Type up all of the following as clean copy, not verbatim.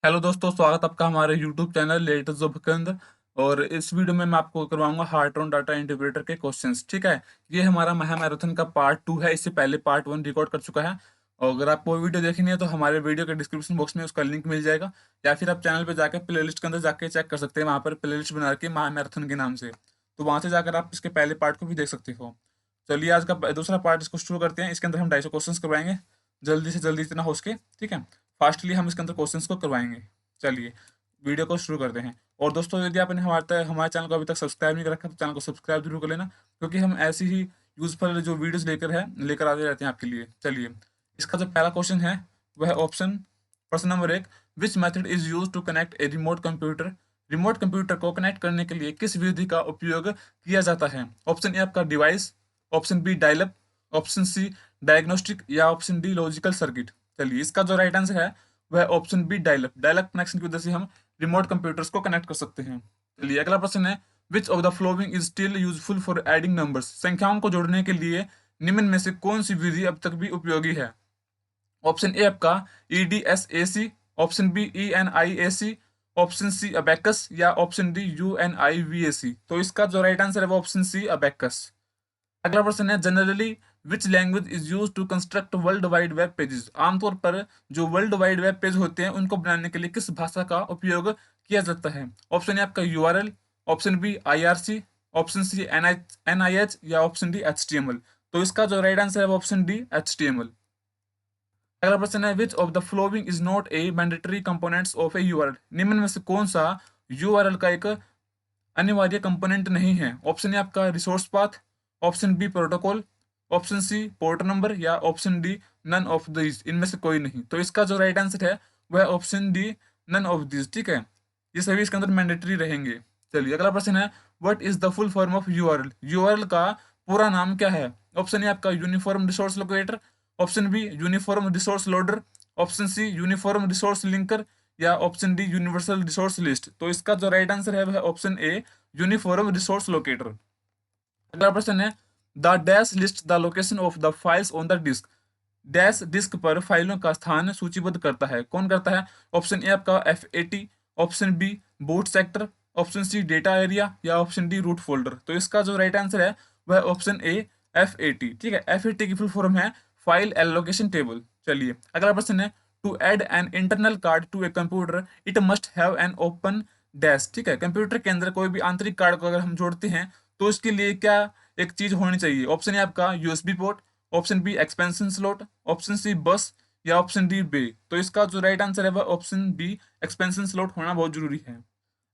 Hello दोस्तों, स्वागत आपका हमारे यूट्यूब चैनल लेटेस्ट जॉब के अंदर। और इस वीडियो में मैं आपको करवाऊंगा हार्ट ऑन डाटा इंटीग्रेटर के क्वेश्चंस। ठीक है, ये हमारा महा मैराथन का पार्ट 2 है। इससे पहले पार्ट 1 रिकॉर्ड कर चुका है। और अगर आपको वीडियो देखनी है तो हमारे वीडियो के डिस्क्रिप्शन बॉक्स में उसका लिंक मिल जाएगा, या फिर आप चैनल पर जाकर प्लेलिस्ट के अंदर जाके चेक कर सकते हैं। वहाँ पर प्लेलिस्ट बना के महा मैराथन के नाम से, तो वहाँ से जाकर आप इसके पहले पार्ट को भी देख सकते हो। चलिए, आज का दूसरा पार्ट इसको शुरू करते हैं। इसके अंदर हम 250 क्वेश्चन करवाएंगे, जल्दी से जल्दी जितना हो सके। ठीक है, फास्टली हम इसके अंदर क्वेश्चन को करवाएंगे। चलिए, वीडियो को शुरू करते हैं। और दोस्तों, यदि आपने हमारे चैनल को अभी तक सब्सक्राइब नहीं कर रखा तो चैनल को सब्सक्राइब जरूर कर लेना, क्योंकि हम ऐसी ही यूजफुल जो वीडियोस लेकर आते रहते हैं आपके लिए। चलिए, इसका जो पहला क्वेश्चन है वह ऑप्शन प्रश्न नंबर 1, which method is use to connect a remote computer. Remote computer को कनेक्ट करने के लिए किस विधि का उपयोग किया जाता है? ऑप्शन ए आपका device, option B dial-up, option C diagnostic, या ऑप्शन डी लॉजिकल सर्किट। चलिए, इसका जो राइट आंसर है वह option B dial up. Dial up connection की वजह से हम रिमोट कंप्यूटर्स को कनेक्ट कर सकते हैं। चलिए, अगला प्रश्न है, which of the following is still useful for adding numbers. संख्याओं को जोड़ने के लिए निम्न में से कौन सी विधि अब तक भी उपयोगी है? ऑप्शन ए आपका EDSAC, option B ENIAC, option C abacus, या ऑप्शन डी UNIVAC। तो इसका जो राइट आंसर है वो ऑप्शन सी अबेकस। अगला प्रश्न है, generally which language is use to construct world wide web pages. आमतौर पर जो वर्ल्ड वाइड वेब पेज होते हैं उनको बनाने के लिए किस भाषा का उपयोग किया जाता है? ऑप्शन ए आपका URL, option B IRC, option C NIH, या ऑप्शन डी HTML। तो इसका जो राइट आंसर है वो ऑप्शन डी HTML। अगला प्रश्न है, which of the following is not A mandatory components of A URL। निम्न में से कौन सा URL का एक अनिवार्य कंपोनेंट नहीं है? ऑप्शन ए आपका resource path, option B protocol, option C port number, या option D none of this. इनमें से कोई नहीं। तो इसका जो राइट आंसर है वह option D none of this. ठीक है, ये सभी इसके अंदर मैंडेटरी रहेंगे। चलिए, अगला प्रश्न है, what is the full form of URL। URL का पूरा नाम क्या है? ऑप्शन ए आपका uniform resource locator, option B uniform resource loader, option C uniform resource linker, या option D universal resource list. तो इसका जो राइट आंसर है वह option A uniform resource locator. अगला प्रश्न है, the dash list the location of the files on the disk. Dash disk पर फाइलों का स्थान सूचीबद्ध करता है। कौन करता है? ऑप्शन ए आपका FAT, option B boot sector, option C data area, या ऑप्शन डी रूट फोल्डर। तो इसका जो राइट आंसर है वह ऑप्शन ए FAT। ठीक है, FAT की फुल फॉर्म है फाइल एलोकेशन टेबल। चलिए, अगला प्रश्न है, to add an internal card to a computer it must have an open dash. ठीक है, कंप्यूटर के अंदर कोई भी आंतरिक कार्ड को अगर हम जोड़ते हैं तो इसके लिए क्या एक चीज होनी चाहिए? ऑप्शन ए आपका USB port, option B expansion slot, option C bus, या ऑप्शन डी बे। तो इसका जो राइट आंसर है वह ऑप्शन बी एक्सपेंशन स्लॉट होना बहुत जरूरी है।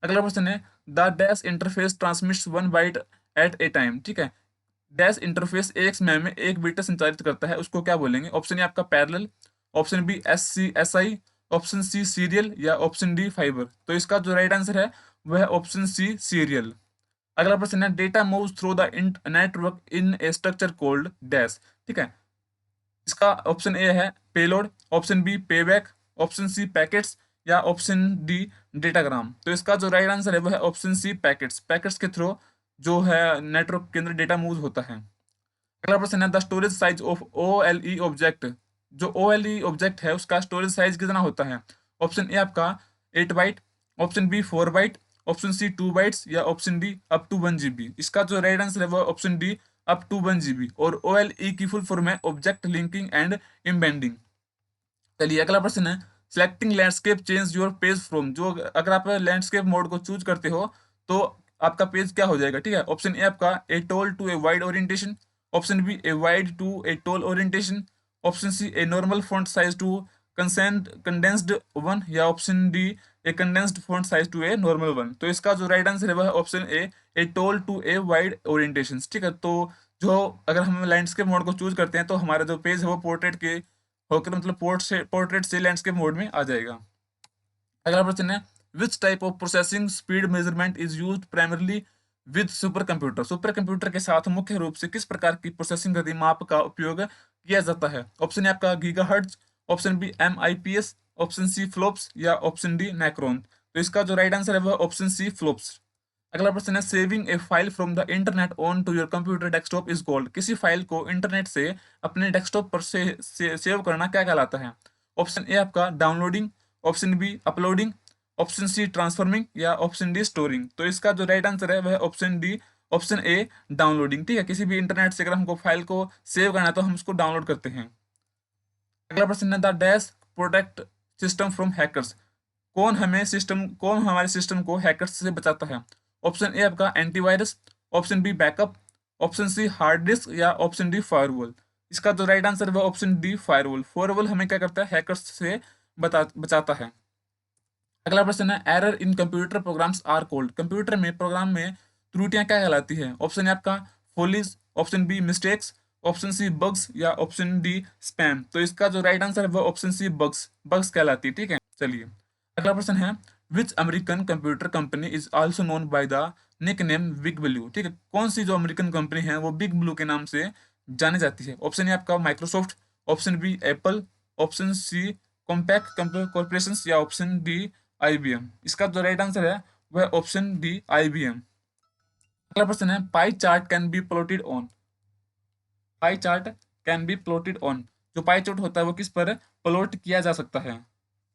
अगला प्रश्न है, the dash interface transmits 1 byte at a time. ठीक है, डैश इंटरफेस एक समय में एक बीट संचारित करता है, उसको क्या बोलेंगे? ऑप्शन ए आपका parallel, option B SCSI, option C serial, या ऑप्शन डी फाइबर। तो इसका जो राइट आंसर है वह ऑप्शन सी सीरियल। अगला प्रश्न है, data moves through the network in a structure called dash. ठीक है, इसका ऑप्शन ए है payload, option B payback, option C packets, या ऑप्शन डी डेटाग्राम। तो इसका जो राइट आंसर है वह है ऑप्शन सी पैकेट्स। पैकेट्स के थ्रू जो है नेटवर्क के अंदर डेटा मूव होता है। अगला प्रश्न है, the storage size of OLE object. जो OLE ऑब्जेक्ट है उसका स्टोरेज साइज कितना होता है? ऑप्शन ए आपका 8 byte, option B 4 byte, option C 2 bytes, या option D up to 1 GB। इसका जो राइट आंसर है वो option D up to 1 GB। और OLE की फुल फॉर्म है ऑब्जेक्ट लिंकिंग एंड एम्बेडिंग। चलिए, अगला प्रश्न है, selecting landscape change your page from. जो अगर आप लैंडस्केप मोड को चूज करते हो तो आपका पेज क्या हो जाएगा? ठीक है, ऑप्शन ए आपका a tall to a wide orientation, option B a wide to a tall orientation, option C a normal font size to condensed one, या option D a condensed font size to a normal one. तो इसका जो right answer है वह option A tall to a wide orientation. ठीक है, तो जो अगर हम लैंडस्केप मोड को चूज करते हैं तो हमारा जो पेज है वो पोर्ट्रेट के होकर मतलब पोर्ट्रेट से लैंडस्केप मोड में आ जाएगा। अगला प्रश्न है, which type of processing speed measurement is used primarily with super computer. Super computer के साथ मुख्य रूप से किस प्रकार की प्रोसेसिंग गति माप का उपयोग किया जाता है? ऑप्शन ए आपका gigahertz, option B MIPS, option C flops, या ऑप्शन डी मैक्रोन। तो इसका जो राइट आंसर है वह ऑप्शन सी फ्लॉप्स। अगला प्रश्न है, saving a file from the internet on to your computer desktop is called. किसी फाइल को इंटरनेट से अपने डेस्कटॉप पर सेव करना क्या कहलाता है? ऑप्शन ए आपका downloading, option B uploading, option C transforming या ऑप्शन डी स्टोरिंग। तो इसका जो राइट आंसर है वह option D, option A downloading. ठीक है, किसी भी इंटरनेट से अगर हमको फाइल को सेव करना है तो हम उसको डाउनलोड करते हैं। अगला प्रश्न है the dash protect system from hackers. कौन हमारे सिस्टम को हैकर्स से बचाता है? ऑप्शन ए आपका antivirus, option B backup, option C hard disk या ऑप्शन डी फायरवॉल। इसका जो राइट आंसर है वो ऑप्शन डी फायरवॉल। फायरवॉल हमें क्या करता है? हैकर्स से बचाता है। अगला प्रश्न है error in computer programs are called. Computer में प्रोग्राम में त्रुटियां क्या कहलाती है? ऑप्शन है आपका follies, option B mistakes, option C bugs या ऑप्शन डी स्पैम। तो इसका जो राइट आंसर है वो ऑप्शन सी बग्स बग्स कहलाती है। ठीक है, चलिए अगला प्रश्न है which American computer company is also known by the nick name big blue. ठीक है, कौन सी जो अमेरिकन कंपनी है वो बिग ब्लू के नाम से जानी जाती है? ऑप्शन है आपका Microsoft, option B Apple, option C Compaq corporation या ऑप्शन डी आईबीएम। इसका जो राइट आंसर है वह ऑप्शन डी आईबीएम। अगला प्रश्न है pie chart can be plotted on. Pie chart can be plotted on. जो पाई चार्ट होता है वो किस पर प्लॉट किया जा सकता है?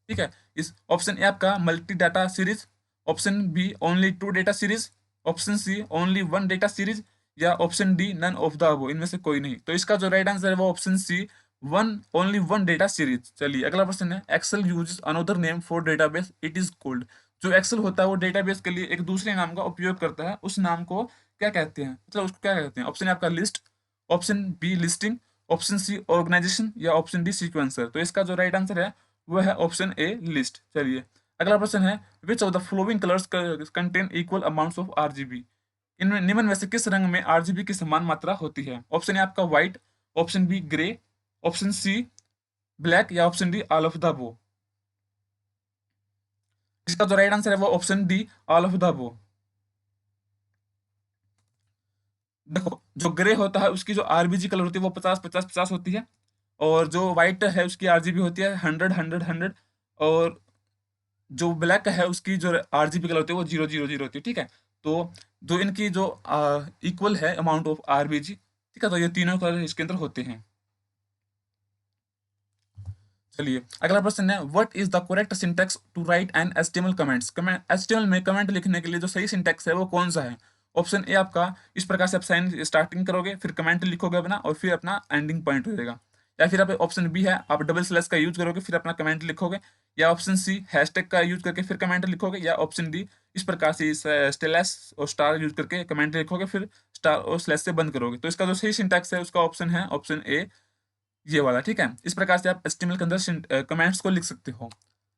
ठीक है, इस ऑप्शन ए आपका multi data series, option B only two data series, option C only one data series या option D none of the above. इनमें से कोई नहीं। तो इसका जो राइट आंसर है वो option C one only one data series. चलिए अगला प्रश्न है Excel uses another name for database it is called. जो एक्सेल होता है वो डेटाबेस के लिए एक दूसरे नाम का उपयोग करता है, उस नाम को क्या कहते हैं? मतलब उसको क्या कहते हैं? ऑप्शन है आपका list, option B listing, option C organisation या ऑप्शन डी सीक्वेंसर। तो इसका जो राइट आंसर है वो है ऑप्शन ए लिस्ट। चलिए अगला प्रश्न है which of the flowing colours contain equal amounts of RGB. इनमें निम्न में से किस रंग में आरजीबी की समान मात्रा होती है? ऑप्शन है आपका white, option B grey, option C black या option D all of the above. इसका जो राइट आंसर है वो option D all of the above. देखो जो ग्रे होता है उसकी जो आरबीजी कलर होती है वो 50 50 50 होती है, और जो व्हाइट है उसकी आरजीबी होती है 100 100 100, और जो ब्लैक है उसकी जो आरजीबी कलर होती है वो 0 0 0 होती है। ठीक है, तो जो इनकी जो इक्वल है अमाउंट ऑफ आरबीजी। ठीक है, तो ये तीनों कलर इसके अंदर होते हैं। चलिए अगला प्रश्न है what is the correct syntax to write an HTML comments. HTML में कमेंट लिखने के लिए जो सही सिंटैक्स है वो कौन सा है? ऑप्शन ए आपका इस प्रकार से आप साइन स्टार्टिंग करोगे, फिर कमेंट लिखोगे अपना, और फिर अपना एंडिंग पॉइंट हो जाएगा। या फिर आप ऑप्शन बी है आप डबल स्लैश का यूज करोगे फिर अपना कमेंट लिखोगे, या ऑप्शन सी हैशटैग का यूज करके फिर कमेंट लिखोगे, या ऑप्शन डी इस प्रकार से स्लैश और स्टार यूज करके कमेंट लिखोगे फिर स्टार और स्लैश से बंद करोगे। तो इसका जो सही सिंटैक्स है उसका ऑप्शन है ऑप्शन ए ये वाला। ठीक है, इस प्रकार से आप एचटीएमएल के अंदर कमेंट्स को लिख सकते हो।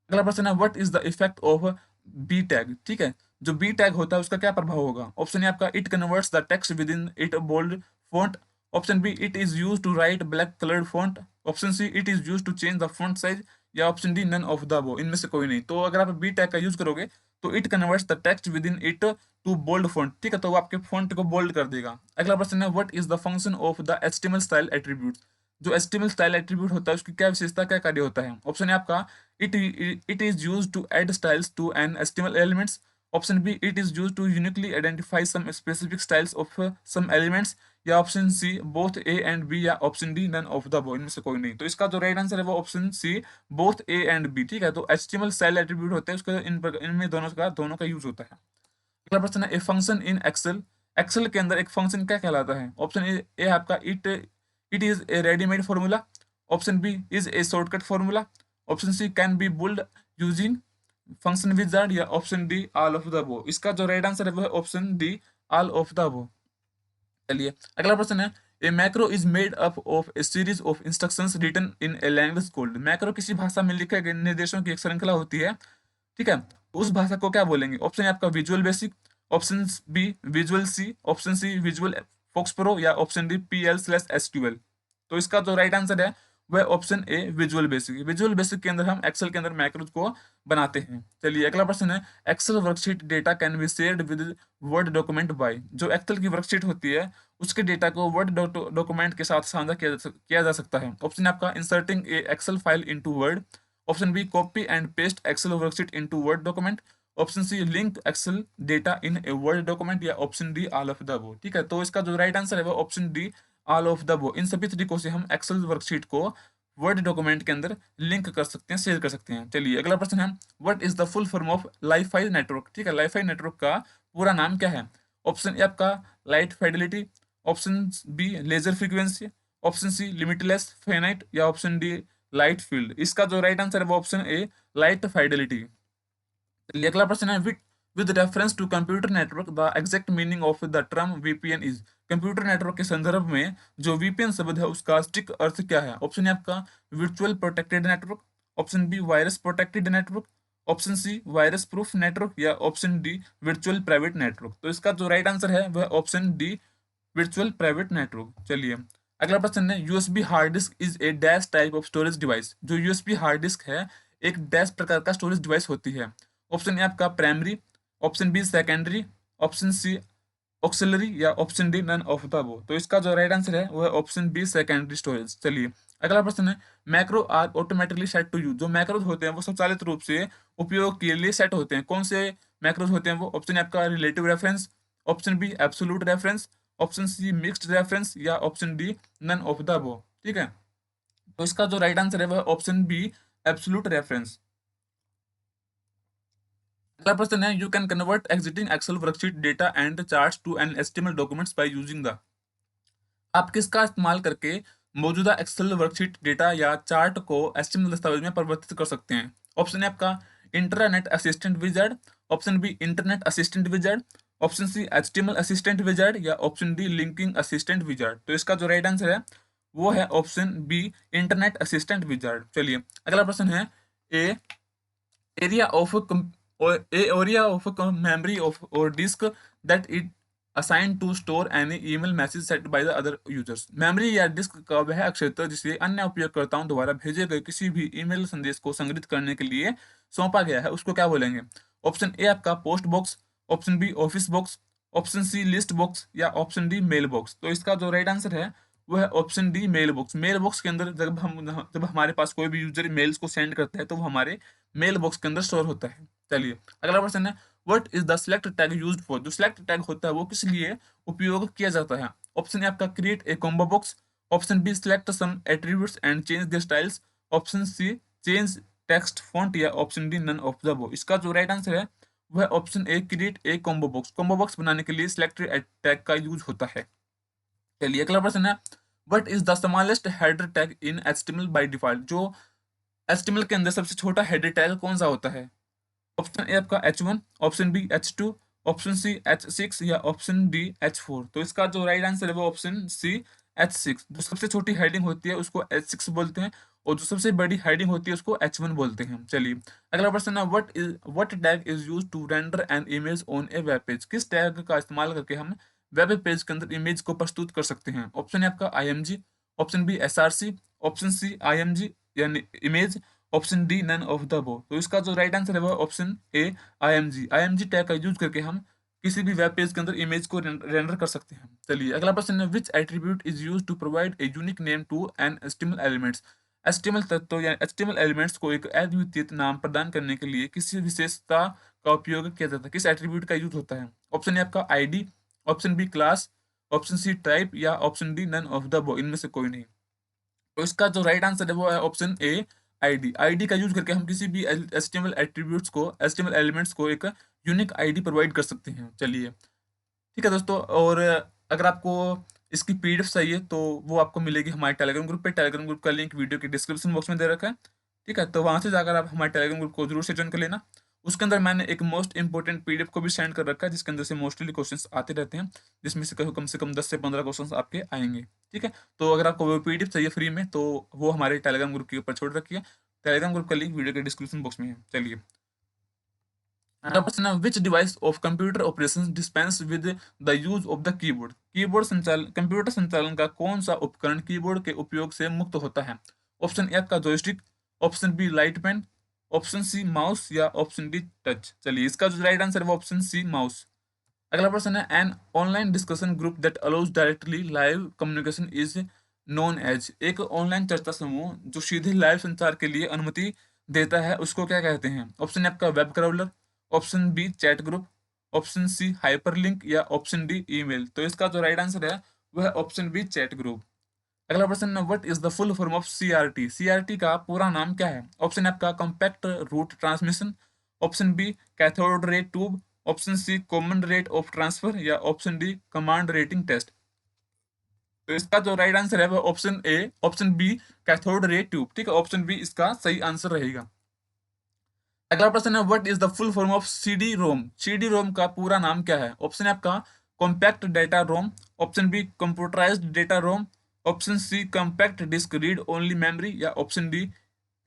अगला प्रश्न है what is the effect of B tag. ठीक है, जो बी टैग होता है उसका क्या प्रभाव होगा? ऑप्शन है आपका it converts the text within it bold font, option B it is use to write black coloured font, option C it is use to change the font size या option D none of the above. इनमें से कोई नहीं। तो अगर आप B tag का use करोगे तो it converts the text within it to bold font. ठीक है, तो वो आपके फॉन्ट को बोल्ड कर देगा। अगला प्रश्न है what is the function of the HTML style attribute. जो एचटीएमएल स्टाइल एट्रीब्यूट होता है उसकी क्या विशेषता, क्या कार्य होता है? ऑप्शन है आपका it is used to add styles to an HTML elements, option B it is used to uniquely identify some specific styles of some elements, या option C both A and B या option D none of the above. इनमें से कोई नहीं। तो इसका जो right answer है वो option C both A and B. ठीक है, तो HTML स्टाइल एट्रीब्यूट होते हैं उसका इनमें दोनों का यूज होता है। अगला प्रश्न है a function in Excel. Excel के अंदर एक फंक्शन क्या कहलाता है? ऑप्शन ए आपका it is a readymade formula, option B is a shortcut formula, option C can be built using function wizard या option D all of the above. इसका जो राइट आंसर है वो है option D all of the above. चलिए अगला प्रश्न है a macro is made up of a series of instructions written in a language called. Macro किसी भाषा में लिखे गए निर्देशों की एक श्रृंखला होती है। ठीक है, उस भाषा को क्या बोलेंगे? ऑप्शन है आपका Visual Basic, option B Visual C, option C Visual FoxPro या ऑप्शन डी PL/SQL। तो इसका जो राइट आंसर है वह option A Visual Basic. Visual Basic के अंदर हम एक्सेल के अंदर मैक्रोज को बनाते हैं। चलिए अगला प्रश्न है Excel worksheet data can be shared with Word document by. जो एक्सेल की वर्कशीट होती है उसके डेटा को वर्ड डॉक्यूमेंट के साथ साझा किया जा सकता है। ऑप्शन आपका inserting a Excel file into Word, option B copy and paste Excel worksheet into Word document, option C link Excel data in a Word document या option D all of the above. ठीक है, तो इसका जो right answer है वो option D all of the above. इन सभी तरीकों से हम एक्सेल वर्कशीट को वर्ड डॉक्यूमेंट के अंदर लिंक कर सकते हैं, शेयर कर सकते हैं। चलिए अगला प्रश्न है, what is the full form of Li-Fi network? ठीक है, लाइफाई नेटवर्क का पूरा नाम क्या है? ऑप्शन ए आपका light fidelity, option B laser frequency, option C limitless finite, या ऑप्शन डी लाइट फील्ड। इसका जो राइट आंसर है वो ऑप्शन ए लाइट फाइडेलिटी। चलिए अगला प्रश्न है, with reference to computer network the exact meaning of the term VPN is? Computer network के संदर्भ में जो वीपीएन शब्द है उसका सटीक अर्थ क्या है? ऑप्शन ए आपका virtual protected network, option B virus protected network, option C virus proof network, या option D virtual private network. तो इसका जो राइट आंसर है वह option D virtual private network. चलिए अगला प्रश्न है, USB hard disk is a dash type of storage device? जो यूएसबी हार्ड डिस्क है एक डैश प्रकार का स्टोरेज डिवाइस होती है। ऑप्शन ए आपका primary, option B secondary, option C auxiliary, या option D none of the above. तो इसका जो राइट आंसर है वो है ऑप्शन बी सेकेंडरी स्टोरेज। चलिए अगला प्रश्न है, macro are automatically set to use? जो मैक्रोज होते हैं वो स्वचालित रूप से उपयोग के लिए सेट होते हैं। कौन से मैक्रोज होते हैं वो? ऑप्शन आपका relative reference, option B absolute reference, option C mixed reference, या option D none of the above. ठीक है, तो इसका जो राइट आंसर है वह ऑप्शन बी एब्सोल्यूट रेफरेंस। अगला प्रश्न है, you can convert existing Excel worksheet data and charts to an HTML documents by using the? आप किसका इस्तेमाल करके मौजूदा एक्सेल वर्कशीट डेटा या चार्ट को एचटीएमएल दस्तावेज में परिवर्तित कर सकते हैं? ऑप्शन है आपका internet assistant wizard, option B internet assistant wizard, option C HTML assistant wizard, या option D linking assistant wizard. तो इसका जो राइट आंसर है वो है option B internet assistant wizard. चलिए अगला प्रश्न है, ए area of a or a area of a memory of or disk that it assigned to store any email message sent by the other users? Memory या disc का वह क्षेत्र जिसे अन्य उपयोगकर्ताओं द्वारा भेजे गए किसी भी ईमेल संदेश को संग्रहित करने के लिए सौंपा गया है उसको क्या बोलेंगे? ऑप्शन ए आपका post box, option B office box, option C list box, या ऑप्शन डी मेल बॉक्स। तो इसका जो राइट आंसर है वो है option D mail box. Mail box के अंदर जब हमारे पास कोई भी यूजर मेल्स को सेंड करता है तो वो हमारे मेल बॉक्स के अंदर स्टोर होता है। चलिए अगला प्रश्न है, what is the select tag used for? जो सिलेक्ट टैग होता है वो किस लिए उपयोग किया जाता है? ऑप्शन ए आपका create a combo box, option B select some attributes and change the styles, option C change text font, या option D none of the above. इसका जो राइट आंसर है वह option A create a combo box. Combo box बनाने के लिए select tag का use होता है। चलिए अगला प्रश्न है, what is the smallest header tag in HTML by default? जो एचटीएमएल के अंदर सबसे छोटा हेडर टैग कौन सा होता है? ऑप्शन ए आपका H1, option B H2, option C H6, या ऑप्शन डी H4। तो इसका जो राइट आंसर है वो ऑप्शन सी H6। जो सबसे छोटी हेडिंग होती है उसको H6 बोलते हैं, और जो सबसे बड़ी हेडिंग होती है उसको H1 बोलते हैं। चलिए अगला प्रश्न है, what tag is used to render an image on a web page? किस टैग का इस्तेमाल करके हम वेब पेज के अंदर इमेज को प्रस्तुत कर सकते हैं? ऑप्शन है आपका IMG, option B SRC, option C IMG यानी image, option D none of the above. तो इसका जो राइट आंसर है वो ऑप्शन ए IMG टैग का यूज करके हम किसी भी वेब पेज के अंदर इमेज को रेंडर कर सकते हैं। चलिए अगला प्रश्न है, which attribute is use to provide a unique name to an HTML elements? HTML तत्व या एचटीएमएल एलिमेंट्स को एक अद्वितीय नाम प्रदान करने के लिए किसी विशेषता का उपयोग किया जाता है? किस एट्रीब्यूट का यूज होता है? ऑप्शन ए आपका ID, option B class, option C type, या option D none of the above. इनमें से कोई नहीं। तो इसका जो राइट आंसर है वो है ऑप्शन ए ID का यूज करके हम किसी भी HTML एट्रीब्यूट्स को, HTML एलिमेंट्स को एक यूनिक ID प्रोवाइड कर सकते हैं। चलिए ठीक है दोस्तों, और अगर आपको इसकी PDF चाहिए तो वो आपको मिलेगी हमारे टेलीग्राम ग्रुप पे। टेलीग्राम ग्रुप का लिंक वीडियो के डिस्क्रिप्शन बॉक्स में दे रखा है। ठीक है, तो वहाँ से जाकर आप हमारे टेलीग्राम ग्रुप को जरूर से ज्वाइन कर लेना। उसके अंदर मैंने एक मोस्ट इंपॉर्टेंट PDF को भी सेंड कर रखा है जिसके अंदर से मोस्टली क्वेश्चंस आते रहते हैं, जिसमें से कम से कम 10 से 15 क्वेश्चंस आपके आएंगे। ठीक है, तो अगर आपको वो PDF चाहिए फ्री में तो वो हमारे टेलीग्राम ग्रुप के ऊपर छोड़ रखी है। टेलीग्राम ग्रुप का लिंक वीडियो के डिस्क्रिप्शन बॉक्स में है। चलिए अगला प्रश्न है, विच device of computer operation dispense with the use of the keyboard? Keyboard संचालन, कंप्यूटर संचालन का कौन सा उपकरण कीबोर्ड के उपयोग से मुक्त होता है? ऑप्शन ए आपका joystick, option B light pen, option C mouse, या ऑप्शन डी टच। चलिए इसका जो राइट आंसर है वो ऑप्शन सी माउस। अगला प्रश्न है, an online discussion group that allows directly live communication is known as? एक ऑनलाइन चर्चा समूह जो सीधे लाइव संचार के लिए अनुमति देता है उसको क्या कहते हैं? ऑप्शन है आपका web crawler, option B chat group, option C hyperlink, या ऑप्शन डी ईमेल। तो इसका जो राइट आंसर है वह है ऑप्शन बी चैट ग्रुप। अगला प्रश्न है, what is the full form of CRT? CRT का पूरा नाम क्या है? ऑप्शन है आपका compact root transmission, option B cathode ray tube, option C common rate of transfer, या option D command rating test. तो इसका जो राइट आंसर है वो option A, option B cathode ray tube. ठीक है, ऑप्शन बी इसका सही आंसर रहेगा। अगला प्रश्न है, what is the full form of CD ROM? CD ROM का पूरा नाम क्या है? ऑप्शन है आपका compact data ROM, option B computerised data ROM, option C compact disc read only memory, या option D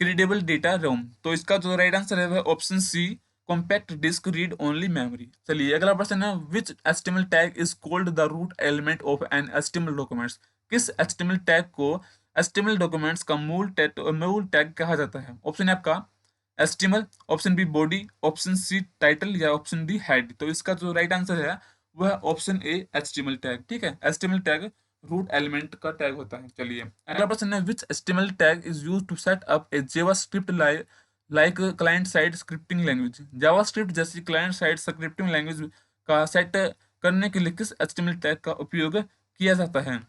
credible data ROM. तो इसका जो राइट आंसर है वह option C compact disc read only memory. चलिए अगला प्रश्न है, which HTML tag is called the root element of N HTML documents? किस एचटीएमएल टैग को एचटीएमएल डॉक्यूमेंट्स का मूल टैग कहा जाता है? ऑप्शन है आपका HTML, option B body, option C title, या ऑप्शन डी हेड। तो इसका जो राइट आंसर है वह ऑप्शन ए एचटीएमएल टैग। ठीक है, एस्टिमल टैग रूट एलिमेंट का टैग होता है। चलिए अगला प्रश्न है, which HTML tag is used to set up a JavaScript like client side scripting language? JavaScript जैसी क्लाइंट साइड स्क्रिप्टिंग लैंग्वेज का सेट करने के लिए किस एचटीएमएल टैग का उपयोग किया जाता है?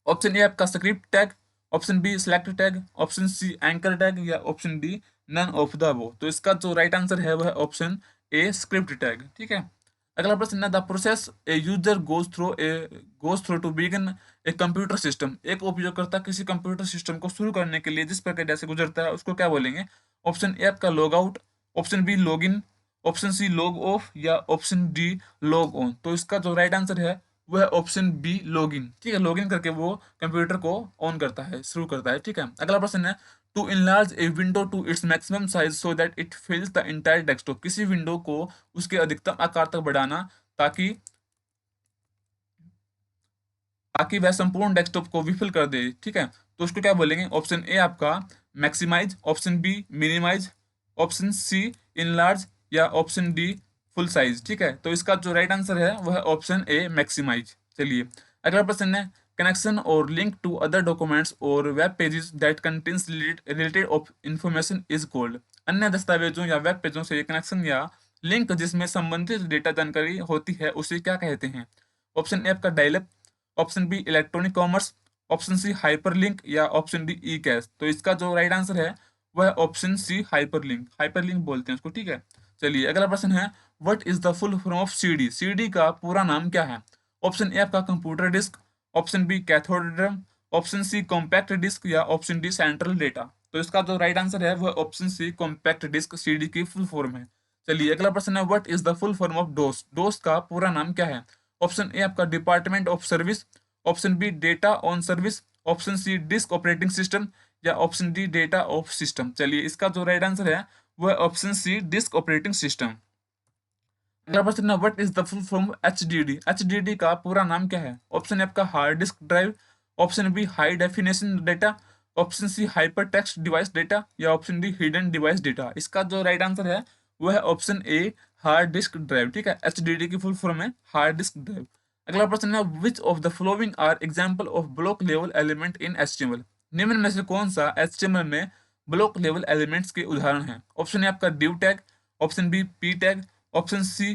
ऑप्शन ए आपका script tag, option B select tag, option C anchor tag, या option D none of the above. तो इसका जो राइट आंसर है वह ऑप्शन ए स्क्रिप्ट टैग। ठीक है, अगला प्रश्न है, the process a user goes through to begin a computer system? एक उपयोगकर्ता किसी कंप्यूटर सिस्टम को शुरू करने के लिए जिस प्रक्रिया से गुजरता है उसको क्या बोलेंगे? ऑप्शन ए आपका log out, option B log in, option C log off, या ऑप्शन डी लॉग ऑन। तो इसका जो राइट आंसर है वह ऑप्शन बी लॉगिन। ठीक है, लॉगिन करके वो कंप्यूटर को ऑन करता है, शुरू करता है। ठीक है, अगला प्रश्न है, to enlarge a window to its maximum size so that it fills the entire desktop? किसी विंडो को उसके अधिकतम आकार तक बढ़ाना ताकि ताकि वह संपूर्ण डेस्कटॉप को विफल कर दे। ठीक है, तो उसको क्या बोलेंगे? ऑप्शन ए आपका maximise, option B minimise, option C enlarge, या ऑप्शन डी फुल साइज। ठीक है, तो इसका जो राइट आंसर है वह ऑप्शन ए मैक्सिमाइज। चलिए अगला प्रश्न है, कनेक्शन और लिंक टू अदर डॉक्यूमेंट्स और web pages that contains related of information is called? अन्य दस्तावेजों या वेब पेजों से कनेक्शन या लिंक जिसमें संबंधित डेटा जानकारी होती है उसे क्या कहते हैं? ऑप्शन ए आपका dial up, option B electronic commerce, option C hyperlink, या ऑप्शन डी ई कैश। तो इसका जो राइट आंसर है वह ऑप्शन सी हाइपरलिंक, हाइपरलिंक बोलते हैं उसको। ठीक है, चलिए अगला प्रश्न है, what is the full form of CD? CD का पूरा नाम क्या है? ऑप्शन ए आपका computer disk, option B cathode drum, option C compact disc, या ऑप्शन डी सेंट्रल डेटा। तो इसका जो राइट आंसर है वह option C compact disc CD की फुल फॉर्म है। चलिए अगला प्रश्न है, what is the full form of DOS? DOS का पूरा नाम क्या है? ऑप्शन ए आपका department of service, option B data on service, option C disk operating system, या option D data of system. चलिए इसका जो राइट आंसर है वह option C disk operating system. अगला प्रश्न है, what is the full form HDD? HDD का पूरा नाम क्या है? ऑप्शन ए आपका hard disk drive, option B high definition data, option C hyper text device data, या option D hidden device data. इसका जो राइट आंसर है वह है option A hard disk drive. ठीक है, एचडीडी की फुल फॉर्म है हार्ड डिस्क ड्राइव। अगला प्रश्न है, which of the following are example of block level element in HTML? निम्न में से कौन सा एचटीएमएल में ब्लॉक लेवल एलिमेंट्स के उदाहरण हैं? ऑप्शन ए आपका div tag, option B P tag, option C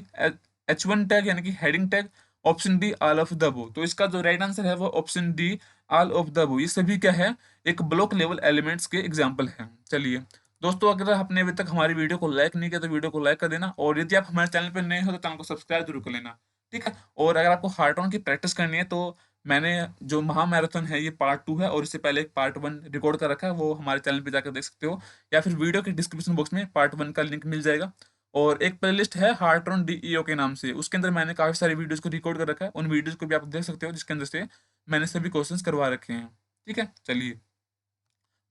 H1 tag यानी कि heading tag, option D all of the above. तो इसका जो राइट आंसर है वो option D all of the above. ये सभी क्या है? एक ब्लॉक लेवल एलिमेंट्स के एग्जांपल हैं। चलिए दोस्तों, अगर आपने अभी तक हमारी वीडियो को लाइक नहीं किया तो वीडियो को लाइक कर देना, और यदि आप हमारे चैनल पर नए हो तो चैनल को सब्सक्राइब जरूर कर लेना। ठीक है, और अगर आपको हार्ट की प्रैक्टिस करनी है तो मैंने जो महा मैराथन है ये पार्ट 2 है, और इससे पहले एक पार्ट 1 रिकॉर्ड कर रखा है, वो हमारे चैनल पे जाकर देख सकते हो, या फिर वीडियो के डिस्क्रिप्शन बॉक्स में पार्ट 1 का लिंक मिल जाएगा। और एक प्लेलिस्ट है हार्ट्रॉन डीईओ के नाम से, उसके अंदर मैंने काफी सारी वीडियोस को रिकॉर्ड कर रखा है, उन वीडियोस को भी आप देख सकते हो, जिसके अंदर से मैंने सभी क्वेश्चंस करवा रखे हैं। ठीक है, चलिए,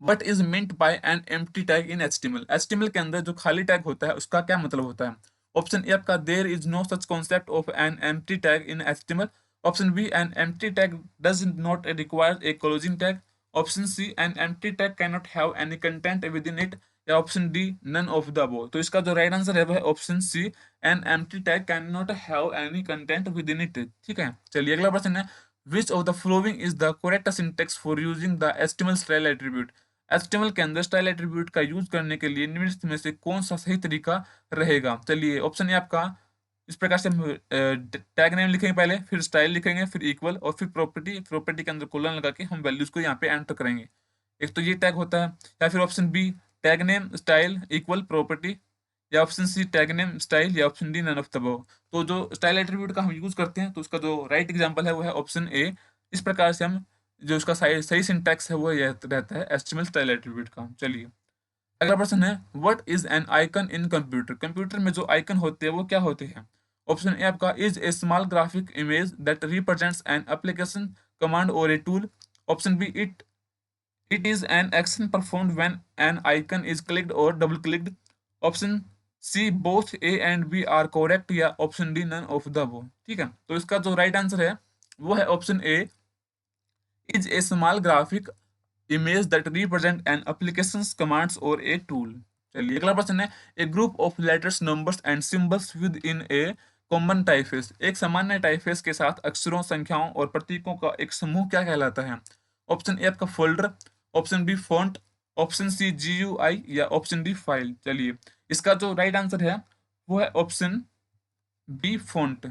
what is meant by N empty tag in HTML? HTML के अंदर जो खाली टैग होता है उसका क्या मतलब होता है? ऑप्शन ए आपका there is no such concept of an empty tag in HTML, option B an empty tag does not require a closing tag, option C an empty tag can not have any content within it, या option D none of the above. तो इसका जो right answer है वह option C an empty tag can not have any content within it. ठीक है, चलिए अगला प्रश्न है, which of the following is the correct syntax for using the HTML style attribute? HTML के अंदर स्टाइल एट्रीब्यूट का यूज करने के लिए निम्नलिखित में से कौन सा सही तरीका रहेगा? चलिए ऑप्शन ए आपका इस प्रकार से हम टैग नेम लिखेंगे पहले, फिर स्टाइल लिखेंगे, फिर इक्वल और फिर प्रॉपर्टी, प्रॉपर्टी के अंदर कोलन लगा के हम वैल्यूज को यहाँ पे एंटर करेंगे। एक तो ये टैग होता है, या फिर option B tag name style equal property, या option C tag name style, या option D none of the above. तो जो स्टाइल एट्रीब्यूट का हम यूज करते हैं तो उसका जो राइट एग्जांपल है वो है ऑप्शन ए। इस प्रकार से हम जो उसका सही सही सिंटैक्स है वो ये रहता है एचटीएमएल स्टाइल एट्रीब्यूट का। चलिए अगला प्रश्न है, what is an icon in computer. Computer में जो आइकन होते हैं वो क्या होते हैं। ऑप्शन ए आपका is a small graphic image that represents an application, command और a tool. Option B it is an action performed when an icon is clicked और double clicked. Option C both A and B are correct, या option D none of the above. ठीक है, तो इसका जो right answer है वो है option A is a small graphic image that represent an applications, commands और ए टूल। चलिए अगला प्रश्न है, a group of letters, numbers and symbols within a common typeface. एक सामान्य टाइपफेस के साथ अक्षरों, संख्याओं और प्रतीकों का एक समूह क्या कहलाता है। ऑप्शन ए आपका folder, option B font, option C GUI, या ऑप्शन डी फाइल। चलिए इसका जो राइट आंसर है वो है ऑप्शन बी फॉन्ट।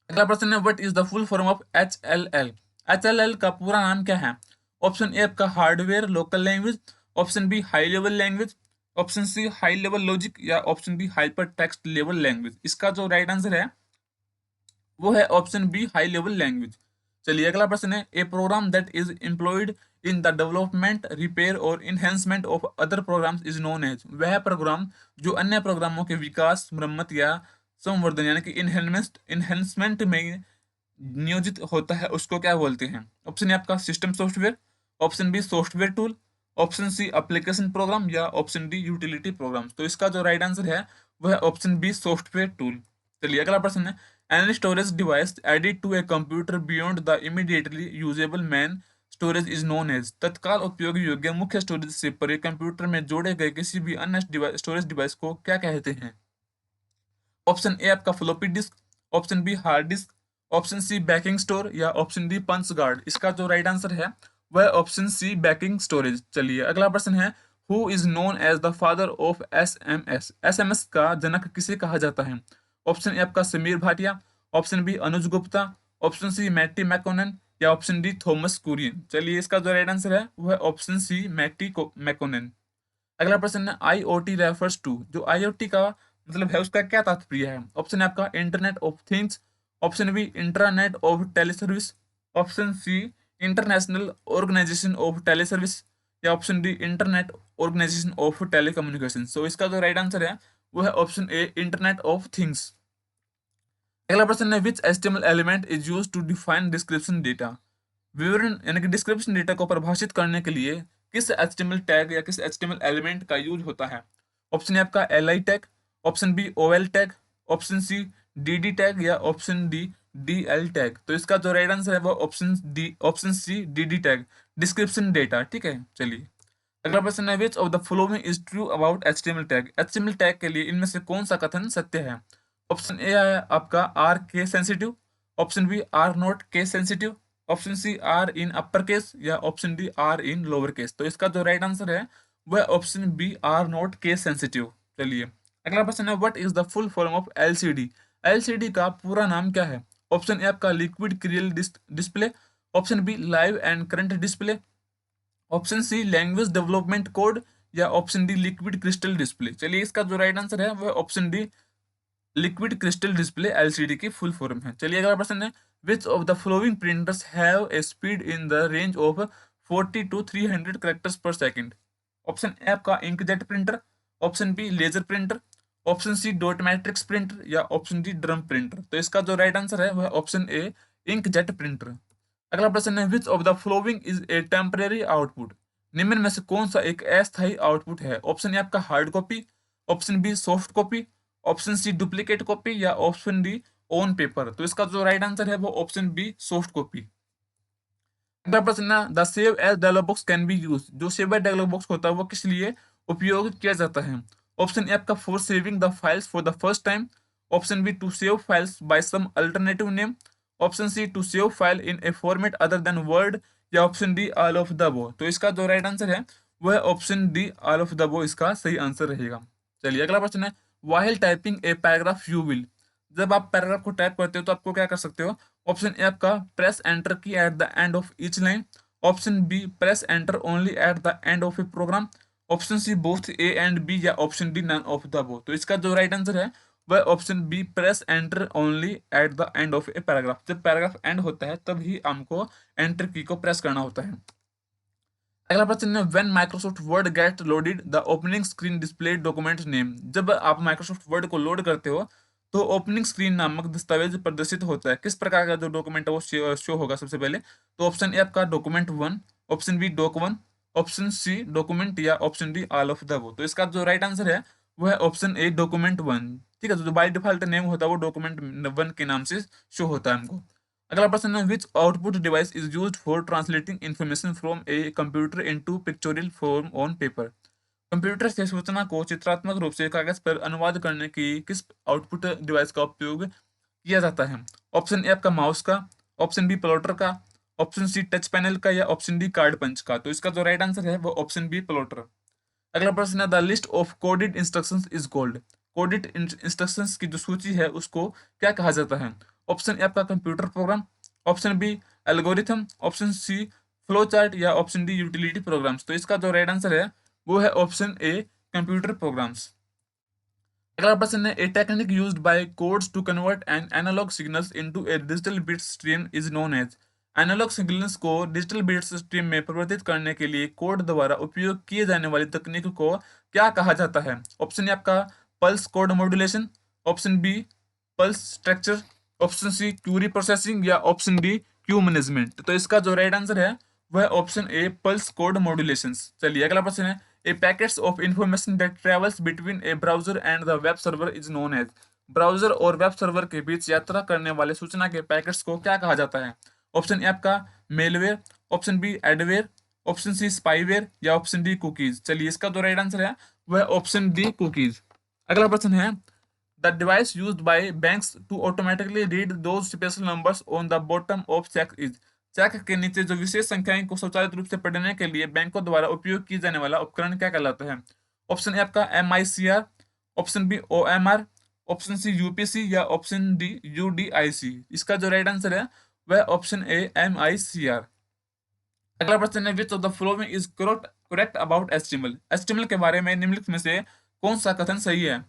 अगला प्रश्न है, what is the full form of HLL. HLL का पूरा नाम क्या है। ऑप्शन ए आपका hardware local language, option B high level language, option C high level logic, या option B hyper text level language. इसका जो राइट आंसर है वो है option B high level language. चलिए अगला प्रश्न है, a program that is employed in the development, repair और enhancement of other programmes is known as. वह प्रोग्राम जो अन्य प्रोग्रामों के विकास, मरम्मत या संवर्धन यानी कि इन्हेंसमेंट में नियोजित होता है उसको क्या बोलते हैं। ऑप्शन ए आपका system software, option B software tool, option C application program, या ऑप्शन डी यूटिलिटी प्रोग्राम। तो इसका जो राइट आंसर है वो है ऑप्शन बी सॉफ्टवेयर टूल। चलिए अगला प्रश्न है, an storage device added to a computer beyond the immediately usable main storage is known as. तत्काल उपयोग योग्य मुख्य स्टोरेज से परे कंप्यूटर में जोड़े गए किसी भी अन्य स्टोरेज डिवाइस को क्या कहते हैं। ऑप्शन ए आपका floppy disk, option B hard disk, option C backing store, या ऑप्शन डी पंच गार्ड। इसका जो राइट आंसर है वह ऑप्शन सी बैकिंग स्टोरेज। चलिए अगला प्रश्न है, who is known as the father of SMS. SMS का जनक किसे कहा जाता है। ऑप्शन ए आपका Sameer Bhatia, option B Anuj Gupta, option C Matti Makkonen, या ऑप्शन डी थॉमस कुरियन। चलिए इसका जो राइट आंसर है वह ऑप्शन सी मैटी मैकोनन। अगला प्रश्न है, आईओटी रेफर्स टू। जो आईओटी का मतलब है उसका क्या तात्पर्य है। ऑप्शन है आपका internet of things, option B internet of teleservice, option C international organisation of teleservice, या option D internet organisation of telecommunication. So इसका जो राइट आंसर है वो है option A internet of things. अगला प्रश्न है, which HTML element is used to define description data. विवरण यानी कि डिस्क्रिप्शन डेटा को परिभाषित करने के लिए किस एचटीएमएल टैग या किस एचटीएमएल एलिमेंट का यूज होता है। ऑप्शन ए आपका L tag, option B OL tag, option C D tag, या ऑप्शन डी डीएल टैग। तो इसका जो राइट आंसर है वो option C D tag, description data. ठीक है, चलिए अगला प्रश्न है, which of the following is true about HTML tag. HTML tag के लिए इनमें से कौन सा कथन सत्य है। ऑप्शन ए है आपका are case sensitive, option B are not case sensitive, option C are in upper case, या option D are in lower case. तो इसका जो राइट आंसर है वह option B are not case sensitive. चलिए अगला प्रश्न है, what is the full form of LCD. LCD का पूरा नाम क्या है। ऑप्शन ए आपका लिक्विड क्रियल display, option B live and current display, option C language development code, या option D liquid crystal display. चलिए इसका जो राइट आंसर है वह option D liquid crystal display LCD की फुल फॉर्म है। चलिए अगला प्रश्न है, which of the following printers have a speed in the range of 40 to 300 characters per second. Option A आपका inkjet printer, option B laser printer, option C dot matrix printer, या option D drum printer. तो इसका जो right answer है वह option ए inkjet printer. अगला प्रश्न है, which of the following is a temporary output. निम्न में से कौन सा एक अस्थायी आउटपुट है। ऑप्शन ए आपका hard copy, option B soft copy, option C duplicate copy, या ऑप्शन डी ऑन पेपर। तो इसका जो राइट आंसर है वो ऑप्शन बी सॉफ्ट कॉपी। अगला प्रश्न है, the save as dialog box can be use. जो सेव एज डायलॉग बॉक्स होता है वो किस लिए उपयोग किया जाता है। ऑप्शन ए आपका for saving the files for the first time, option B to save files by some alternative name, option C to save file in a format other than Word, या option D all of the above. तो इसका जो right answer है वह option D all of the above इसका सही answer रहेगा। चलिए अगला प्रश्न है, while typing a paragraph you will, जब आप पैराग्राफ को टाइप करते हो तो आपको क्या कर सकते हो? ऑप्शन ए आपका press enter key at the end of each line, option B press enter only at the end of a program, option C both A and B, या option D none of the above. तो इसका जो right answer है वह option B press enter only at the end of a paragraph. जब paragraph end होता है तभी हमको एंटर की को प्रेस करना होता है। अगला प्रश्न है, when Microsoft Word get loaded the opening screen display document name, जब आप माइक्रोसॉफ्ट वर्ड को लोड करते हो तो ओपनिंग स्क्रीन नामक दस्तावेज प्रदर्शित होता है। किस प्रकार का जो डॉक्यूमेंट है वो शो होगा सबसे पहले? तो ऑप्शन ए आपका document 1, option B doc 1, option C document, या option D all of the above. तो इसका जो राइट आंसर है वो है ऑप्शन ए डॉक्यूमेंट 1। ठीक है, तो जो बाय डिफॉल्ट नेम होता है वो डॉक्यूमेंट 1 के नाम से शो होता है हमको। अगला प्रश्न है, which output device is used for translating information from a computer into pictorial form on paper, computer से सूचना को चित्रात्मक रूप से कागज पर अनुवाद करने की किस आउटपुट डिवाइस का उपयोग किया जाता है? ऑप्शन ए आपका माउस का, ऑप्शन बी प्लॉटर का, ऑप्शन सी टच पैनल का, या ऑप्शन डी कार्ड पंच का। तो इसका जो राइट आंसर है वो ऑप्शन बी प्लॉटर। अगला प्रश्न है, the list of coded instructions is called, coded instructions की जो सूची है उसको क्या कहा जाता है? ऑप्शन ए आपका computer program, option B algorithm, option C flow chart, या ऑप्शन डी यूटिलिटी प्रोग्राम्स। तो इसका जो राइट आंसर है वो है ऑप्शन ए कंप्यूटर प्रोग्राम्स। अगला प्रश्न है, a technique used by codes to convert an analog signals into a digital bit stream is known as, analog signals को डिजिटल बिट स्ट्रीम में परिवर्तित करने के लिए कोड द्वारा उपयोग किए जाने वाली तकनीक को क्या कहा जाता है? ऑप्शन ए आपका pulse code modulation, option B pulse structure, option C query processing, या ऑप्शन डी क्यू मैनेजमेंट। तो इसका जो राइट आंसर है वह option A pulse code modulation. चलिए अगला प्रश्न है, a packets of information that travels between a browser and the web server is known as, browser और वेब सर्वर के बीच यात्रा करने वाले सूचना के पैकेट्स को क्या कहा जाता है? ऑप्शन ए आपका malware, option B adware, option C spyware, या ऑप्शन डी कुकीज। चलिए इसका जो राइट आंसर है वह ऑप्शन डी कुकीज। अगला प्रश्न है, the device used by banks to automatically read those special numbers on the bottom of cheque is, cheque के नीचे जो विशेष संख्याएं को स्वचालित रूप से पढ़ने के लिए बैंकों द्वारा उपयोग किए जाने वाला उपकरण क्या कहलाता है? ऑप्शन ए आपका MICR, option B OMR, option C UPC, या ऑप्शन डी UDIC। इसका जो राइट आंसर है वह ऑप्शन ए MICR। अगला प्रश्न है, which of the following is correct about HTML, HTML के बारे में निम्नलिखित में से कौन सा कथन सही है?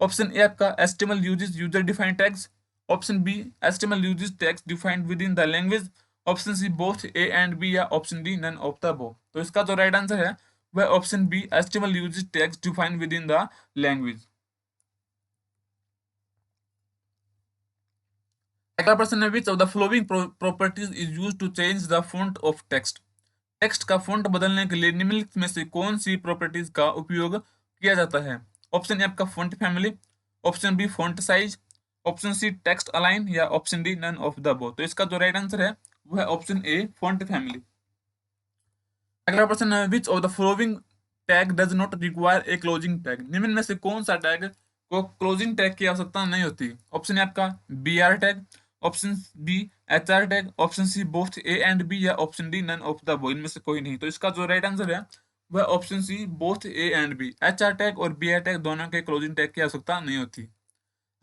ऑप्शन ए आपका HTML uses user defined tags, option B HTML uses tags defined within the language, option C both A and B, या option D none of the above. तो इसका जो राइट आंसर है वह option B HTML uses tags defined within the language. अगला प्रश्न है, which of the following properties is used to change the font of text, text का font बदलने के लिए निम्नलिखित में से कौन सी प्रॉपर्टीज का उपयोग किया जाता है? ऑप्शन ए आपका font family, option B font size, option C text align, या option D none of the above. तो इसका जो राइट आंसर है वो है ऑप्शन ए फॉन्ट फैमिली। अगला प्रश्न है, which of the following tag does not require a closing tag, निम्न में से कौन सा टैग को क्लोजिंग टैग की आवश्यकता नहीं होती? ऑप्शन ए आपका BR tag, option B HR tag, option C both A and B, या option D none of the above. इनमें से कोई नहीं। तो इसका जो राइट आंसर है वह option C both A and B, HR tag और BR टैग दोनों के क्लोजिंग टैग की आवश्यकता नहीं होती।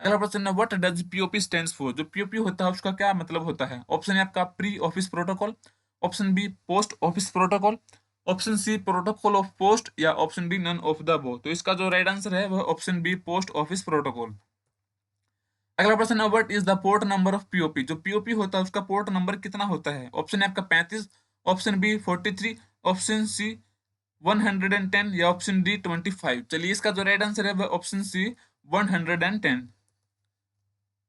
अगला प्रश्न है, what does POP stands for, जो POP होता है उसका क्या मतलब होता है? ऑप्शन ए आपका pre office protocol, option B post office protocol, option C protocol of post, या option D none of the above. तो इसका जो राइट आंसर है वह option B post office protocol. अगला प्रश्न है, what is the port number of POP, जो POP होता है उसका पोर्ट नंबर कितना होता है? ऑप्शन ए आपका 35, ऑप्शन बी 43, ऑप्शन सी 110, या ऑप्शन डी 25। चलिए इसका जो राइट आंसर है वह ऑप्शन सी 110।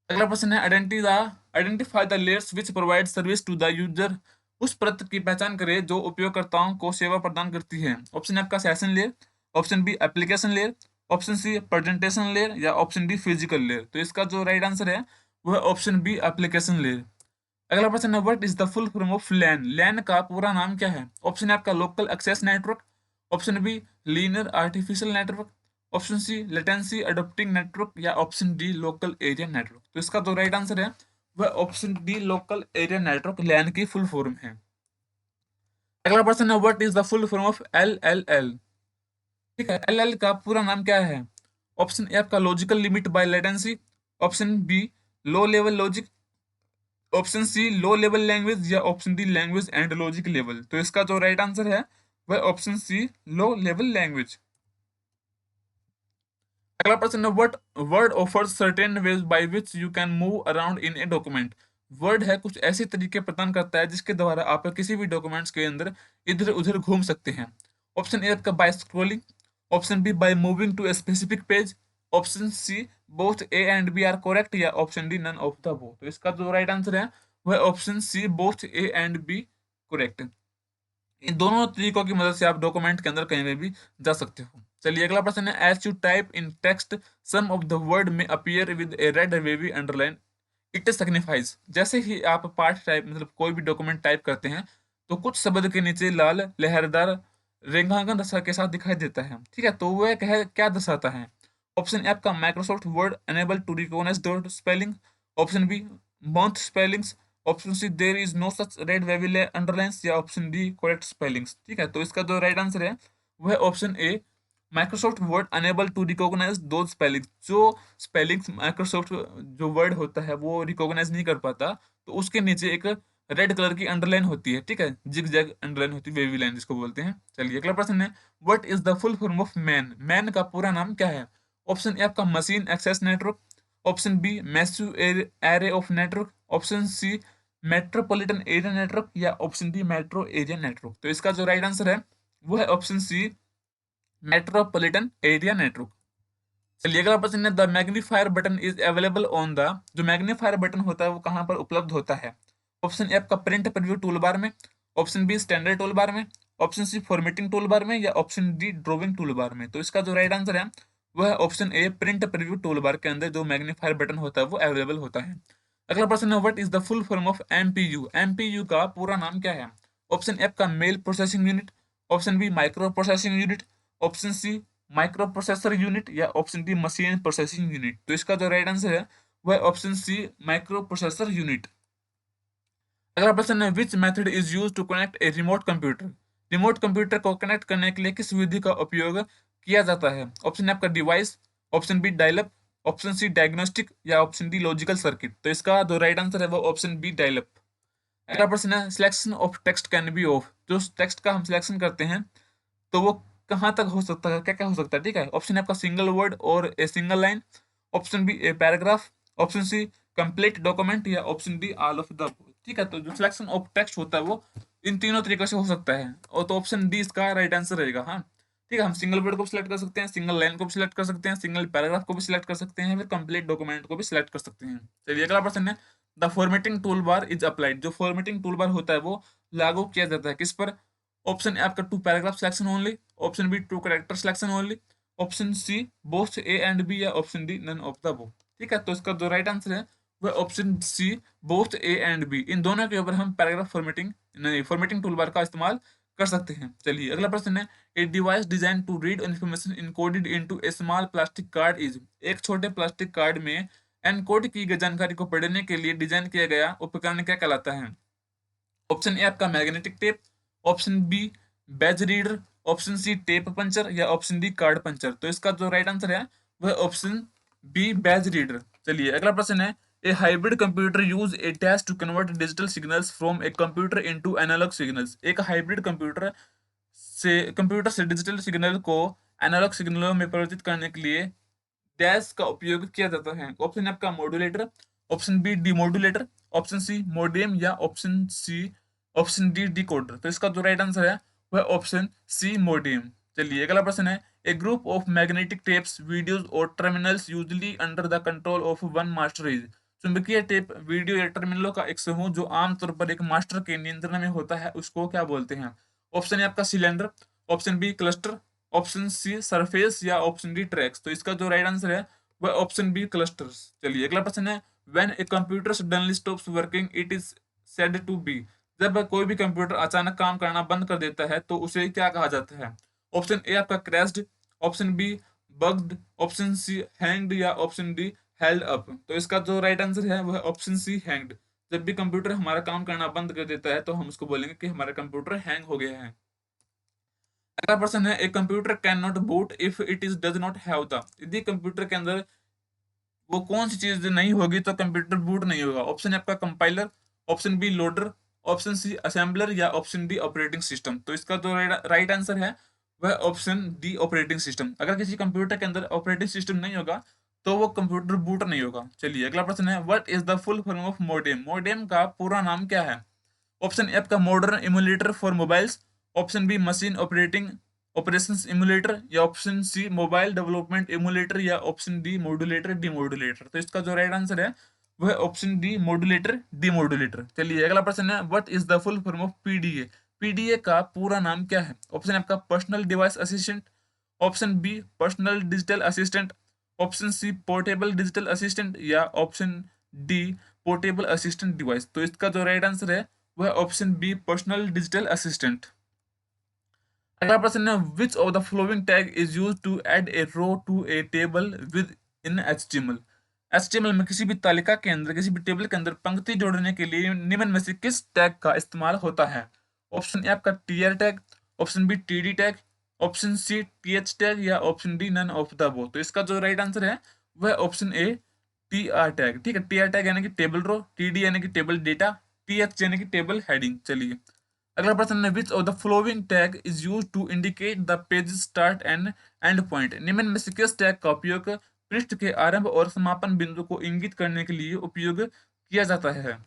अगला प्रश्न है, identify the layers which provide service to the user, उस परत की पहचान करें जो उपयोगकर्ताओं को सेवा प्रदान करती है। ऑप्शन आपका session layer, option B application layer, option C presentation layer, या ऑप्शन डी फिजिकल लेयर। तो इसका जो राइट आंसर है वह ऑप्शन बी एप्लीकेशन लेयर। अगला प्रश्न है, what is the full form of LAN, LAN का पूरा नाम क्या है? ऑप्शन आपका local access network, option B linear artificial network, option C latency adopting network, या option D local area network. तो इसका जो राइट आंसर है वह option D local area network LAN की फुल फॉर्म है। अगला प्रश्न है, what is the full form of LLL? ठीक है, LL का पूरा नाम क्या है? ऑप्शन ए आपका logical limit by latency, option B low level logic, option C low level language, या option D language and logic level. तो इसका जो राइट आंसर है वह option C low level language. अगला प्रश्न है, what Word offers certain ways by which you can move around in a document? Word है कुछ ऐसे तरीके प्रदान करता है जिसके द्वारा आप किसी भी डॉक्यूमेंट्स के अंदर इधर उधर घूम सकते हैं। ऑप्शन ए आपका by scrolling, option B by moving to a specific page, option C both A and B are correct, या option D none of the both. तो इसका जो राइट आंसर है वह option C both A and B correct. इन दोनों तरीकों की मदद से आप डॉक्यूमेंट के अंदर कहीं पे भी जा सकते हो। चलिए अगला प्रश्न है, as you type in text some of the word may appear with a red wavy underline, it signifies. जैसे ही आप पाठ टाइप मतलब कोई भी डॉक्यूमेंट टाइप करते हैं तो कुछ शब्द के नीचे लाल लहरदार रेखांकन दशा के साथ दिखाई देता है। ठीक है, तो वह क्या दर्शाता है? ऑप्शन ए आपका Microsoft Word unable to recognise the spelling, option B mouth spellings, option C there is no such red wavy underlines, या ऑप्शन डी करेक्ट स्पेलिंग्स। ठीक है, तो इसका जो राइट आंसर है वह option A Microsoft Word unable to recognise those spellings. जो spellings Microsoft जो वर्ड होता है वो रिकॉग्नाइज नहीं कर पाता, तो उसके नीचे एक रेड कलर की अंडरलाइन होती है। ठीक है, जिग जैग अंडरलाइन होती है, वेवी लाइन जिसको बोलते हैं। चलिए अगला प्रश्न है, what is the full form of MAN? MAN का पूरा नाम क्या है? ऑप्शन ए आपका machine access network, option B massive array of network, option C metropolitan area network, या option D metro area network. तो इसका जो राइट आंसर है वो है option C metropolitan area network. चलिए अगला प्रश्न है, the magnifier button is available on the. जो मैग्नीफायर बटन होता है वो कहाँ पर उपलब्ध होता है? ऑप्शन ए आपका प्रिंट प्रीव्यू टूल बार में, option B standard tool bar में, option C formatting tool bar में, या option D drawing tool bar में। तो इसका जो राइट आंसर है वह है option A print preview tool bar के अंदर जो मैग्नीफायर बटन होता है वो अवेलेबल होता है। अगला प्रश्न है, what is the full form of MPU? MPU का पूरा नाम क्या है? ऑप्शन ए आपका mail processing unit, option B micro processing unit, option C micro processor unit, या option D machine processing unit. तो इसका जो राइट आंसर है वह option C micro processor unit. अगला प्रश्न है, which method is use to connect a remote computer? Remote computer को कनेक्ट करने के लिए किस विधि का उपयोग किया जाता है? ऑप्शन आपका device, option B dial-up, option C diagnostic, या ऑप्शन डी लॉजिकल सर्किट। तो इसका जो राइट आंसर है वो ऑप्शन बी डायलअप। अगला प्रश्न है, selection of text can be of. जो टेक्स्ट का हम सिलेक्शन करते हैं तो वो कहाँ तक हो सकता है, क्या क्या हो सकता है? ठीक है, ऑप्शन आपका सिंगल वर्ड और a single line, option B a paragraph, option C complete document, या option D all of the. ठीक है, तो जो सिलेक्शन ऑफ टेक्स्ट होता है वो इन तीनों तरीकों से हो सकता है, और तो ऑप्शन डी इसका राइट आंसर रहेगा। हाँ, ठीक है, हम सिंगल वर्ड को भी सिलेक्ट कर सकते हैं, सिंगल लाइन को भी सिलेक्ट कर सकते हैं, सिंगल पैराग्राफ को भी सिलेक्ट कर सकते हैं, फिर कंप्लीट डॉक्यूमेंट को भी सिलेक्ट कर सकते हैं। चलिए अगला प्रश्न है, the formatting tool bar is applied. जो फॉर्मेटिंग टूल बार होता है वो लागू किया जाता है किस पर? ऑप्शन ए आपका to paragraph selection only, option B to character selection only, option C both A and B, या option D none of the both. ठीक है, तो इसका जो राइट आंसर है वह option C both A and B. इन दोनों के ऊपर हम पैराग्राफ फॉर्मेटिंग नहीं फॉर्मेटिंग टूल बार का इस्तेमाल कर सकते हैं। चलिए अगला प्रश्न है, a device design to read information encoded into A small plastic card is. एक छोटे प्लास्टिक कार्ड में एनकोड की गई जानकारी को पढ़ने के लिए डिजाइन किया गया उपकरण क्या कहलाता है? ऑप्शन ए आपका magnetic tape, option B badge reader, option C tape puncher, या ऑप्शन डी कार्ड पंचर। तो इसका जो राइट आंसर है वह ऑप्शन बी बैज रीडर। चलिए अगला प्रश्न है, a hybrid computer use a dash to convert digital signals from a computer into analog signals. एक हाइब्रिड कंप्यूटर से डिजिटल सिग्नल को एनालॉग सिग्नलों में परिवर्तित करने के लिए डैश का उपयोग किया जाता है। ऑप्शन आपका modulator, option B demodulator, option C modem, या ऑप्शन डी डिकोडर। तो इसका जो राइट आंसर है वह ऑप्शन सी मोडेम। चलिए अगला प्रश्न है, a group of magnetic tapes videos और terminals usually under the control of one master is. चुंबकीय टेप वीडियो या टर्मिनलों का एक समूह जो आमतौर पर एक मास्टर के नियंत्रण में होता है उसको क्या बोलते हैं? ऑप्शन है आपका cylinder, option B cluster, option C surface, या ऑप्शन डी ट्रैक्स। तो इसका जो राइट आंसर है वह ऑप्शन बी क्लस्टर्स। चलिए अगला प्रश्न है, when a computer suddenly stops working it is said to be. जब कोई भी कंप्यूटर अचानक काम करना बंद कर देता है तो उसे क्या कहा जाता है? ऑप्शन ए आपका crashed, option B bugged, option C hanged, या ऑप्शन डी हेल्ड अप। तो इसका जो राइट आंसर है वह ऑप्शन सी हैंग्ड। जब भी कंप्यूटर हमारा काम करना बंद कर देता है तो हम उसको बोलेंगे कि हमारा कंप्यूटर हैंग हो गया है। अगला प्रश्न है, a computer can not boot if it is does not have the, यदि कंप्यूटर के अंदर वो कौन सी चीज नहीं होगी तो कंप्यूटर बूट नहीं होगा। ऑप्शन है आपका compiler, option B loader, option C assembler या ऑप्शन डी ऑपरेटिंग सिस्टम। तो इसका जो राइट आंसर है वह ऑप्शन डी ऑपरेटिंग सिस्टम। अगर किसी कंप्यूटर के अंदर ऑपरेटिंग सिस्टम नहीं होगा तो वो कंप्यूटर बूट नहीं होगा। चलिए अगला प्रश्न है, what is the full form of modem, modem का पूरा नाम क्या है। ऑप्शन ए आपका modern emulator for mobiles, option B machine operating operations emulator या option C mobile development emulator या ऑप्शन डी मॉड्यूलेटर डीमॉड्यूलेटर। तो इसका जो राइट आंसर है वह ऑप्शन डी मॉड्यूलेटर डीमॉड्यूलेटर। चलिए अगला प्रश्न है, what is the full form of PDA, PDA का पूरा नाम क्या है। ऑप्शन आपका personal device assistant, option B personal digital assistant, option C portable digital assistant या option D portable assistant device. तो इसका जो राइट आंसर है वह option B personal digital assistant. अगला प्रश्न है, which of the following tag is used to add a row to a table within HTML. HTML में किसी भी तालिका के अंदर, किसी भी टेबल के अंदर पंक्ति जोड़ने के लिए निम्न में से किस टैग का इस्तेमाल होता है। ऑप्शन ए आपका TR tag, option B TD tag, option C TH tag या option D none of the above. तो इसका जो राइट आंसर है वह ऑप्शन ए टीआर टैग। ठीक है, टीआर टैग यानी कि टेबल रो, टीडी यानी कि टेबल डेटा, टीएच यानी कि टेबल हेडिंग। चलिए अगला प्रश्न है, which of the following tag is used to indicate the page start and end point. निम्न में से किस टैग का उपयोग पृष्ठ के आरंभ और समापन बिंदु को इंगित करने के लिए उपयोग किया जाता है।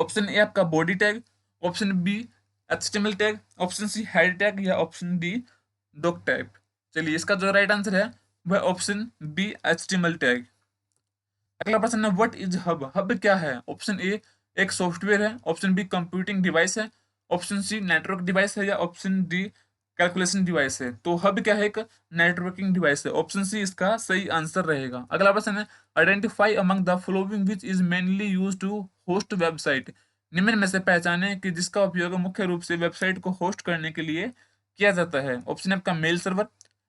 ऑप्शन ए आपका body tag, option B HTML tag, option C head tag या ऑप्शन डी डॉक टैग। चलिए इसका जो राइट आंसर है वह ऑप्शन बी एचटीएमएल टैग। अगला प्रश्न है, व्हाट इज हब, हब क्या है। ऑप्शन ए एक सॉफ्टवेयर है, ऑप्शन बी कंप्यूटिंग डिवाइस है, ऑप्शन सी नेटवर्क डिवाइस है या ऑप्शन डी कैलकुलेशन डिवाइस है। तो हब क्या है, एक नेटवर्किंग डिवाइस है। ऑप्शन सी इसका सही आंसर रहेगा। अगला प्रश्न है, identify among the following which is mainly used to host website. निम्न में से पहचाने कि जिसका उपयोग मुख्य रूप से वेबसाइट को होस्ट करने के लिए किया जाता है। ऑप्शन आपका mail server,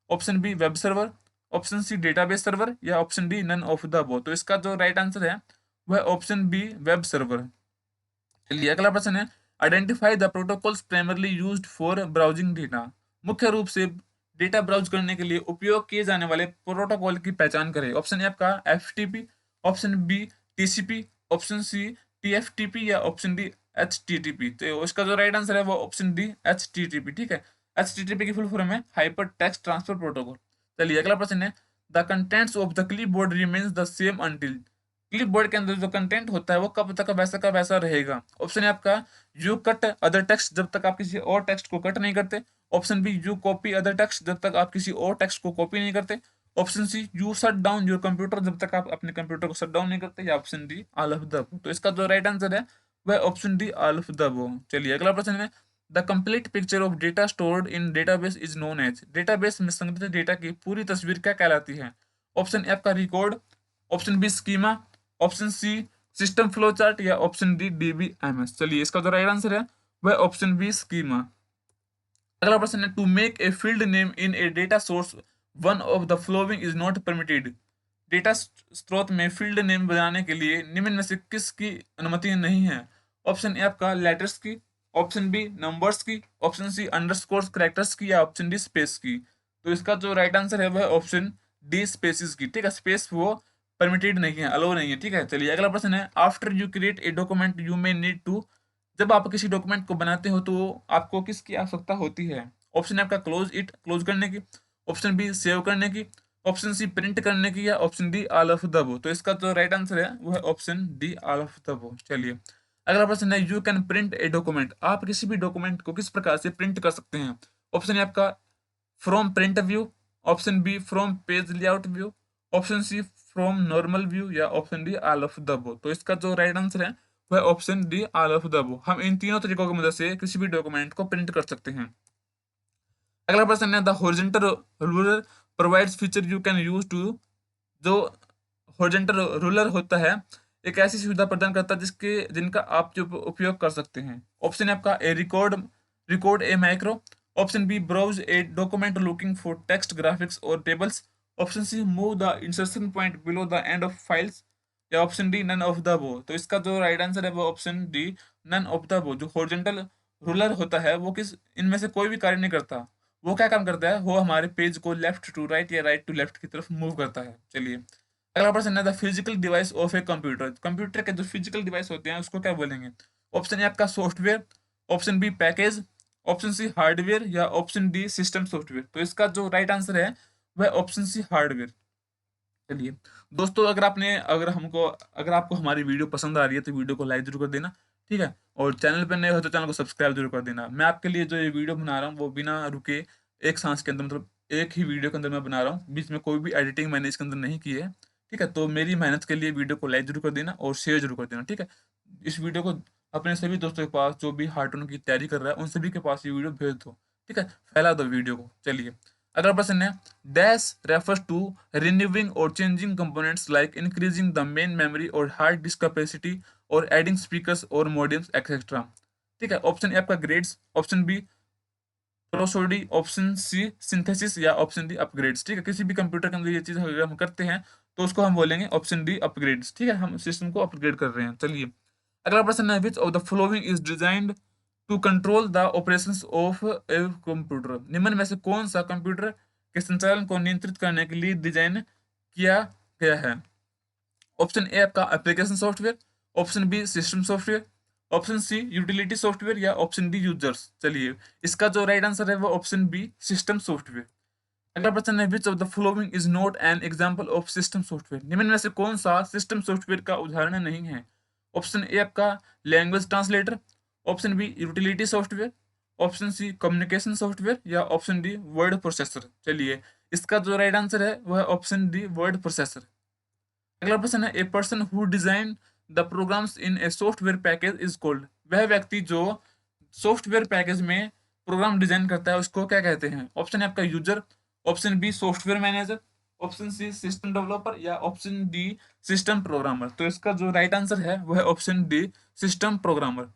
option B web server, option C database server या option D none of the above. तो इसका जो राइट आंसर है वह ऑप्शन बी वेब सर्वर। चलिए अगला प्रश्न है, identify the protocols primarily used for browsing data. मुख्य रूप से डेटा ब्राउज करने के लिए उपयोग किए जाने वाले प्रोटोकॉल की पहचान करें। ऑप्शन ए आपका FTP, option B TCP, option C TFTP या ऑप्शन डी एचटीटीपी। तो इसका जो राइट आंसर है वो ऑप्शन डी एचटीटीपी। ठीक है, एचटीटीपी की फुल फॉर्म है हाइपर टेक्स्ट ट्रांसफर प्रोटोकॉल। चलिए अगला प्रश्न है, the contents of the clipboard remains the same until. Clipboard के अंदर जो कंटेंट होता है वो कब तक वैसा का वैसा रहेगा। ऑप्शन है आपका यू कट अदर टेक्स्ट, जब तक आप किसी और टेक्स्ट को कट नहीं करते। Option B you copy other text, जब तक आप किसी और टेक्स्ट को कॉपी नहीं करते। Option C you shut down your computer, जब तक आप अपने कंप्यूटर को शट डाउन नहीं करते। या option D all of the above. तो इसका जो राइट आंसर है वह option D all of the above. चलिए अगला प्रश्न है, the complete picture of data stored in database is known as. Database में संग्रहित डेटा की पूरी तस्वीर क्या कहलाती है। ऑप्शन ए आपका record, option B schema, option C system flow chart या ऑप्शन डी डीबीएमएस। चलिए इसका जो राइट आंसर है वह ऑप्शन बी स्कीमा। अगला प्रश्न है, to make a field name in a data source one of the following is not permitted. Data स्रोत में फील्ड नेम बनाने के लिए निम्न में से किसकी अनुमति नहीं है। ऑप्शन ए आपका लेटर्स की, ऑप्शन बी नंबर्स की, ऑप्शन सी अंडरस्कोर कैरेक्टर्स की या ऑप्शन डी स्पेस की। तो इसका जो राइट आंसर है वह ऑप्शन डी स्पेसिस की। ठीक है, स्पेस वो परमिटेड नहीं है, अलो नहीं है। ठीक है, चलिए अगला प्रश्न है, after you create a document you may need to. जब आप किसी डॉक्यूमेंट को बनाते हो तो आपको किसकी आवश्यकता होती है। ऑप्शन है आपका क्लोज इट, क्लोज करने की, ऑप्शन बी सेव करने की, ऑप्शन सी प्रिंट करने की या option D all of the above. तो इसका जो राइट आंसर है वह option D all of the above. चलिए अगला प्रश्न है, you can print a document. आप किसी भी डॉक्यूमेंट को किस प्रकार से प्रिंट कर सकते हैं। ऑप्शन है आपका from print view, option B from page layout view, option C from normal view या option D all of the above. तो इसका जो राइट आंसर है वह option D all of the above. हम इन तीनों तरीकों की मदद से किसी भी डॉक्यूमेंट को प्रिंट कर सकते हैं। अगला प्रश्न है, the horizontal ruler provides feature you can use to. जो हॉरिजॉन्टल रूलर होता है एक ऐसी सुविधा प्रदान करता है जिनका आप जो उपयोग कर सकते हैं। ऑप्शन है आपका a record a macro, option B browse a document looking for text graphics और tables, option C move the insertion point below the end of files या option D none of the above. तो इसका जो right answer है वो option D none of the above. जो horizontal ruler होता है वो किस इनमें से कोई भी कार्य नहीं करता। वो क्या काम करता है, वो हमारे पेज को लेफ्ट टू राइट या राइट टू लेफ्ट की तरफ मूव करता है। चलिए अगला प्रश्न है, the physical device of a computer. Computer के जो फिजिकल डिवाइस होते हैं उसको क्या बोलेंगे। ऑप्शन ए आपका software, option B package, option C hardware या ऑप्शन डी सिस्टम सॉफ्टवेयर। तो इसका जो राइट आंसर है वह ऑप्शन सी हार्डवेयर। चलिए दोस्तों, अगर आपको हमारी वीडियो पसंद आ रही है तो वीडियो को लाइक जरूर कर देना, ठीक है। और चैनल पर नए हो तो चैनल को सब्सक्राइब जरूर कर देना। मैं आपके लिए जो ये वीडियो बना रहा हूँ वो बिना रुके एक सांस के अंदर, मतलब एक ही वीडियो के अंदर मैं बना रहा हूँ, बीच में कोई भी एडिटिंग मैंने इसके अंदर नहीं की है, ठीक है। तो मेरी मेहनत के लिए वीडियो को लाइक जरूर कर देना और शेयर जरूर कर देना, ठीक है। इस वीडियो को अपने सभी दोस्तों के पास जो भी हार्टून की तैयारी कर रहा है उन सभी के पास ये वीडियो भेज दो, ठीक है। फैला दो वीडियो को। चलिए अगला प्रश्न है, dash refers to renewing or changing components like increasing the main memory or hard disk capacity or adding speakers or modems etcetera, ठीक है। ऑप्शन ए आपका grades, option B prosody, option C synthesis या option D upgrades, ठीक है। किसी भी computer के अंदर ये चीज अगर हम करते हैं तो उसको हम बोलेंगे ऑप्शन डी अपग्रेड्स, ठीक है। हम सिस्टम को अपग्रेड कर रहे हैं। चलिए अगला प्रश्न है, which of the following is designed to control the operations of a computer. निम्न में से कौन सा कंप्यूटर के संचालन को नियंत्रित करने के लिए डिजाइन किया गया है। ऑप्शन ए आपका application software, option B system software, option C utility software या ऑप्शन डी यूजर्स। चलिए इसका जो राइट आंसर है वो ऑप्शन बी सिस्टम सॉफ्टवेयर। अगला प्रश्न है, which of the following is not an example of system software. निम्न में से कौन सा सिस्टम सॉफ्टवेयर का उदाहरण नहीं है। ऑप्शन ए आपका language translator, option B utility software, option C communication software या ऑप्शन डी वर्ड प्रोसेसर। चलिए इसका जो राइट आंसर है वह ऑप्शन डी वर्ड प्रोसेसर। अगला प्रश्न है, a person who design the programs in a software package is called. वह व्यक्ति जो सॉफ्टवेयर पैकेज में प्रोग्राम डिजाइन करता है उसको क्या कहते हैं। ऑप्शन है आपका user, option B software manager, option C system developer या ऑप्शन डी सिस्टम प्रोग्रामर। तो इसका जो राइट आंसर है वह ऑप्शन डी सिस्टम प्रोग्रामर।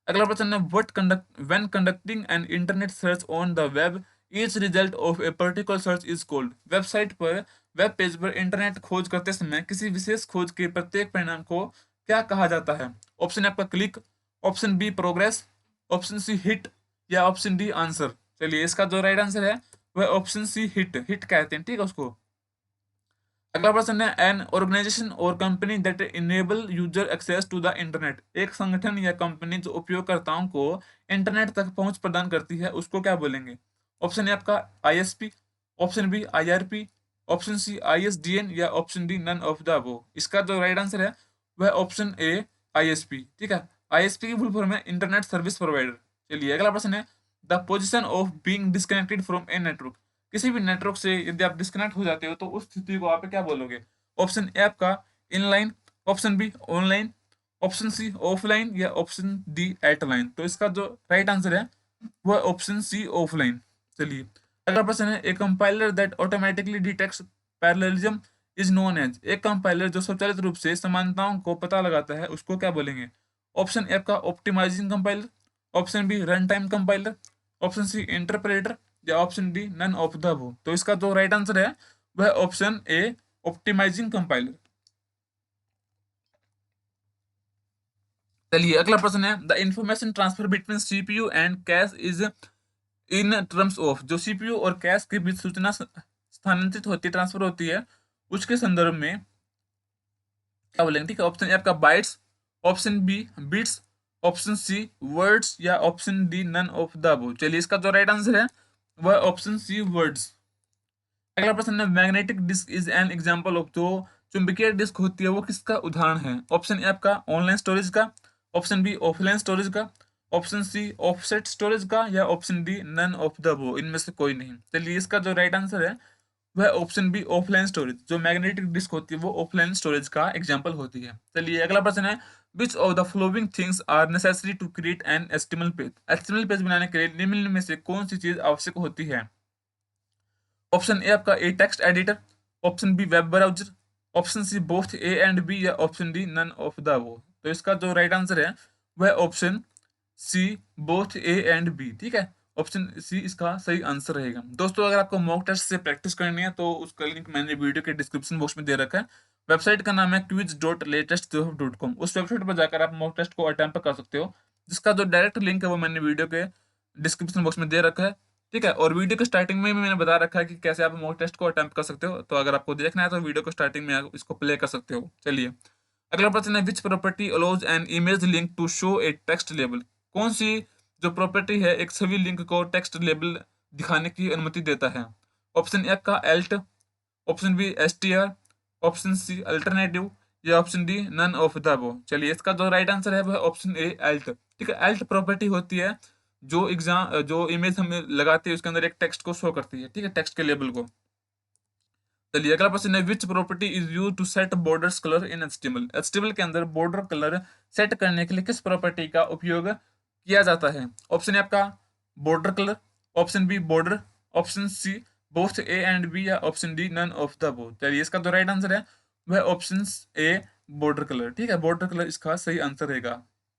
अगला प्रश्न है, what conduct when conducting an internet search on the web each result of a particular search is called. Website पर वेब पेज पर इंटरनेट खोज करते समय किसी विशेष खोज के प्रत्येक परिणाम को क्या कहा जाता है। ऑप्शन आपका click, option B progress, option C hit या ऑप्शन डी आंसर। चलिए इसका जो राइट आंसर है वह ऑप्शन सी हिट हिट कहते हैं, ठीक है उसको। अगला प्रश्न है, an organisation or company that enable user access to the internet. एक संगठन या कंपनी जो उपयोगकर्ताओं को इंटरनेट तक पहुंच प्रदान करती है उसको क्या बोलेंगे। ऑप्शन ए आपका ISP, option B IRP, option C ISDN या option D none of the above. इसका जो राइट आंसर है वह ऑप्शन ए आईएसपी, ठीक है। आईएसपी की फुल फॉर्म है इंटरनेट सर्विस प्रोवाइडर। चलिए अगला प्रश्न है, the position of being disconnected from a network. किसी भी नेटवर्क से यदि आप डिस्कनेक्ट हो जाते हो तो उस स्थिति को आप क्या बोलोगे। ऑप्शन ए आपका inline, option B online, option C offline या ऑप्शन डी एटलाइन। तो इसका जो राइट आंसर है वह ऑप्शन सी ऑफलाइन। चलिए अगला प्रश्न है, a compiler that automatically detects parallelism is known as. एक कंपाइलर जो स्वचालित रूप से समानताओं को पता लगाता है उसको क्या बोलेंगे। ऑप्शन ए आपका optimising compiler, option B run time compiler, option C interpreter या option D none of the above. तो इसका जो राइट आंसर है वह ऑप्शन ए ऑप्टिमाइजिंग कंपाइलर। चलिए अगला प्रश्न है, the information transfer between CPU and cash is in terms of. जो सीपीयू और कैश के बीच सूचना स्थानांतरित होती ट्रांसफर होती है उसके संदर्भ में क्या बोलेंगे, ठीक है। ऑप्शन ए आपका bytes, option B bits, option C words या option D none of the above. चलिए इसका जो राइट आंसर है वह ऑप्शन सी वर्ड्स। अगला प्रश्न है, magnetic disk is an example of. जो चुंबकीय डिस्क होती है वो किसका उदाहरण है। ऑप्शन ए आपका ऑनलाइन स्टोरेज का, ऑप्शन बी ऑफलाइन स्टोरेज का, ऑप्शन सी ऑफसेट स्टोरेज का या option D none of the above. इनमें से कोई नहीं। चलिए इसका जो राइट आंसर है वह ऑप्शन बी ऑफलाइन स्टोरेज। जो मैग्नेटिक डिस्क होती है वो ऑफलाइन स्टोरेज का एग्जांपल होती है। चलिए अगला प्रश्न है, which of the following things are necessary to create an HTML page. HTML page बनाने के लिए निम्न में से कौन सी चीज आवश्यक होती है। ऑप्शन ए आपका a text editor, option B web browser, option C both A and B या option D none of the above. तो इसका जो राइट आंसर है वह option C both A and B, ठीक है। ऑप्शन सी इसका सही आंसर रहेगा। दोस्तों अगर आपको मॉक टेस्ट से प्रैक्टिस करनी है तो उसका लिंक मैंने वीडियो के डिस्क्रिप्शन बॉक्स में दे रखा है, वेबसाइट का नाम है quiz.latestjob.com। उस वेबसाइट पर जाकर आप मॉक टेस्ट को अटेम्प्ट कर सकते हो, जिसका जो डायरेक्ट लिंक है वो मैंने वीडियो के डिस्क्रिप्शन बॉक्स में दे रखा है, ठीक है। और वीडियो के स्टार्टिंग में भी मैंने बता रखा है कि कैसे आप मॉक टेस्ट को अटेम्प्ट कर सकते हो, तो अगर आपको देखना है तो वीडियो को स्टार्टिंग में आप इसको प्ले कर सकते हो। चलिए, अगला प्रश्न है, which property allows an image link to show a text label. कौन सी जो प्रॉपर्टी है एक छवि लिंक को टेक्स्ट लेबल दिखाने की अनुमति देता है? ऑप्शन ए का alt, option B STR, option C alternative, या option D none of the above. चलिए, इसका जो राइट आंसर है वह ऑप्शन ए एल्ट, ठीक है। एल्ट प्रॉपर्टी होती है जो इमेज हम लगाते हैं उसके अंदर एक टेक्स्ट को शो करती है, ठीक है, टेक्स्ट के लेबल को। चलिए, अगला प्रश्न है, which property is use to set borders colour in HTML. HTML के अंदर बॉर्डर कलर सेट करने के लिए किस प्रॉपर्टी का उपयोग किया जाता है? ऑप्शन ए आपका border colour, option B border, option C both A and B, या option D none of the above. चलिए, इसका जो राइट आंसर है वह ऑप्शन ए बॉर्डर कलर, ठीक है, बॉर्डर कलर इसका सही आंसर रहेगा।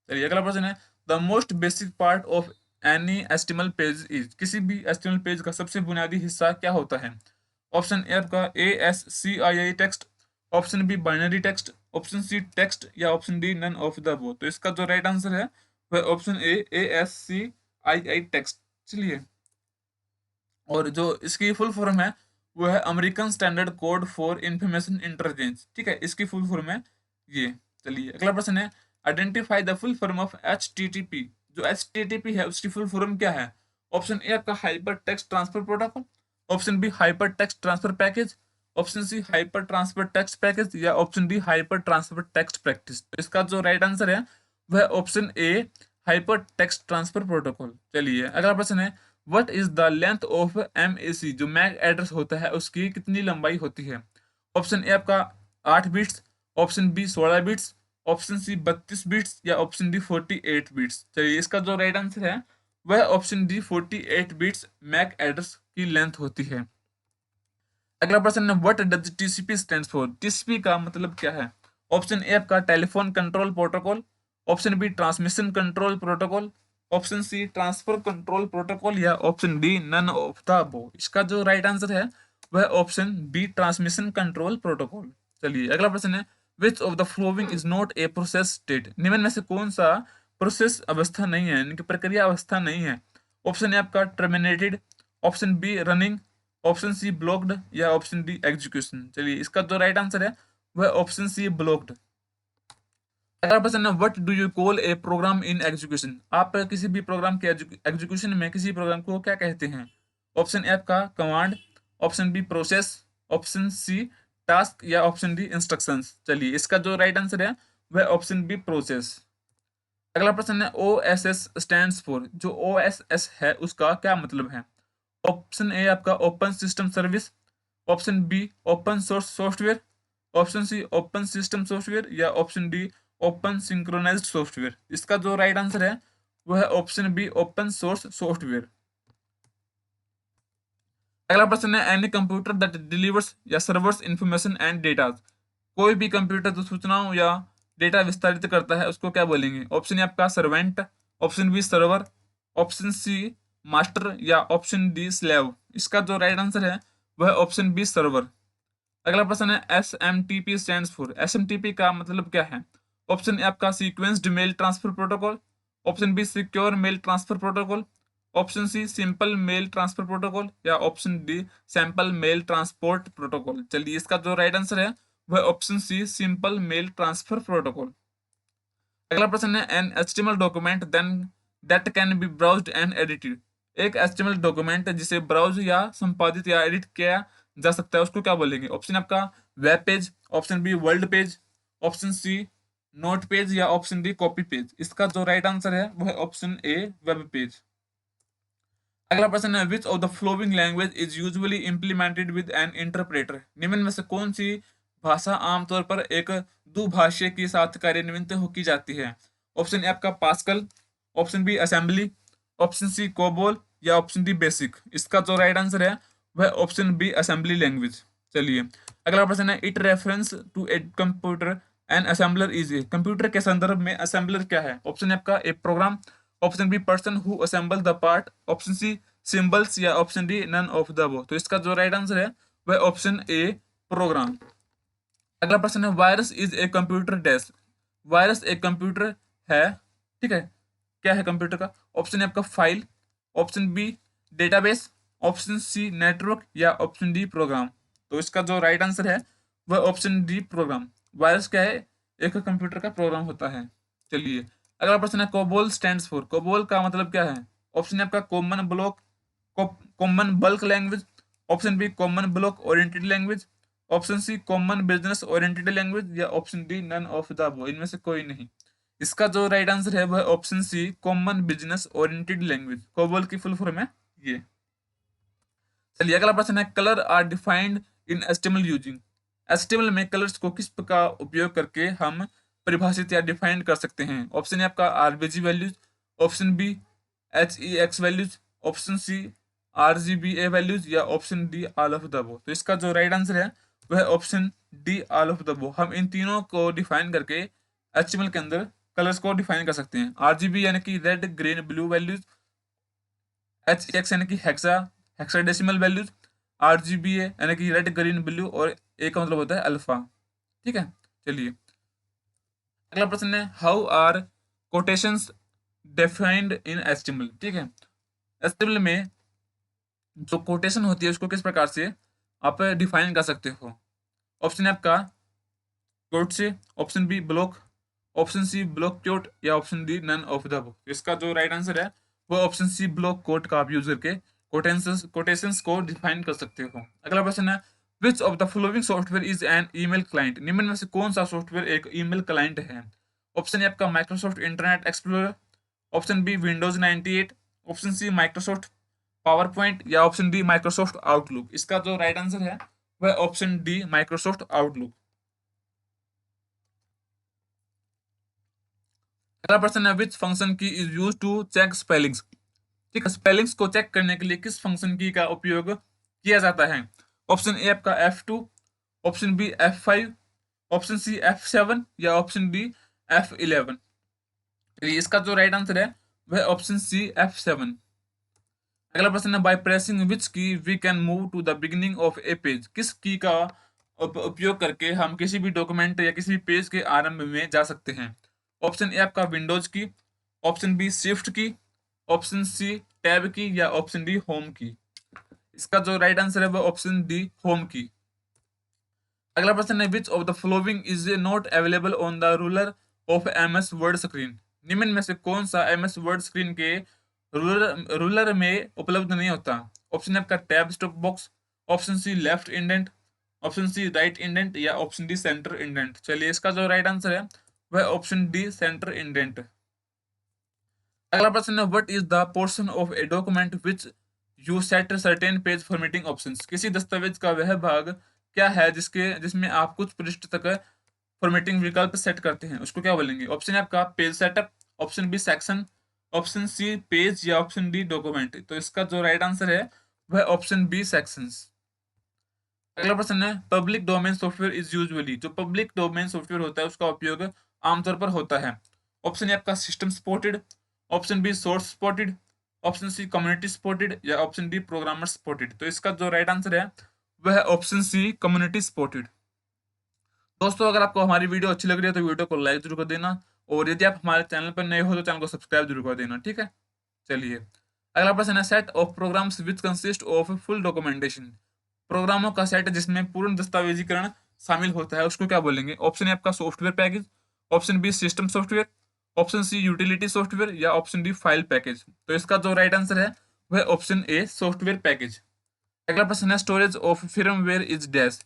चलिए, अगला प्रश्न है, the most basic part of any HTML page is. किसी भी एचटीएमएल पेज का सबसे बुनियादी हिस्सा क्या होता है? ऑप्शन ए आपका ASCII text, option B binary text, option C text, या option D none of the above. तो इसका जो राइट आंसर है वह ऑप्शन ए ASCII टेक्स्ट। चलिए, और जो इसकी फुल फॉर्म है वो है American standard code for information interchange, ठीक है, इसकी फुल फॉर्म है ये। चलिए, अगला प्रश्न है, identify the full form of HTTP। जो HTTP है उसकी फुल फॉर्म क्या है? ऑप्शन ए आपका hyper text transfer protocol, option B hyper text transfer package, option C hyper transfer text package, या option D hyper transfer text practice. तो इसका जो राइट आंसर है वह option A hyper text transfer protocol. चलिए, अगला प्रश्न है, what is the length of MAC। जो मैक एड्रेस होता है उसकी कितनी लंबाई होती है? ऑप्शन ए आपका 8 bits, option B 16 bits, option C 32 bits, या ऑप्शन डी 48 बिट्स। चलिए, इसका जो राइट आंसर है वह option D 48 bits MAC address की लेंथ होती है। अगला प्रश्न है, what does TCP stands for. TCP का मतलब क्या है? ऑप्शन ए आपका telephone control protocol, option B transmission control protocol, option C transfer control protocol, या option D none of the above. इसका जो राइट आंसर है वह option B transmission control protocol. चलिए, अगला प्रश्न है, which of the following is not a process state. निम्न में से कौन सा प्रोसेस अवस्था नहीं है, यानी कि प्रक्रिया अवस्था नहीं है? ऑप्शन ए आपका terminated, option B running, option C blocked, या ऑप्शन डी एग्जीक्यूशन। चलिए, इसका जो राइट आंसर है वह ऑप्शन सी ब्लॉक्ड। अगला प्रश्न है, what do you call a program in execution. आप किसी भी प्रोग्राम के एग्जीक्यूशन में किसी प्रोग्राम को क्या कहते हैं? ऑप्शन ए आपका command, option B process, option C task, या ऑप्शन डी इंस्ट्रक्शंस। चलिए, इसका जो राइट आंसर है वह ऑप्शन बी प्रोसेस। अगला प्रश्न है, OSS स्टैंड्स फॉर। जो OSS है उसका क्या मतलब है? ऑप्शन ए आपका open system service, option B open source software, option C open system software, या option D open synchronised software. इसका जो राइट आंसर है वह है option B open source software. अगला प्रश्न है, एनी कंप्यूटर दैट डिलीवर्स या सर्वर्स इंफॉर्मेशन एंड डेटा। कोई भी कंप्यूटर जो सूचनाओं या डेटा विस्तारित करता है उसको क्या बोलेंगे? ऑप्शन ए आपका servant, option B server, option C master, या ऑप्शन डी स्लेव। इसका जो राइट आंसर है वह ऑप्शन बी सर्वर। अगला प्रश्न है, SMTP स्टैंड्स फॉर। SMTP का मतलब क्या है? ऑप्शन ए आपका sequenced mail transfer protocol, option B secure mail transfer protocol, option C simple mail transfer protocol, या option D sample mail transport protocol. चलिए, इसका जो राइट आंसर है वह option C simple mail transfer protocol. अगला प्रश्न है, an HTML document then that can be browsed and edited. एक HTML डॉक्यूमेंट जिसे ब्राउज या संपादित या एडिट किया जा सकता है उसको क्या बोलेंगे? ऑप्शन आपका web page, option B world page, option C note page, या ऑप्शन डी कॉपी पेज। इसका जो राइट आंसर है वह ऑप्शन ए वेब पेज। अगला प्रश्न है, which of the flowing language is usually implemented with N interpreter. निम्न में से कौन सी भाषा आमतौर पर एक दुभाषी के साथ कार्यान्वित की जाती है? ऑप्शन ए आपका Pascal, option B assembly, option C COBOL, या ऑप्शन डी बेसिक। इसका जो राइट आंसर है वह ऑप्शन बी असेंबली लैंग्वेज। चलिए, अगला प्रश्न है, it reference to a computer an assembler is a. Computer के संदर्भ में असेंबलर क्या है? ऑप्शन ए आपका a program, option B person who assemble the part, option C symbols, या option D none of the above. तो इसका जो राइट आंसर है वह ऑप्शन ए प्रोग्राम। अगला प्रश्न है virus is a computer dash. Virus एक कंप्यूटर है, ठीक है। क्या है कंप्यूटर का? ऑप्शन है आपका file, option B database, option C network या ऑप्शन डी प्रोग्राम। तो इसका जो राइट आंसर है वह ऑप्शन डी प्रोग्राम। वायरस क्या है? एक कंप्यूटर का प्रोग्राम होता है। चलिए अगला प्रश्न है कोबोल स्टैंड्स फॉर। कोबोल का मतलब क्या है? ऑप्शन है आपका common block, common bulk language, option B common block oriented language, option C common business oriented language या option D none of the above. इनमें से कोई नहीं। इसका जो राइट आंसर है वह option C common business oriented language. COBOL की फुल फॉर्म है ये। चलिए अगला प्रश्न है colour are defined in HTML using. HTML में कलर्स को किस का उपयोग करके हम परिभाषित या डिफाइन कर सकते हैं? ऑप्शन है आपका RBG values, option B HEX values, option C RGBA values या option D all of the above. तो इसका जो राइट आंसर है वह option D all of the above. हम इन तीनों को डिफाइन करके एचटीएमएल के अंदर कलर्स को डिफाइन कर सकते हैं। आरजीबी यानी कि रेड ग्रीन ब्लू वैल्यूज, एचईएक्स यानी कि हेक्साडेसिमल वैल्यूज, आरजीबीए यानी कि रेड ग्रीन ब्लू और ए का मतलब होता है अल्फा। ठीक है। चलिए अगला प्रश्न है how are quotations defined in HTML. ठीक है। एचटीएमएल में जो कोटेशन होती है उसको किस प्रकार से आप डिफाइन कर सकते हो? ऑप्शन है आपका कोट से, option B block, option C block quote या option D none of the above. इसका जो राइट आंसर है वो ऑप्शन सी ब्लॉक कोट का आप यूज करके कोटेशंस को डिफाइन कर सकते हो। अगला प्रश्न है which of the following software is an email client. निम्न में से कौन सा सॉफ्टवेयर एक ईमेल क्लाइंट है? ऑप्शन है आपका Microsoft Internet Explorer, option B Windows 98, option C Microsoft power point या ऑप्शन डी माइक्रोसॉफ्ट आउटलुक। इसका जो राइट आंसर है वह ऑप्शन डी माइक्रोसॉफ्ट आउटलुक। अगला प्रश्न है which function key is use to check spellings. ठीक है। स्पेलिंग्स को चेक करने के लिए किस फंक्शन की का उपयोग किया जाता है? ऑप्शन ए आपका F2, option B F5, option C F7 या ऑप्शन डी F11। चलिए इसका जो राइट आंसर है वह ऑप्शन सी F7। अगला प्रश्न है bye pressing which key we can move to the beginning of a page. किस की का उपयोग करके हम किसी भी डॉक्यूमेंट या किसी भी पेज के आरंभ में जा सकते हैं? ऑप्शन ए आपका विंडोज की, ऑप्शन बी शिफ्ट की, ऑप्शन सी टैब की या ऑप्शन डी होम की। इसका जो राइट आंसर है वो ऑप्शन डी होम की। अगला प्रश्न है which of the following is not available on the ruler of MS Word screen. निम्न में से कौन सा एमएस वर्ड स्क्रीन के रूलर में उपलब्ध नहीं होता? ऑप्शन आपका tab stop box, option C left indent, option C right indent या ऑप्शन डी सेंटर इंडेंट। चलिए इसका जो राइट आंसर है वह ऑप्शन डी सेंटर इंडेंट। अगला प्रश्न है what is the portion of a document which you set certain page formatting options. किसी दस्तावेज का वह भाग क्या है जिसमें आप कुछ पृष्ठ तक फॉर्मेटिंग विकल्प सेट करते हैं, उसको क्या बोलेंगे? ऑप्शन है आपका page setup, option B section, option C page या ऑप्शन डी डॉक्यूमेंट। तो इसका जो राइट आंसर है वह ऑप्शन बी सेक्शंस। अगला प्रश्न है public domain software is usually. जो पब्लिक डोमेन सॉफ्टवेयर होता है उसका उपयोग आमतौर पर होता है। ऑप्शन है आपका system supported, option B source supported, option C community supported या ऑप्शन डी प्रोग्रामर सपोर्टेड। तो इसका जो राइट आंसर है वह ऑप्शन सी कम्युनिटी सपोर्टेड। दोस्तों अगर आपको हमारी वीडियो अच्छी लग रही है तो वीडियो को लाइक जरूर कर देना और यदि आप हमारे चैनल पर नए हो तो चैनल को सब्सक्राइब जरूर कर देना। ठीक है। चलिए अगला प्रश्न है set of programs which consist of full documentation. प्रोग्रामों का सेट जिसमें पूर्ण दस्तावेजीकरण शामिल होता है उसको क्या बोलेंगे? ऑप्शन है आपका software package, option B system software, option C utility software या ऑप्शन डी फाइल पैकेज। तो इसका जो राइट आंसर है वह ऑप्शन ए सॉफ्टवेयर पैकेज। अगला प्रश्न है storage of firmware is dash.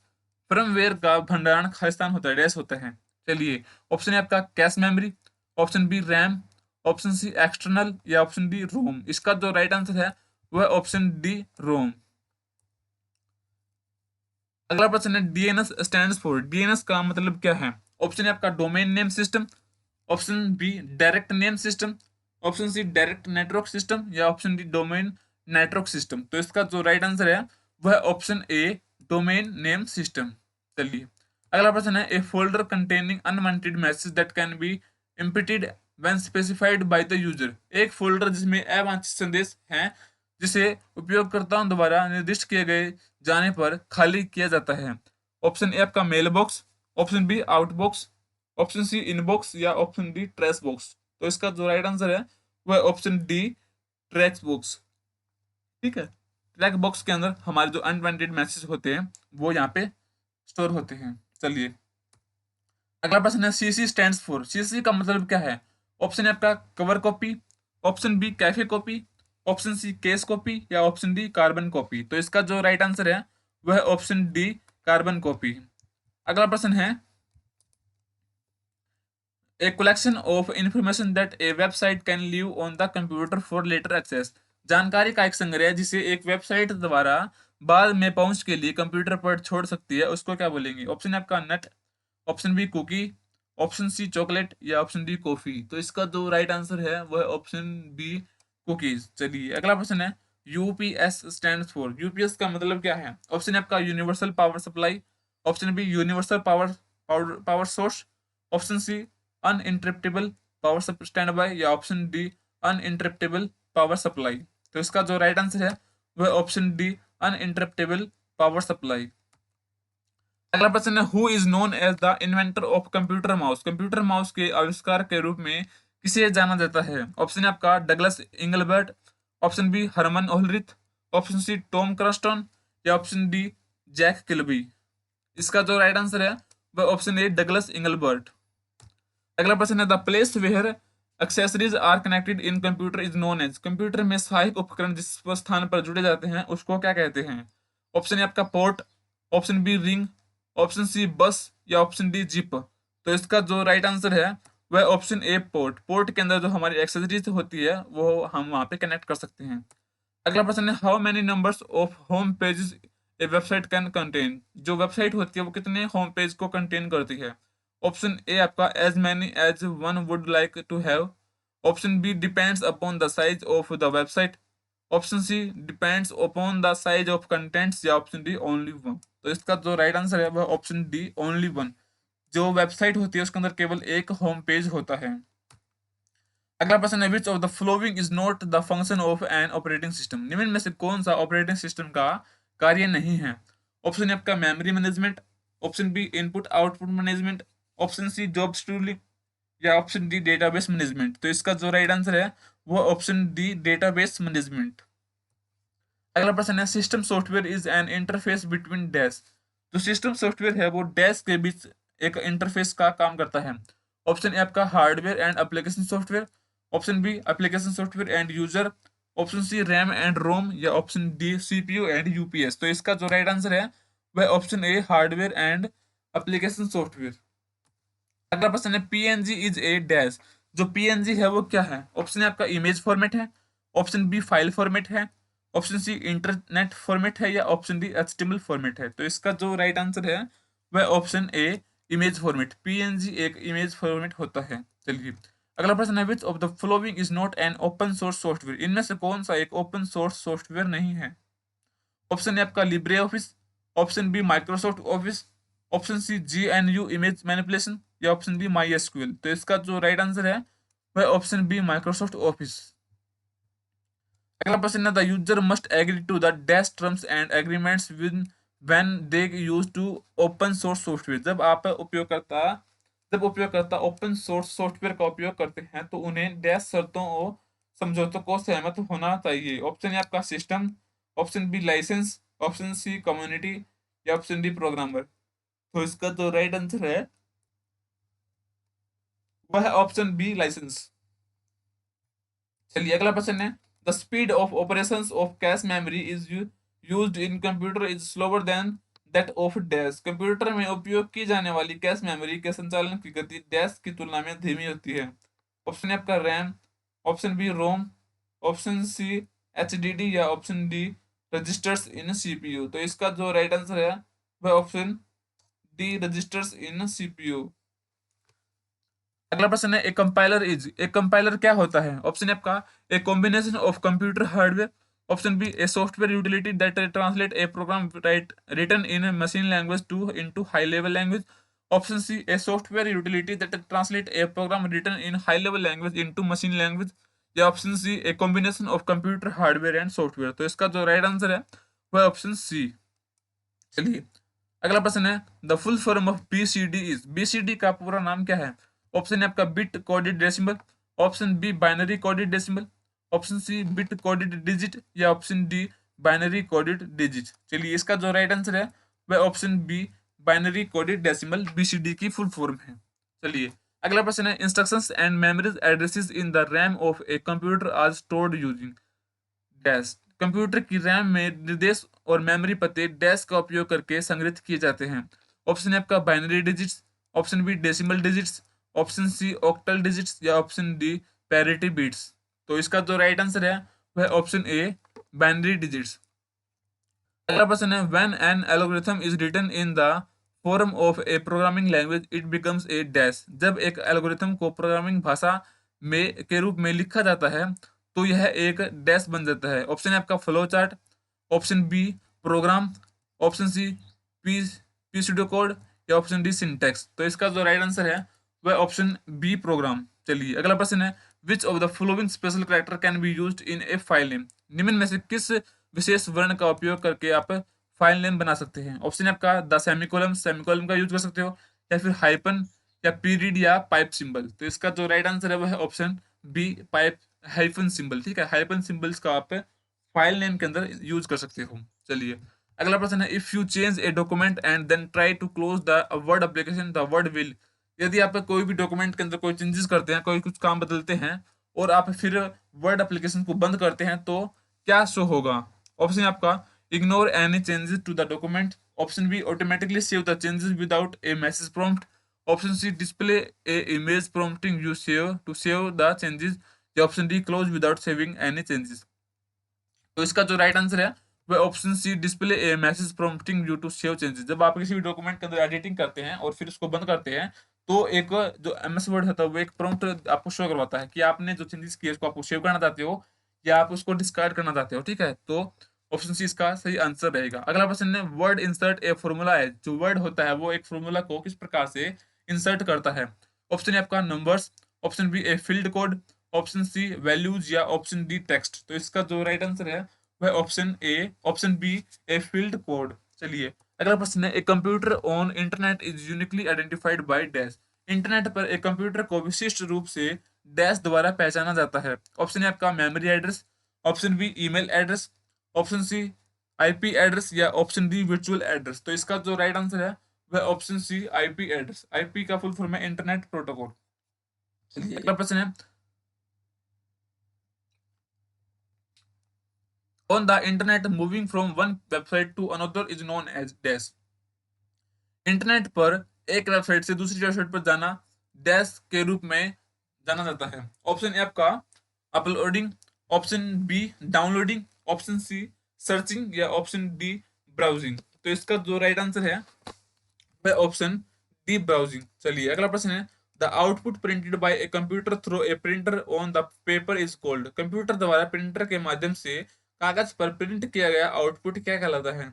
Firmware का भंडारण खालिस्तान होता है, डैश होता है। चलिए ऑप्शन है आपका cache memory, option B RAM, option C external या ऑप्शन डी रोम। इसका जो राइट आंसर है वह ऑप्शन डी रोम। अगला प्रश्न है डीएनएस स्टैंड्स फॉर। डीएनएस का मतलब क्या है? ऑप्शन है आपका domain name system, option B direct name system, option C direct network system या option D domain network system. तो इसका जो राइट आंसर है वह option A domain name system. चलिए अगला प्रश्न है a folder containing unwanted message that can be emptied when specified by the user. एक फोल्डर जिसमें अवांछित संदेश हैं जिसे उपयोगकर्ताओं द्वारा निर्दिष्ट किए गए जाने पर खाली किया जाता है। ऑप्शन ए आपका mail box, option B outbox, option C inbox या ऑप्शन डी ट्रैश बॉक्स। तो इसका जो राइट आंसर है वह ऑप्शन डी ट्रैश बॉक्स। ठीक है, ट्रैक बॉक्स के अंदर हमारे जो अनवांटेड मैसेज होते हैं वो यहाँ पे स्टोर होते हैं। चलिए अगला प्रश्न है, सीसी स्टैंड्स फॉर, सीसी का मतलब क्या है? ऑप्शन है आपका cover copy, option B cafe copy, option C case copy या ऑप्शन डी कार्बन कॉपी। तो इसका जो राइट आंसर है वह है ऑप्शन डी कार्बन कॉपी। अगला प्रश्न है, a collection of information that a website can leave on the computer for later access, जानकारी का एक संग्रह जिसे एक वेबसाइट द्वारा बाद में पहुंच के लिए कंप्यूटर पर छोड़ सकती है, उसको क्या बोलेंगे? ऑप्शन है आपका nut, option B cookie, option C chocolate या ऑप्शन डी कॉफी। तो इसका जो राइट आंसर है वह ऑप्शन बी कुकीज। चलिए अगला प्रश्न है, यूपीएस स्टैंड फॉर, यूपीएस का मतलब क्या है? ऑप्शन है आपका universal power supply, option B universal power power power source, option C uninterruptible power stand by या option D uninterruptible power supply. तो इसका जो राइट आंसर है वह option D uninterruptible power supply. अगला प्रश्न है, who is known as the inventor of computer mouse, computer mouse के आविष्कार के रूप में किसे जाना जाता है? ऑप्शन है आपका Douglas Engelbart, option B Herman Hollerith, option C Tom Cranston या ऑप्शन डी जैक किल्बी। इसका जो राइट आंसर है वह ऑप्शन ए डगलस इंगलबर्ट। अगला प्रश्न है, the place where accessories are connected in computer is known as, computer में सहायक उपकरण जिस स्थान पर जुड़े जाते हैं उसको क्या कहते हैं? ऑप्शन है आपका port, option B ring, option C bus या ऑप्शन डी जिप। तो इसका जो राइट आंसर है वह ऑप्शन ए पोर्ट, पोर्ट के अंदर जो हमारी एक्सेसरीज होती है वो हम वहां पे कनेक्ट कर सकते हैं। अगला प्रश्न है, how many numbers of home pages A website can contain, जो वेबसाइट होती है वो कितने होम पेज को कंटेन करती है? ऑप्शन ए आपका as many as one would like to have, option B depends upon the size of the website, option C depends upon the size of contents या option D only one. तो इसका जो right answer है वह option D only one, जो website होती है उसके अंदर केवल एक होम पेज होता है। अगला प्रश्न है, which of the following is not the function of N operating system, निम्न में से कौन सा ऑपरेटिंग सिस्टम का कार्य नहीं है? ऑप्शन है आपका memory management, option B input output management, option C job scheduling या ऑप्शन डी डेटाबेस मैनेजमेंट। तो इसका जो राइट आंसर है वो ऑप्शन डी डेटाबेस मैनेजमेंट। अगला प्रश्न है, system software is an interface between dash, जो सिस्टम सॉफ्टवेयर है वो डैश के बीच एक इंटरफेस का काम करता है। ऑप्शन ए आपका hardware and application software, option B application software and user, option C RAM and ROM या option D CPU and UPS. तो इसका जो राइट आंसर है वह option A hardware and application software. अगला प्रश्न है, पीएनजी इज ए डैश, जो पीएनजी है वो क्या है? ऑप्शन ए आपका इमेज फॉर्मेट है, ऑप्शन बी फाइल फॉर्मेट है, ऑप्शन सी इंटरनेट फॉर्मेट है या ऑप्शन डी एचटीएमएल फॉर्मेट है। तो इसका जो राइट आंसर है वह ऑप्शन ए इमेज फॉर्मेट, पीएनजी एक इमेज फॉर्मेट होता है। चलिए अगला प्रश्न है, which of the following is not an open source software, इनमें से कौन सा एक ओपन सोर्स सॉफ्टवेयर नहीं है? ऑप्शन है आपका LibreOffice, option B Microsoft Office, option C GNU image manipulation या ऑप्शन डी माई एसक्यूएल। तो इसका जो राइट आंसर है वह ऑप्शन बी माइक्रोसॉफ्ट ऑफिस। अगला प्रश्न है, the user must agree to the dash terms and agreements with when they use to open source software, जब उपयोगकर्ता ओपन सोर्स सॉफ्टवेयर का उपयोग करते हैं तो उन्हें डैश शर्तों और समझौतों को सहमत होना चाहिए। ऑप्शन है आपका system, option B licence, option C community या ऑप्शन डी प्रोग्रामर। तो इसका जो राइट आंसर है वह है ऑप्शन बी लाइसेंस। चलिए अगला प्रश्न है, the speed of operations of cache memory is used in computer is slower then that of dash, computer में उपयोग की जाने वाली कैश मेमोरी के संचालन की गति डैश की तुलना में धीमी होती है। ऑप्शन है आपका RAM, option B ROM, option C HDD या option D registers in CPU. तो इसका जो राइट आंसर है वह option D registers in CPU. अगला प्रश्न है, एक कंपाइलर क्या होता है? ऑप्शन है आपका a combination of computer hardware, option B a software utility that translate a program written in machine language to into high level language, option C a software utility that translate a program written in high level language into machine language या option C a combination of computer hardware and software. तो इसका जो right answer है वह option सी। चलिए अगला प्रश्न है the full form of BCD is, BCD का पूरा नाम क्या है? ऑप्शन है आपका bit coded decimal, option B binary coded decimal, option C bit coded digit, या option D binary coded digit. चलिए इसका जो राइट आंसर है वह option B binary coded decimal BCD की फुल फॉर्म है। चलिए अगला प्रश्न है instructions and memories addresses in the RAM of a computer are stored using dash. Computer की रैम में निर्देश और मेमोरी पते डैश का उपयोग करके संग्रहित किए जाते हैं। ऑप्शन है आपका binary digits, option B decimal digits, option C octal digits, या ऑप्शन डी पैरिटी बिट्स। तो इसका जो राइट आंसर है वह ऑप्शन ए बाइनरी डिजिट्स। अगला प्रश्न है when an algorithm is written in the form of a programming language it becomes a dash. जब एक एल्गोरिथम को प्रोग्रामिंग भाषा में के रूप में लिखा जाता है तो यह एक डैश बन जाता है। ऑप्शन है आपका flow chart, option B program, option C P P pseudo code, या ऑप्शन डी सिंटैक्स। तो इसका जो राइट आंसर है वह ऑप्शन बी प्रोग्राम। चलिए अगला प्रश्न है which of the following special character can be used in A file name. निम्न में से किस विशेष वर्ण का उपयोग करके आप फाइल नेम बना सकते हैं? ऑप्शन है आपका द सेमीकोलन, सेमीकोलन का यूज कर सकते हो, या फिर हाइपन, या पीरियड, या पाइप सिंबल। तो इसका जो राइट आंसर है वह है option B pipe hyphen symbol. ठीक है, हाइफन सिंबल्स का आप फाइल नेम के अंदर यूज कर सकते हो। चलिए अगला प्रश्न है if you change a document and then try to close the Word application the Word will. यदि आप कोई भी डॉक्यूमेंट के अंदर कोई चेंजेस करते हैं, कोई कुछ काम बदलते हैं और आप फिर वर्ड एप्लीकेशन को बंद करते हैं तो क्या शो होगा? ऑप्शन है आपका ignore any changes to the document, option B automatically save the changes without a message prompt, option C display a image prompting you save to save the changes, या option D close without saving any changes. तो इसका जो right answer है वह option C display a message prompting you to save changes. जब आप किसी भी डॉक्यूमेंट के अंदर एडिटिंग करते हैं और फिर उसको बंद करते हैं तो एक जो एमएस वर्ड होता है वो एक प्रॉम्प्ट आपको शो करवाता है कि आपने जो चेंजेस किए उसको आपको सेव करना चाहते हो या आप उसको डिस्कार्ड करना चाहते हो। ठीक है, तो ऑप्शन सी इसका सही आंसर रहेगा। अगला प्रश्न है वर्ड इंसर्ट ए फॉर्मूला है। जो वर्ड होता है वो एक फॉर्मूला को किस प्रकार से इंसर्ट करता है? ऑप्शन है आपका numbers, option B a field code, option C values, या ऑप्शन डी टेक्स्ट। तो इसका जो राइट आंसर है वह option B a field code. चलिए अगला प्रश्न है a computer on internet is uniquely identified by dash. Internet पर एक कंप्यूटर को विशिष्ट रूप से डैश द्वारा पहचाना जाता है। ऑप्शन है आपका memory address, option B email address, option C IP address, या ऑप्शन डी वर्चुअल एड्रेस। तो इसका जो राइट आंसर है वह option C IP address. IP का फुल फॉर्म है इंटरनेट प्रोटोकॉल। चलिए अगला प्रश्न है on the internet moving from one website to another is known as dash। Internet पर एक वेबसाइट से दूसरी वेबसाइट पर जाना डैश के रूप में जाना जाता है। ऑप्शन ए आपका uploading, option B downloading, option C searching, या ऑप्शन डी ब्राउजिंग। तो इसका जो राइट आंसर है वह ऑप्शन डी ब्राउजिंग। चलिए अगला प्रश्न है the output printed by a computer through a printer on the paper is called. Computer द्वारा प्रिंटर के माध्यम से कागज पर प्रिंट किया गया आउटपुट क्या कहलाता है?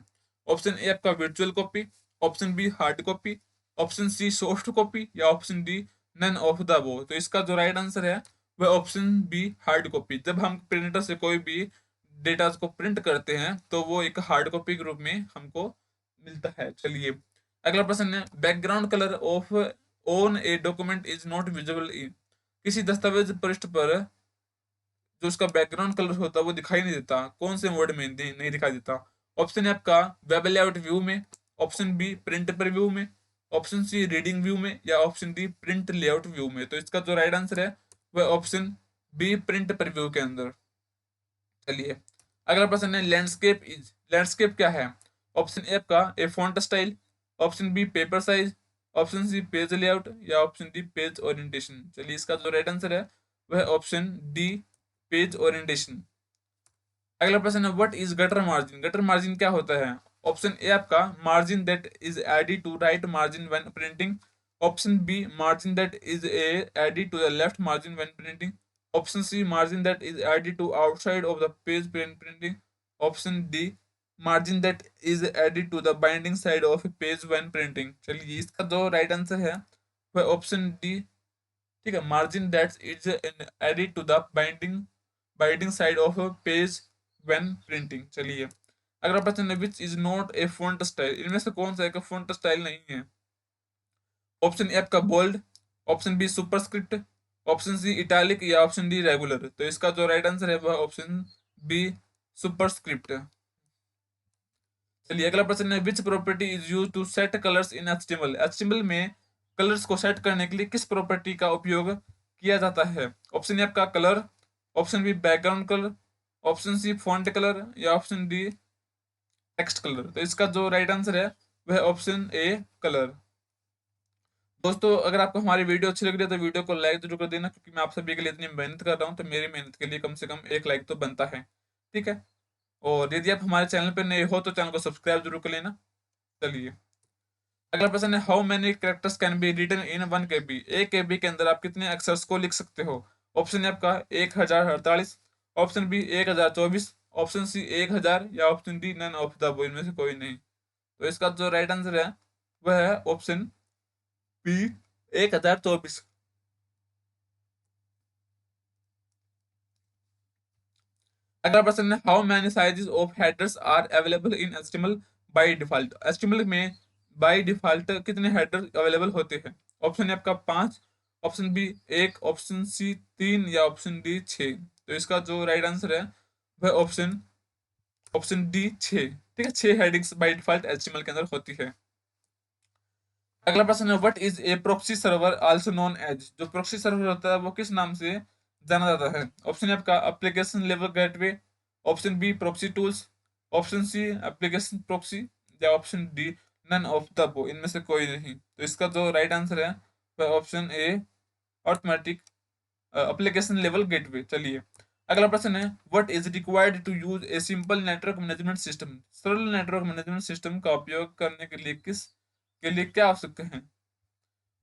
ऑप्शन ए आपका virtual copy, option B hard copy, option C soft copy, या option D none of the above. तो इसका जो राइट आंसर है वह ऑप्शन बी हार्ड कॉपी। जब हम प्रिंटर से कोई भी डेटा को प्रिंट करते हैं तो वो एक हार्ड कॉपी के रूप में हमको मिलता है। चलिए अगला प्रश्न है background colour of on a document is not visible in. किसी दस्तावेज पृष्ठ पर जो उसका बैकग्राउंड कलर होता है वो दिखाई नहीं देता, कौन से वर्ड में नहीं दिखाई देता? ऑप्शन है आपका वेब लेआउट व्यू में, ऑप्शन बी प्रिंट पर व्यू में, ऑप्शन सी रीडिंग व्यू में, या option D print layout view में। तो इसका जो राइट आंसर है वह ऑप्शन बी प्रिंट पर व्यू के अंदर। चलिए अगला प्रश्न है लैंडस्केप इज, लैंडस्केप क्या है? ऑप्शन ए आपका a font style, option B paper size, option C page layout, या ऑप्शन डी पेज ओरिएंटेशन। चलिए इसका जो राइट आंसर है वह ऑप्शन डी पेज ओरिएंटेशन। अगला प्रश्न है what is gutter margin. Gutter margin क्या होता है? ऑप्शन ए आपका margin that is added to right margin when printing, option B margin that is added to the left margin when printing, option C margin that is added to outside of the page printing, option D margin that is added to the binding side of page when printing. चलिए इसका जो right answer है वह option D. ठीक है, margin that is added to the binding binding side of page when printing. चलिए अगला प्रश्न है which is not a font style, इनमें से कौन सा एक फॉन्ट स्टाइल नहीं है? ऑप्शन ए आपका bold, option B superscript, option C italic या ऑप्शन डी रेगुलर। तो इसका जो राइट आंसर है वह ऑप्शन बी सुपरस्क्रिप्ट। चलिए अगला प्रश्न है which property is use to set colours in HTML, HTML में कलर्स को सेट करने के लिए किस प्रॉपर्टी का उपयोग किया जाता है? ऑप्शन ए आपका colour, option B background colour, option C font colour या ऑप्शन डी टेक्स्ट कलर। तो इसका जो राइट आंसर है वह ऑप्शन ए कलर। दोस्तों अगर आपको हमारी वीडियो अच्छी लग रही है तो वीडियो को लाइक जरूर कर देना, क्योंकि मैं आप सभी के लिए इतनी मेहनत कर रहा हूँ तो मेरी मेहनत के लिए कम से कम एक लाइक तो बनता है। ठीक है, और यदि आप हमारे चैनल पर नए हो तो चैनल को सब्सक्राइब जरूर कर लेना। चलिए अगला प्रश्न है how many characters can be written in 1 KB, 1 KB के अंदर आप कितने अक्षर को लिख सकते हो? ऑप्शन है आपका 1048, ऑप्शन बी 1024, ऑप्शन सी 1000 या option D none of the इनमें से कोई नहीं। तो इसका जो राइट आंसर है वह है ऑप्शन बी 1024। अगला प्रश्न है how many sizes of headers are available in HTML by default, HTML में बाय डिफॉल्ट कितने हेडर अवेलेबल होते हैं? ऑप्शन है आपका 5, ऑप्शन बी 1, ऑप्शन सी 3 या ऑप्शन डी 6। तो इसका जो राइट आंसर है वह ऑप्शन ऑप्शन डी 6। ठीक है, 6 हेडिंग्स बाय डिफॉल्ट एचटीएमएल के अंदर होती है। अगला प्रश्न है what is a proxy server also known as, जो प्रॉक्सी सर्वर होता है वो किस नाम से जाना जाता है? ऑप्शन है आपका application level gateway, option B proxy tools, option C application proxy या option D none of the above इनमें से कोई नहीं। तो इसका जो राइट आंसर है वह option A automatic application level gateway. चलिए अगला प्रश्न है what is required to use a simple network management system, सरल नेटवर्क मैनेजमेंट सिस्टम का उपयोग करने के लिए क्या आवश्यक है?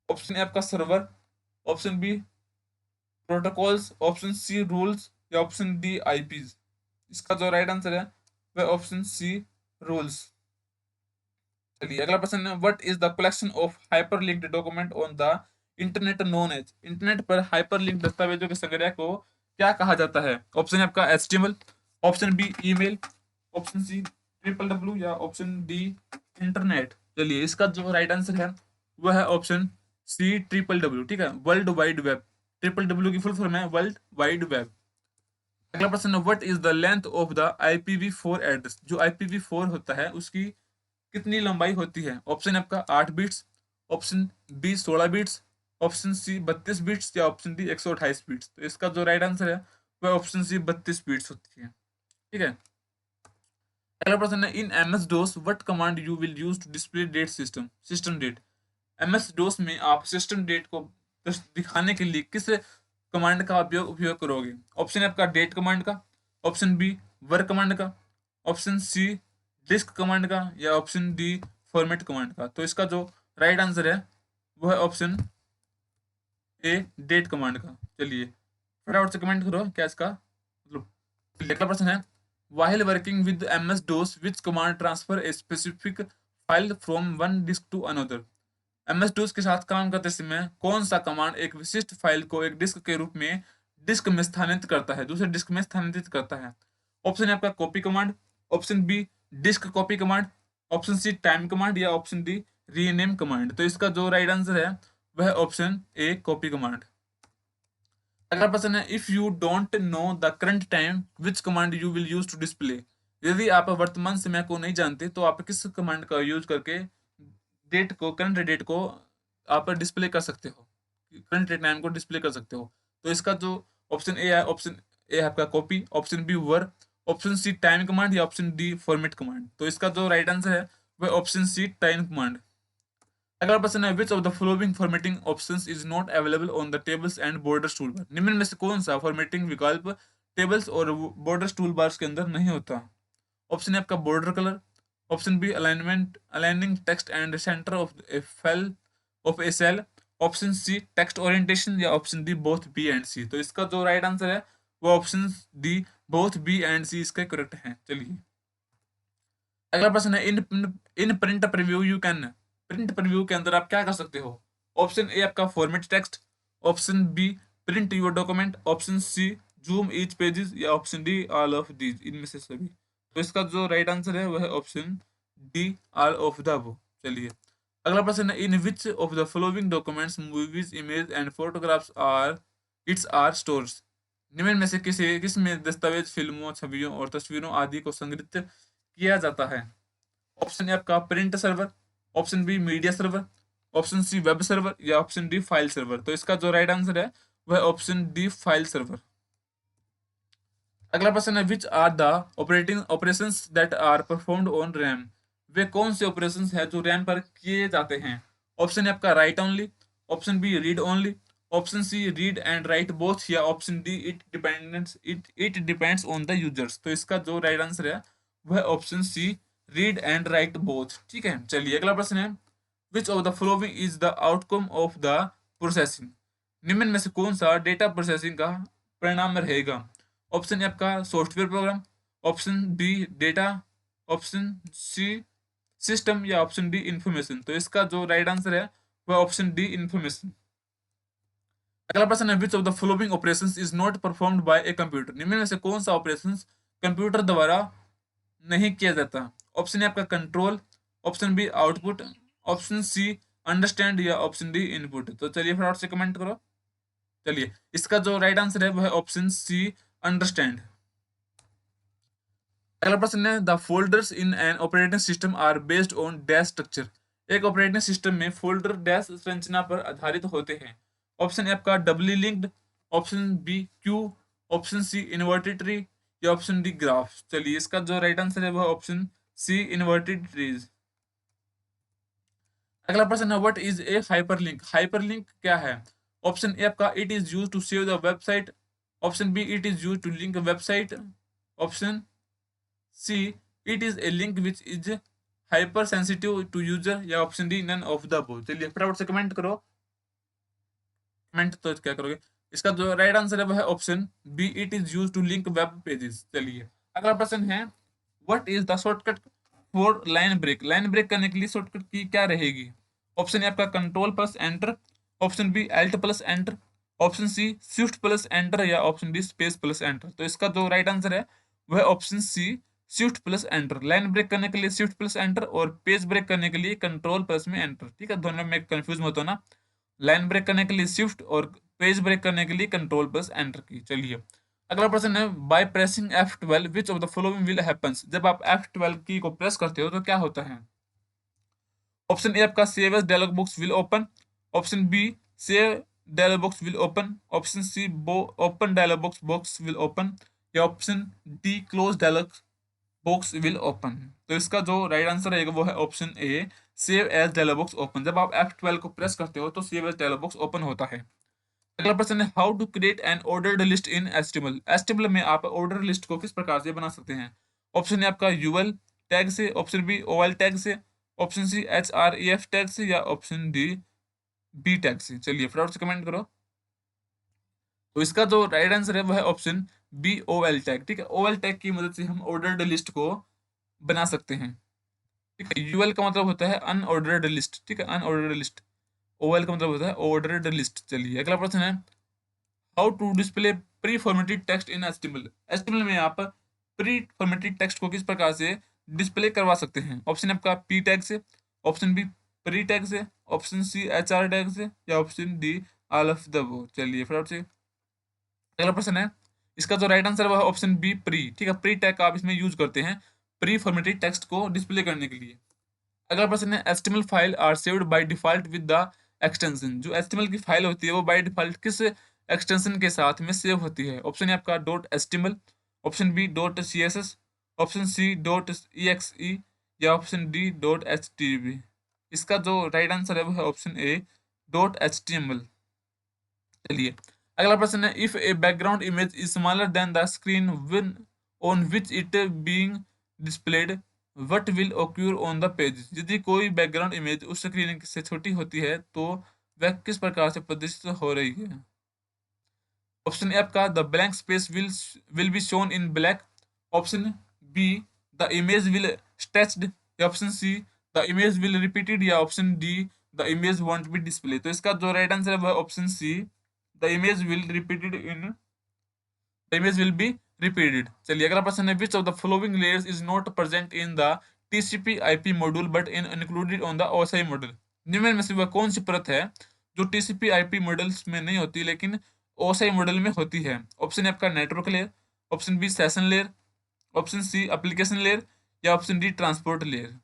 ऑप्शन ए आपका server, option B protocols, option C rules या ऑप्शन डी आईपीज। इसका जो राइट आंसर है वह ऑप्शन सी रूल्स। चलिए अगला प्रश्न है what is the collection of hyperlinked document on the internet known as, internet पर हाइपरलिंक दस्तावेजों के संग्रह को क्या कहा जाता है? ऑप्शन है आपका HTML, option B email, option C www या ऑप्शन डी इंटरनेट। चलिए इसका जो राइट आंसर है वह है ऑप्शन सी www। ठीक है, वर्ल्ड वाइड वेब, www की फुल फॉर्म है वर्ल्ड वाइड वेब। अगला प्रश्न है what is the length of the IPv4 address, जो IPv4 होता है उसकी कितनी लंबाई होती है? ऑप्शन आपका 8 bits, option B 16 bits, option C 32 bits या ऑप्शन डी 128 बिट्स। तो इसका जो राइट आंसर है वह ऑप्शन सी 32 बिट्स होती है। ठीक है, अगला प्रश्न है in MS DOS what command you will use to display date system date, MS DOS में आप सिस्टम डेट को दिखाने के लिए किस कमांड का उपयोग करोगे? ऑप्शन है आपका डेट कमांड का, ऑप्शन बी वर्क कमांड का, ऑप्शन सी डिस्क कमांड का या ऑप्शन डी फॉर्मेट कमांड का। तो इसका जो राइट आंसर है वो है ऑप्शन ए डेट कमांड का। चलिए फटाफट से कमेंट करो क्या इसका मतलब। अगला प्रश्न है while working with MS DOS which command transfer a specific file from one disk to another, MS DOS के साथ काम करते समय कौन सा कमांड एक विशिष्ट फाइल को एक डिस्क के रूप में डिस्क में स्थानांतरित करता है, दूसरे डिस्क में स्थानांतरित करता है? ऑप्शन है आपका copy command, option B disk copy command, option C time command या ऑप्शन डी रीनेम कमांड। तो इसका जो राइट आंसर है वह ऑप्शन ए कॉपी कमांड। अगला प्रश्न है if you don't know the current time which command you will use to display, यदि आप वर्तमान समय को नहीं जानते तो आप किस कमांड का यूज करके करंट डेट को आप डिस्प्ले कर सकते हो, करंट टाइम को डिस्प्ले कर सकते हो? तो इसका जो ऑप्शन ए है, ऑप्शन ए है आपका copy, option B work, option C time command या ऑप्शन डी फॉर्मेट कमांड। तो इसका जो राइट आंसर है वह ऑप्शन सी टाइम कमांड। अगला प्रश्न है which of the following formatting options is not available on the tables and borders toolbar, निम्न में से कौन सा फॉर्मेटिंग विकल्प टेबल्स और बॉर्डर्स टूलबार्स के अंदर नहीं होता? ऑप्शन है आपका border colour, option B aligning text and centre of a cell, option C text orientation या option D both B and C. तो इसका जो राइट आंसर है वो option D both B and C इसका करेक्ट है। चलिए अगला प्रश्न है in print preview you can, print preview के अंदर आप क्या कर सकते हो? ऑप्शन ए आपका format text, option B print your document, option C zoom each pages या option D all of these इनमें से सभी। तो इसका जो राइट आंसर है वह है option D, all of the above. चलिए अगला प्रश्न है, in which of the following documents movies image and photographs are its are stores. निम्न में से किस में दस्तावेज, फिल्मों, छवियों और तस्वीरों आदि को संग्रहित किया जाता है। ऑप्शन ए आपका print server, option B media server, option C web server या ऑप्शन डी फाइल सर्वर। तो इसका जो राइट आंसर है वह ऑप्शन डी फाइल सर्वर। अगला प्रश्न है, which are the operating operations that are performed on RAM. वे कौन से ऑपरेशंस हैं जो रैम पर किए जाते हैं। ऑप्शन है आपका write only, option B read only, option C read and write both या option D it depends on the users. तो इसका जो राइट आंसर है वह option C read and write both. ठीक है, चलिए अगला प्रश्न है, which of the following is the outcome of the processing. निम्न में से कौन सा डेटा प्रोसेसिंग का परिणाम रहेगा। ऑप्शन ए आपका software program, option B data, option C system या ऑप्शन डी इंफॉर्मेशन। तो इसका जो राइट आंसर है वह ऑप्शन डी इंफॉर्मेशन। अगला प्रश्न है, which of the following operations is not performed by A computer. निम्न में से कौन सा ऑपरेशन कंप्यूटर द्वारा नहीं किया जाता। ऑप्शन ए आपका control, option B output, option C understand या ऑप्शन डी इनपुट। तो चलिए फटाफट से कमेंट करो। चलिए इसका जो राइट आंसर है वह ऑप्शन सी अंडरस्टैंड। अगला प्रश्न है, the folders in an operating system are based on dash structure. एक ऑपरेटिंग सिस्टम में फोल्डर डैश संरचना पर आधारित होते हैं। ऑप्शन ए आपका doubly linked, option B queue, option C inverted tree या ऑप्शन डी ग्राफ। चलिए इसका जो राइट आंसर है वह ऑप्शन सी इन्वर्टेड ट्रीज। अगला प्रश्न है, what is a hyperlink. Hyperlink क्या है। ऑप्शन ए आपका it is used to save the website, option B it is used to link website, option C it is a link which is hyper sensitive to user या option D none of the above. चलिए फटाफट से comment करो। Comment तो क्या करोगे। इसका जो राइट आंसर है वह है option B it is used to link web pages. चलिए अगला प्रश्न है, what is the shortcut for line break. Line break करने के लिए शॉर्टकट की क्या रहेगी। ऑप्शन ए आपका control plus enter, option B alt plus enter, option C shift plus enter या option D space plus enter. तो इसका जो राइट आंसर है वह option C shift plus enter. Line break करने के लिए शिफ्ट प्लस एंटर और पेज ब्रेक करने के लिए कंट्रोल प्लस में एंटर। ठीक है, दोनों में कंफ्यूज मत होना। लाइन ब्रेक करने के लिए शिफ्ट और पेज ब्रेक करने के लिए कंट्रोल प्लस एंटर की। चलिए अगला प्रश्न है, by pressing F12 which of the following will happens. जब आप F12 की को प्रेस करते हो तो क्या होता है। ऑप्शन ए आपका save as dialog box will open, option B save dialog box will open, option C open dialog box will open या option D close dialog box will open. तो इसका जो राइट आंसर रहेगा वो है option A save as dialog box open. जब आप F12 को प्रेस करते हो तो save as dialog box open होता है। अगला प्रश्न है, how to create an ordered list in HTML। HTML में आप ऑर्डर लिस्ट को किस प्रकार से बना सकते हैं। ऑप्शन है आपका यूएल टैग से, ऑप्शन बी ओएल टैग से, ऑप्शन सी href टैग से या ऑप्शन डी बी टैग से। चलिए फटाफट से कमेंट करो। तो इसका जो राइट आंसर है वह है ऑप्शन बी ओएल टैग। ठीक है, ओएल टैग की मदद से हम ऑर्डर्ड लिस्ट को बना सकते हैं। ठीक है, यूएल का मतलब होता है अनऑर्डर्ड लिस्ट। ठीक है, अनऑर्डर्ड लिस्ट। ओएल का मतलब होता है ऑर्डर्ड लिस्ट। चलिए अगला प्रश्न है, how to display pre formatted text in HTML। HTML में आप प्री फॉर्मेटेड टेक्स्ट को किस प्रकार से डिस्प्ले करवा सकते हैं। ऑप्शन आपका पी टैग से, ऑप्शन बी प्री टैग से, ऑप्शन सी HR टैग से या option D all of the above. चलिए फटाफट से अगला प्रश्न है, इसका जो राइट आंसर है वह ऑप्शन बी प्री। ठीक है, प्री टैग का आप इसमें यूज करते हैं प्री फॉर्मेटेड टेक्स्ट को डिस्प्ले करने के लिए। अगला प्रश्न है, HTML file are saved by default with the extension. जो HTML की फाइल होती है वो बाय डिफॉल्ट किस एक्सटेंशन के साथ में सेव होती है। ऑप्शन है आपका .html, option B .css, option C .exe या ऑप्शन डी .html। इसका जो राइट आंसर है वो है ऑप्शन ए .html। चलिए अगला प्रश्न है, if a background image is smaller than the screen win on which it being displayed what will occur on the page. यदि कोई बैकग्राउंड इमेज उस स्क्रीन से छोटी होती है तो वह किस प्रकार से प्रदर्शित हो रही है। ऑप्शन ए आपका the blank space will be shown in black, option B the image will stretched या option C the image will repeated या option D the image won't be display. तो इसका जो राइट आंसर है वह option C the image will repeated in the image will be repeated। चलिए अगला प्रश्न है, which of the following layers is not present in the TCP IP module but in included on the OSI module। निम्न में से वह कौन सी परत है जो TCP IP मॉडल्स में नहीं होती लेकिन OSI मॉडल में होती है? ऑप्शन है आपका network layer, option B session layer, option C application layer या ऑप्शन डी ट्रांसपोर्ट लेयर।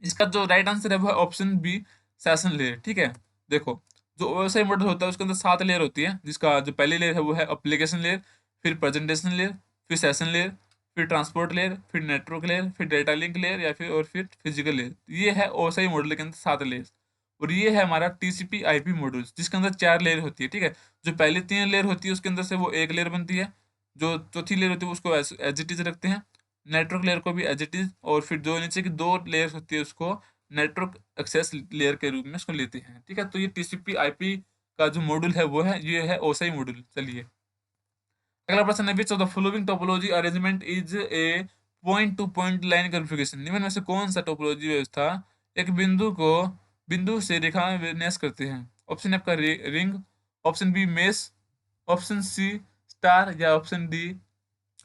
इसका जो राइट आंसर है वो है ऑप्शन बी सेशन लेयर। ठीक है, देखो जो ओएसआई मॉडल होता है उसके अंदर 7 लेयर होती है, जिसका जो पहली लेयर है वो है एप्लीकेशन लेयर, फिर प्रेजेंटेशन लेयर, फिर सेशन लेयर, फिर ट्रांसपोर्ट लेयर, फिर नेटवर्क लेयर, फिर डेटा लिंक लेयर या फिर फिजिकल लेयर। ये है ओएसआई मॉडल के अंदर 7 लेयर। और ये है हमारा टीसीपी आईपी मॉडल जिसके अंदर 4 लेयर होती है। ठीक है, जो पहली 3 लेयर होती है उसके अंदर से वो एक लेयर बनती है, जो चौथी लेयर होती है उसको एज इट इज रखते हैं, नेटवर्क लेयर को भी एज इट इज, और फिर जो नीचे की 2 लेयर होती है उसको नेटवर्क एक्सेस लेयर के रूप में इसको लेते हैं। ठीक है, तो ये टीसीपी आईपी का जो मॉड्यूल है वो है, ये है ओसाई मॉड्यूल। चलिए अगला प्रश्न है, which of the following topology arrangement is a point two point line configuration. निम्न में से कौन सा टोपोलॉजी व्यवस्था एक बिंदु से रेखा में विन्यास करते हैं? ऑप्शन है आपका ring, option B mesh, option C star या option D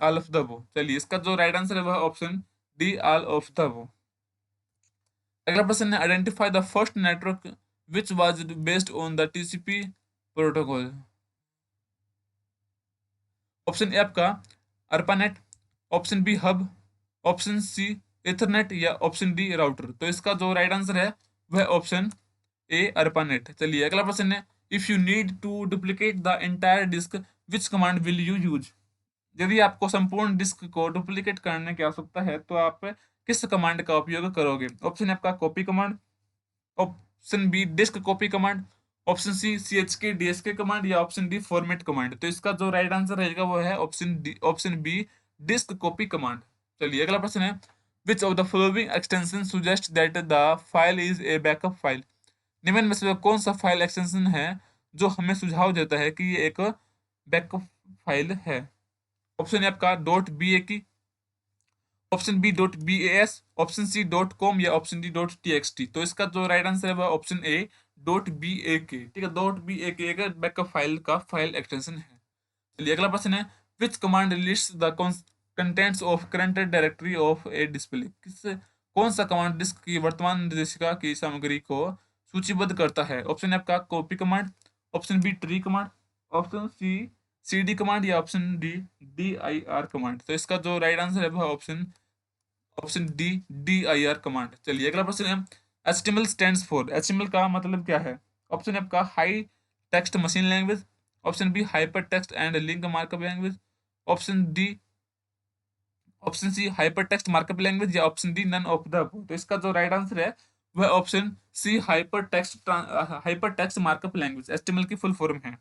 all of the above. चलिए इसका जो राइट आंसर है वह option D all of the above. अगला प्रश्न है, identify the first network which was based on the TCP protocol. Option A आपका अर्पानेट, option B hub, option C Ethernet या ऑप्शन डी राउटर। तो इसका जो राइट आंसर है वह ऑप्शन ए अर्पानेट। चलिए अगला प्रश्न है, if you need to duplicate the entire disk which command will you use. यदि आपको संपूर्ण डिस्क को डुप्लीकेट करने की आवश्यकता है तो आप किस कमांड का उपयोग करोगे? ऑप्शन है आपका copy command, option B disk copy command, option C CHK DSK command या ऑप्शन डी फॉर्मेट कमांड। तो इसका जो राइट आंसर रहेगा वो है option B disk copy command. चलिए अगला प्रश्न है, which of the following extension suggest that the file is a backup file. निम्न में से कौन सा फाइल एक्सटेंशन है जो हमें सुझाव देता है कि ये एक बैकअप फाइल है? ऑप्शन है आपका dot B A K, option B dot B A S, option C dot com या ऑप्शन डी डॉट TXT। तो इसका जो राइट आंसर है वह option A dot B A K. ठीक है, डॉट बी ए के एक बैकअप फाइल का फाइल एक्सटेंशन है। चलिए अगला प्रश्न है, which command list the contents of current directory of a display. कौन सा कमांड डिस्क की वर्तमान निर्देशिका की सामग्री को सूचीबद्ध करता है? ऑप्शन है आपका copy command, option B tree command, option C CD command या ऑप्शन डी DIR कमांड। तो इसका जो राइट आंसर है वह ऑप्शन डी DIR कमांड। चलिए अगला प्रश्न है, HTML स्टैंड्स फॉर। HTML का मतलब क्या है? ऑप्शन है आपका high text machine language, option B hyper text and link markup language, option C hyper text markup language या option D none of the above. तो इसका जो राइट आंसर है वह option C hyper text markup language HTML की full form है।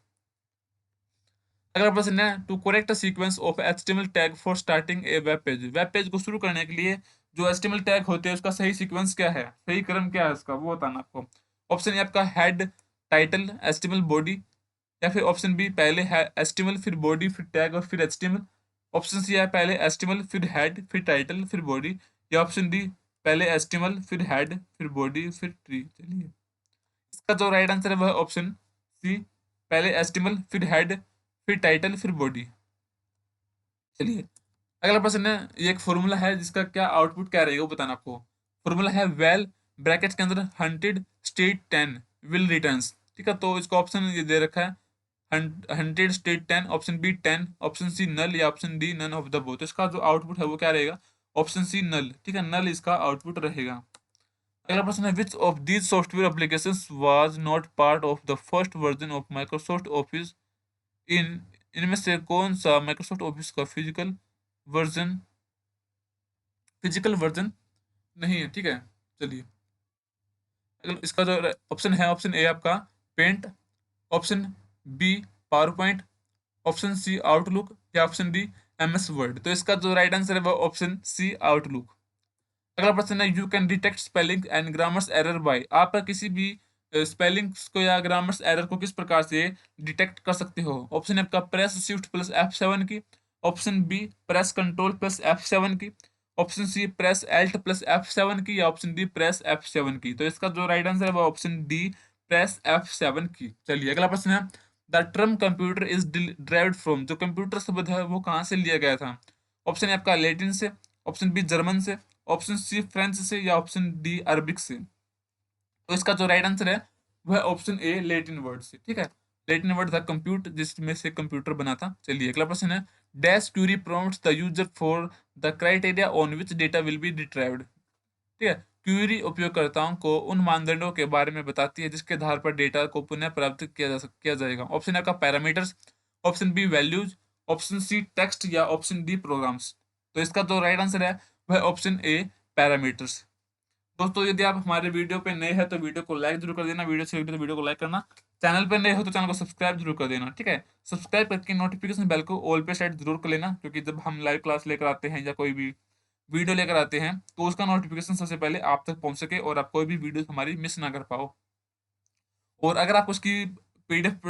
अगला प्रश्न है, to correct sequence of HTML tag for starting a web page. Web page को शुरू करने के लिए जो HTML टैग होते हैं उसका सही सीक्वेंस क्या है, सही क्रम क्या है उसका, वो बताना आपको। ऑप्शन ए आपका हेड टाइटल HTML बॉडी, या फिर ऑप्शन बी पहले है HTML फिर बॉडी फिर टैग और फिर HTML, ऑप्शन सी है पहले HTML फिर हेड फिर टाइटल फिर बॉडी, या ऑप्शन डी पहले HTML फिर हेड फिर बॉडी फिर ट्री। चलिए इसका जो राइट आंसर है वह ऑप्शन सी पहले HTML फिर हेड फिर टाइटल फिर बॉडी। चलिए अगला प्रश्न है, ये एक फॉर्मूला है जिसका क्या आउटपुट क्या रहेगा वो बताना आपको। फॉर्मूला है वेल ब्रैकेट के अंदर हंटेड स्टेट 10 विल रिटर्न्स। ठीक है, तो इसका ऑप्शन ये दे रखा है hunted state 10, option B 10, option C null या option D none of the both. तो इसका जो आउटपुट है वो क्या रहेगा? Option C null. ठीक है, नल इसका आउटपुट रहेगा। अगला प्रश्न है, which of these software applications was not part of the first version of Microsoft Office in इनमें से कौन सा माइक्रोसॉफ्ट ऑफिस का फिजिकल वर्जन नहीं है? ठीक है, चलिए इसका जो ऑप्शन है, ऑप्शन ए आपका paint, option B power point, option C outlook या ऑप्शन डी MS वर्ड। तो इसका जो राइट आंसर है वो ऑप्शन सी आउटलुक। अगला प्रश्न है, you can detect spelling and grammars error bye. आप किसी भी स्पेलिंग्स को या ग्रामर्स एरर को किस प्रकार से डिटेक्ट कर सकते हो? ऑप्शन है आपका press shift plus F7 key, option B press control plus F7 key, option C press alt plus F7 key या ऑप्शन डी प्रेस F7 की। तो इसका जो राइट आंसर है वो ऑप्शन डी प्रेस F7 की। चलिए अगला प्रश्न है, the term computer is derived from, जो कंप्यूटर शब्द है वो कहाँ से लिया गया था? ऑप्शन ए आपका लैटिन से, ऑप्शन बी जर्मन से, ऑप्शन सी फ्रेंच से, या ऑप्शन डी अरबिक से। तो इसका जो राइट आंसर है वह ऑप्शन ए लैटिन वर्ड से, ठीक है। लैटिन वर्ड था कंप्यूट, जिसमें से कंप्यूटर बना था। चलिए अगला प्रश्न है, dash query prompts the user for the criteria on which data will be retrieved, ठीक है। क्यूरी उपयोगकर्ताओं को उन मानदंडों के बारे में बताती है जिसके आधार पर डेटा को पुनः प्राप्त किया जाएगा। ऑप्शन है का parameters, option B values, option C text, या ऑप्शन डी प्रोग्राम्स। तो इसका जो राइट आंसर है वह ऑप्शन ए पैरामीटर्स। दोस्तों यदि आप हमारे वीडियो पे नए हैं तो वीडियो को लाइक जरूर कर देना, वीडियो अच्छी लगी तो वीडियो को लाइक करना, चैनल पे नए हो तो चैनल को सब्सक्राइब जरूर कर देना, ठीक है। सब्सक्राइब करके नोटिफिकेशन बेल को ऑल पे सेट जरूर कर लेना, क्योंकि जब हम लाइव क्लास लेकर आते हैं या कोई भी वीडियो लेकर आते हैं तो उसका नोटिफिकेशन सबसे पहले आप तक पहुंच सके और आप कोई भी वीडियो हमारी मिस ना कर पाओ। और अगर आप उसकी पीडीएफ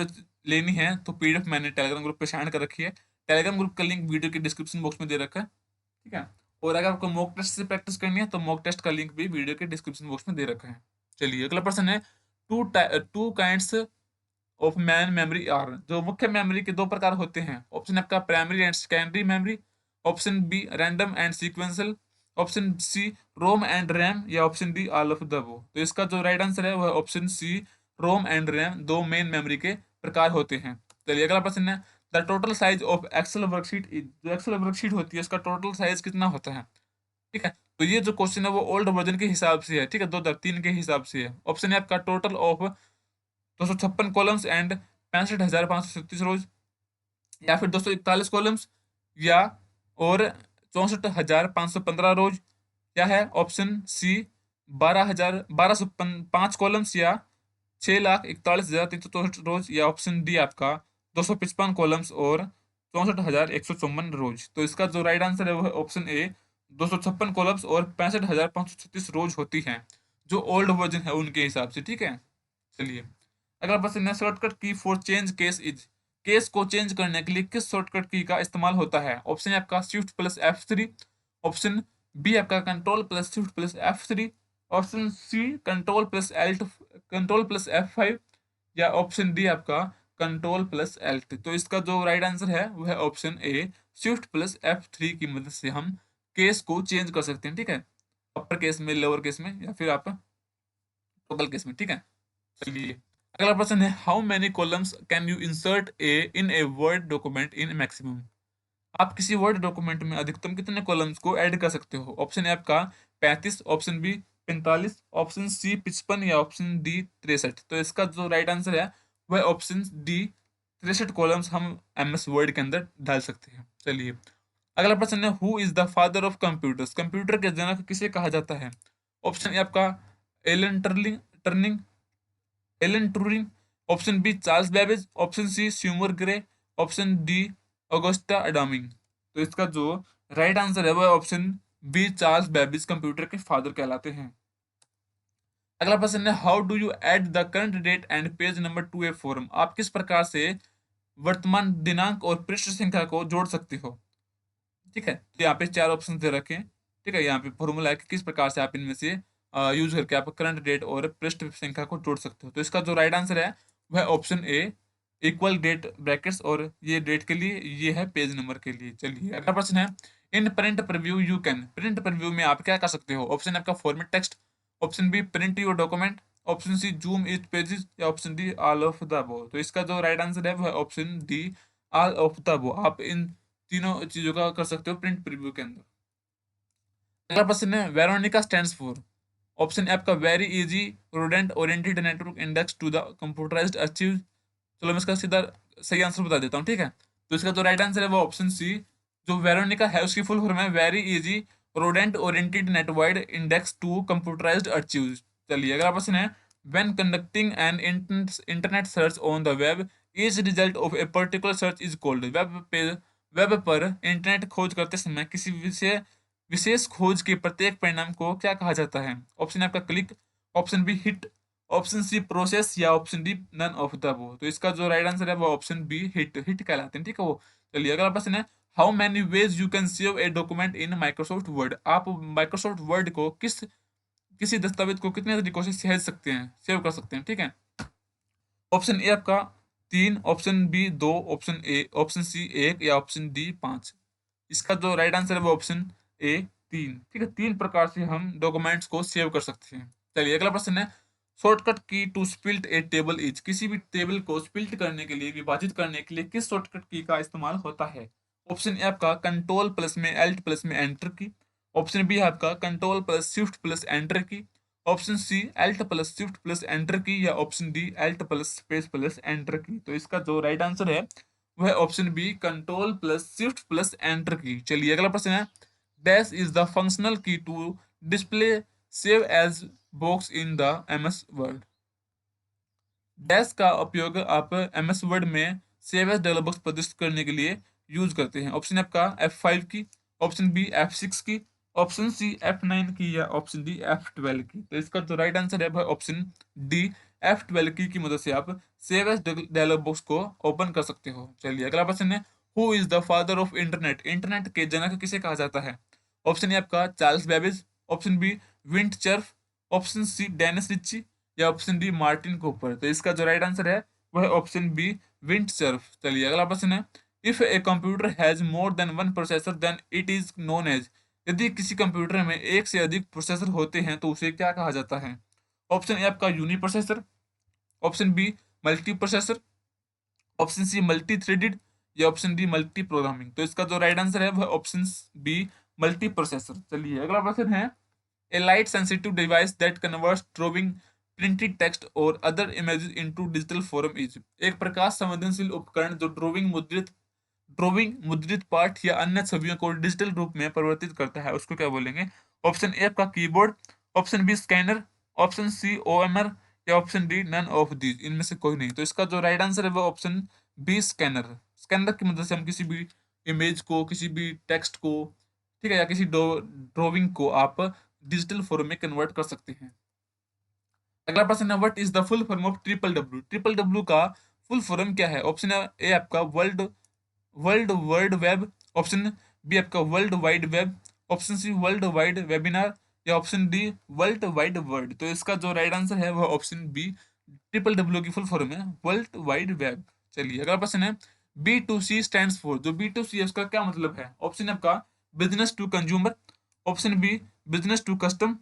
लेनी है तो पीडीएफ मैंने टेलीग्राम ग्रुप पे सेंड कर रखी है। टेलीग्राम ग्रुप का लिंक वीडियो के डिस्क्रिप्शन बॉक्स में दे रखा है, ठीक है। और अगर आपको मॉक टेस्ट से प्रैक्टिस करनी है तो मॉक टेस्ट का लिंक भी वीडियो के डिस्क्रिप्शन बॉक्स में दे रखा है। चलिए अगला प्रश्न है, two kinds of main memory are, जो मुख्य मेमोरी के दो प्रकार होते हैं। ऑप्शन आपका primary and secondary memory, option B random and sequential, option C ROM and RAM, या option D all of the above. तो इसका जो राइट आंसर है वह option C ROM and RAM दो मेन मेमोरी के प्रकार होते हैं। चलिए अगला प्रश्न है, the total size of Excel worksheet, जो एक्सेल वर्कशीट होती है उसका टोटल साइज कितना होता है, ठीक है। तो ये जो क्वेश्चन है वो ओल्ड वर्जन के हिसाब से है, ठीक है, 2003 के हिसाब से है। ऑप्शन है आपका टोटल ऑफ 256 कॉलम्स एंड 65,536 रोज, या फिर 241 कॉलम्स, या और 64,515 रोज, क्या है ऑप्शन सी 12,5 कॉलम्स, या 6,41,364 रोज, या ऑप्शन डी आपका 255 कॉलम्स और 64,154 रोज। तो इसका जो राइट आंसर है वो है ऑप्शन ए 256 कॉलम्स और 65,536 रोज होती हैं, जो ओल्ड वर्जन है उनके हिसाब से, ठीक है। चलिए अगला प्रश्न है, शॉर्टकट की for change case is, case को चेंज करने के लिए किस शॉर्टकट की का इस्तेमाल होता है? ऑप्शन है आपका shift plus F3, option B आपका control plus shift plus F3, option C control plus F5, या ऑप्शन डी आपका कंट्रोल प्लस Alt। तो इसका जो राइट आंसर है वह है ऑप्शन ए शिफ्ट प्लस F3 की मदद से हम केस को चेंज कर सकते हैं, ठीक है, अपर केस में, लोअर केस में, या फिर आप टोटल केस में, ठीक है। चलिए अगला प्रश्न है, how many columns can you insert A in a Word document in maximum? आप किसी वर्ड डॉक्यूमेंट में अधिकतम कितने कॉलम्स को ऐड कर सकते हो? ऑप्शन है आपका 35, ऑप्शन बी 45, ऑप्शन सी 55, या ऑप्शन डी 63। तो इसका जो राइट आंसर है वह ऑप्शन डी 63 कॉलम्स हम MS वर्ड के अंदर डाल सकते हैं। चलिए अगला प्रश्न है, who is the father of computers? Computer के जनक किसे कहा जाता है? ऑप्शन है आपका Alan turning Alan Turing, option B Charles Babbage, option C Seymour Gray, option D Augusta Ada King. तो इसका जो राइट आंसर है वह option B Charles Babbage computer के फादर कहलाते हैं। अगला प्रश्न है, how do you add the current date and page number to a form? आप किस प्रकार से वर्तमान दिनांक और पृष्ठ संख्या को जोड़ सकते हो, ठीक है। तो यहाँ पे चार ऑप्शन दे रखे हैं, ठीक है। यहाँ पे फॉर्मूला है कि किस प्रकार से आप इनमें से यूज करके आप करंट डेट और पृष्ठ संख्या को जोड़ सकते हो। तो इसका जो राइट आंसर है वह option A equal date brackets, और ये डेट के लिए, ये है पेज नंबर के लिए। चलिए अगला प्रश्न है, in print preview you can, print preview में आप क्या कर सकते हो? ऑप्शन आपका format text, option B print your document, option C zoom each pages, या option D all of the above. तो इसका जो राइट आंसर है वह option D all of the above. आप इन तीनों चीजों का कर सकते हो प्रिंट प्रीव्यू के अंदर। अगला प्रश्न है, Veronica stands for, option A आपका very easy rodent oriented network index to the computerized achieve. चलो मैं इसका सीधा सही आंसर बता देता हूँ, ठीक है। तो इसका जो राइट आंसर है वो ऑप्शन सी, जो वेरोनिका है उसकी फुल फॉर्म है very easy rodent oriented network index to computerized achieve. चलिए अगला प्रश्न है, when conducting an internet search on the web is result of a particular search is called. Web पर इंटरनेट खोज करते समय किसी विशेष खोज के प्रत्येक परिणाम को क्या कहा जाता है? ऑप्शन है आपका click, option B hit, option C process, या option D none of the above. तो इसका जो राइट आंसर है वो ऑप्शन बी हिट कहलाते हैं, ठीक है वो। चलिए अगला प्रश्न है, how many ways you can save a document in Microsoft word? आप माइक्रोसॉफ्ट वर्ड को किसी दस्तावेज को कितने तरीकों से सहेज सकते हैं, सेव कर सकते हैं, ठीक है। ऑप्शन ए आपका 3, ऑप्शन बी 2, ऑप्शन सी 1 या ऑप्शन डी 5। इसका जो राइट आंसर है वो ऑप्शन ए 3। ठीक है, 3 प्रकार से हम डॉक्यूमेंट्स को सेव कर सकते हैं। चलिए अगला प्रश्न है, shortcut key to split a table is, किसी भी टेबल को स्प्लिट करने के लिए, विभाजित करने के लिए किस शॉर्टकट की का इस्तेमाल होता है? ऑप्शन ए आपका कंट्रोल प्लस में एल्ट प्लस में एंटर की, ऑप्शन बी आपका control plus shift plus enter key, option C alt plus shift plus enter key, या option D alt plus space plus enter key. तो इसका जो right answer है वह option B control plus shift plus enter key. चलिए अगला प्रश्न है, dash is the functional key to display save as box in the MS word. Dash का उपयोग आप एमएस वर्ड में सेव एज डायलॉग बॉक्स प्रदर्शित करने के लिए यूज करते हैं। ऑप्शन आपका F5 की, ऑप्शन बी F6 की, ऑप्शन सी F9 की, या ऑप्शन डी F12 की। तो इसका जो राइट आंसर है वह ऑप्शन डी F12 की मदद से आप सेव एज डायलॉग बॉक्स को ओपन कर सकते हो। चलिए अगला प्रश्न है, who is the father of internet, internet के जनक किसे कहा जाता है? ऑप्शन ए आपका Charles Babbage, option B Vint Cerf, option C Dennis Ritchie, या ऑप्शन डी मार्टिन कूपर। तो इसका जो राइट आंसर है वह ऑप्शन बी विंड सर्फ। चलिए अगला प्रश्न है, if a computer has more than one processor then it is known as, यदि किसी कंप्यूटर में एक से अधिक प्रोसेसर होते हैं तो उसे क्या कहा जाता है? ऑप्शन ए आपका uni processor, option B multi processor, option C multi threaded, या ऑप्शन डी मल्टी प्रोग्रामिंग। तो इसका जो राइट आंसर है वह ऑप्शन बी मल्टी प्रोसेसर। चलिए अगला प्रश्न है, a light sensitive device that converts drawing printed text और other images into digital form is, एक प्रकाश संवेदनशील उपकरण जो ड्राइंग मुद्रित पाठ या अन्य छवियों को डिजिटल रूप में परिवर्तित करता है, उसको क्या बोलेंगे? ऑप्शन ए आपका keyboard, option B scanner, option C OMR, या option D none of these, इनमें से कोई नहीं। तो इसका जो राइट आंसर है वो ऑप्शन बी स्कैनर। स्कैनर की मदद से हम किसी भी इमेज को, किसी भी टेक्स्ट को, ठीक है, या किसी ड्राइंग को आप डिजिटल फॉर्म में कन्वर्ट कर सकते हैं। अगला प्रश्न है, what is the full form of triple W, triple W का फुल फॉर्म क्या है? ऑप्शन ए आपका world world world web, option B आपका world wide web, option C world wide webinar, या option D world wide world. तो इसका जो right answer है वह ऑप्शन बी ट्रिपल डब्ल्यू की फुल फॉर्म है वर्ल्ड वाइड वेब। चलिए अगला प्रश्न है, B2C स्टैंड्स फॉर, जो B2C है उसका क्या मतलब है? ऑप्शन आपका business to consumer, option B business to custom,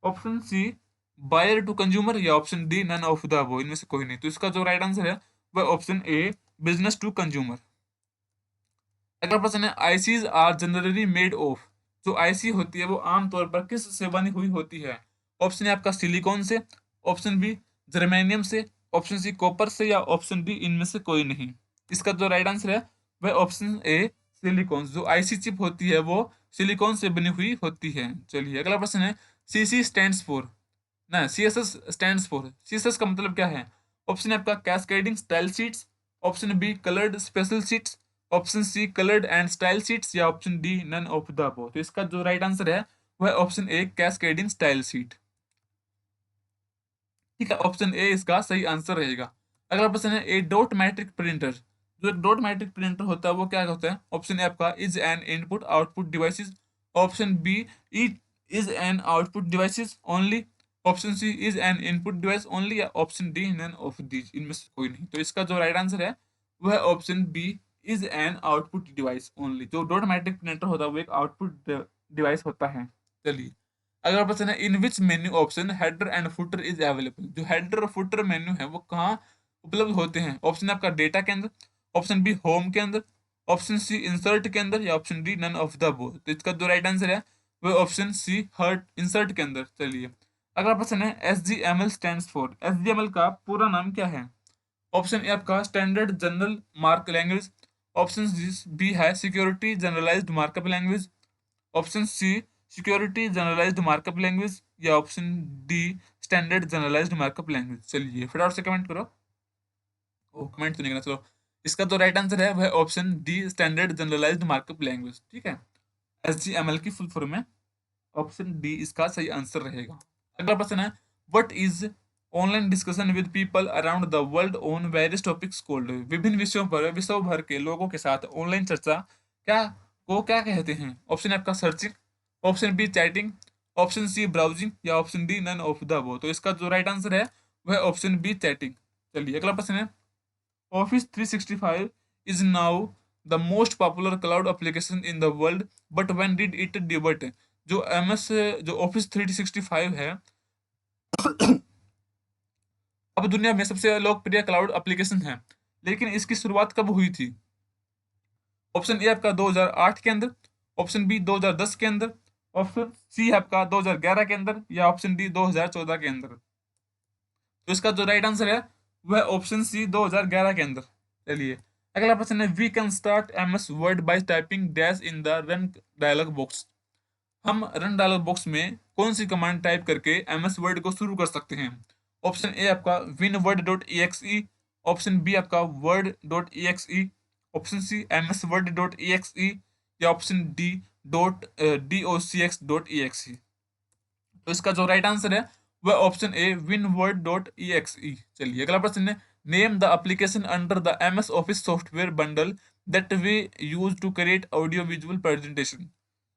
option C buyer to consumer, या option D none of the above, इनमें से कोई नहीं। तो इसका जो राइट आंसर है वह option A business to consumer. अगला प्रश्न है, ICs are generally made of, जो आईसी होती है वो आमतौर पर किस से बनी हुई होती है? ऑप्शन है आपका सिलिकॉन से, ऑप्शन बी जर्मेनियम से, ऑप्शन सी कॉपर से, या ऑप्शन डी इनमें से कोई नहीं। इसका जो राइट आंसर है वह ऑप्शन ए सिलिकॉन, जो आईसी चिप होती है वो सिलिकॉन से बनी हुई होती है। चलिए अगला प्रश्न है, सीसी स्टैंड्स फॉर, ना सीएसएस स्टैंड्स फॉर, सीएसएस का मतलब क्या है? ऑप्शन है आपका cascading style sheets, option B coloured special sheets, option C coloured and style sheets, या option D none of the above. तो इसका जो राइट आंसर है वह option A cascading style sheet. ठीक है, ऑप्शन ए इसका सही आंसर रहेगा। अगला प्रश्न है, ए डॉट मैट्रिक प्रिंटर, जो एक डॉट मैट्रिक प्रिंटर होता है वो क्या होता है? ऑप्शन ए आपका is an input output devices, option B it is an output devices only, option C is an input device only, या option D none of these, इनमें से कोई नहीं। तो इसका जो राइट आंसर है वह option B is an output device only, जो डॉट मैट्रिक प्रिंटर होता है वो एक आउटपुट डिवाइस होता है। चलिए अगला प्रश्न है, in which menu option header and footer is available, जो हेडर और फुटर मेन्यू है वो कहाँ उपलब्ध होते हैं? ऑप्शन आपका डेटा के अंदर, ऑप्शन बी होम के अंदर, ऑप्शन सी इंसर्ट के अंदर, या option D none of the above. तो इसका जो राइट आंसर है वो ऑप्शन सी हर्ट इंसर्ट के अंदर। चलिए अगला प्रश्न है, SGML स्टैंड्स फॉर, SGML का पूरा नाम क्या है? ऑप्शन ए आपका standard general mark language, option B है security generalised markup language, option C security generalised markup language, या option D standard generalised markup language. चलिए फटाफट से कमेंट करो। ओ कमेंट तो नहीं करना, चलो। इसका जो राइट आंसर है वह option D standard generalised markup language. ठीक है, SGML की फुल फॉर्म है, ऑप्शन डी इसका सही आंसर रहेगा। अगला प्रश्न है, what is online discussion with people around the world on various topics called, विभिन्न विषयों पर विश्व भर के लोगों के साथ ऑनलाइन चर्चा क्या को क्या कहते हैं? ऑप्शन है आपका searching, option B chatting, option C browsing, या option D none of the above. तो इसका जो राइट आंसर है वह ऑप्शन बी चैटिंग। चलिए अगला प्रश्न है, Office 365 is now the most popular cloud application in the world, but when did it debut? जो MS जो Office 365 है, अब दुनिया में सबसे लोकप्रिय क्लाउड एप्लीकेशन है, लेकिन इसकी शुरुआत कब हुई थी? ऑप्शन ए आपका 2008 के अंदर, ऑप्शन बी 2010 के अंदर, ऑप्शन सी आपका 2011 के अंदर, या ऑप्शन डी 2014 के अंदर। तो इसका जो राइट आंसर है वह ऑप्शन सी 2011 के अंदर। चलिए अगला प्रश्न है, we can start MS word by typing dash in the run dialog box. हम रन डायलॉग बॉक्स में कौन सी कमांड टाइप करके MS वर्ड को शुरू कर सकते हैं? ऑप्शन ए आपका winword.exe, ऑप्शन बी आपका word.exe, ऑप्शन सी msword.exe, या ऑप्शन डी docx.exe। तो इसका जो राइट आंसर है वह ऑप्शन ए winword.exe। चलिए अगला प्रश्न है, name the application under the MS office software bundle that we use to create audio visual presentation.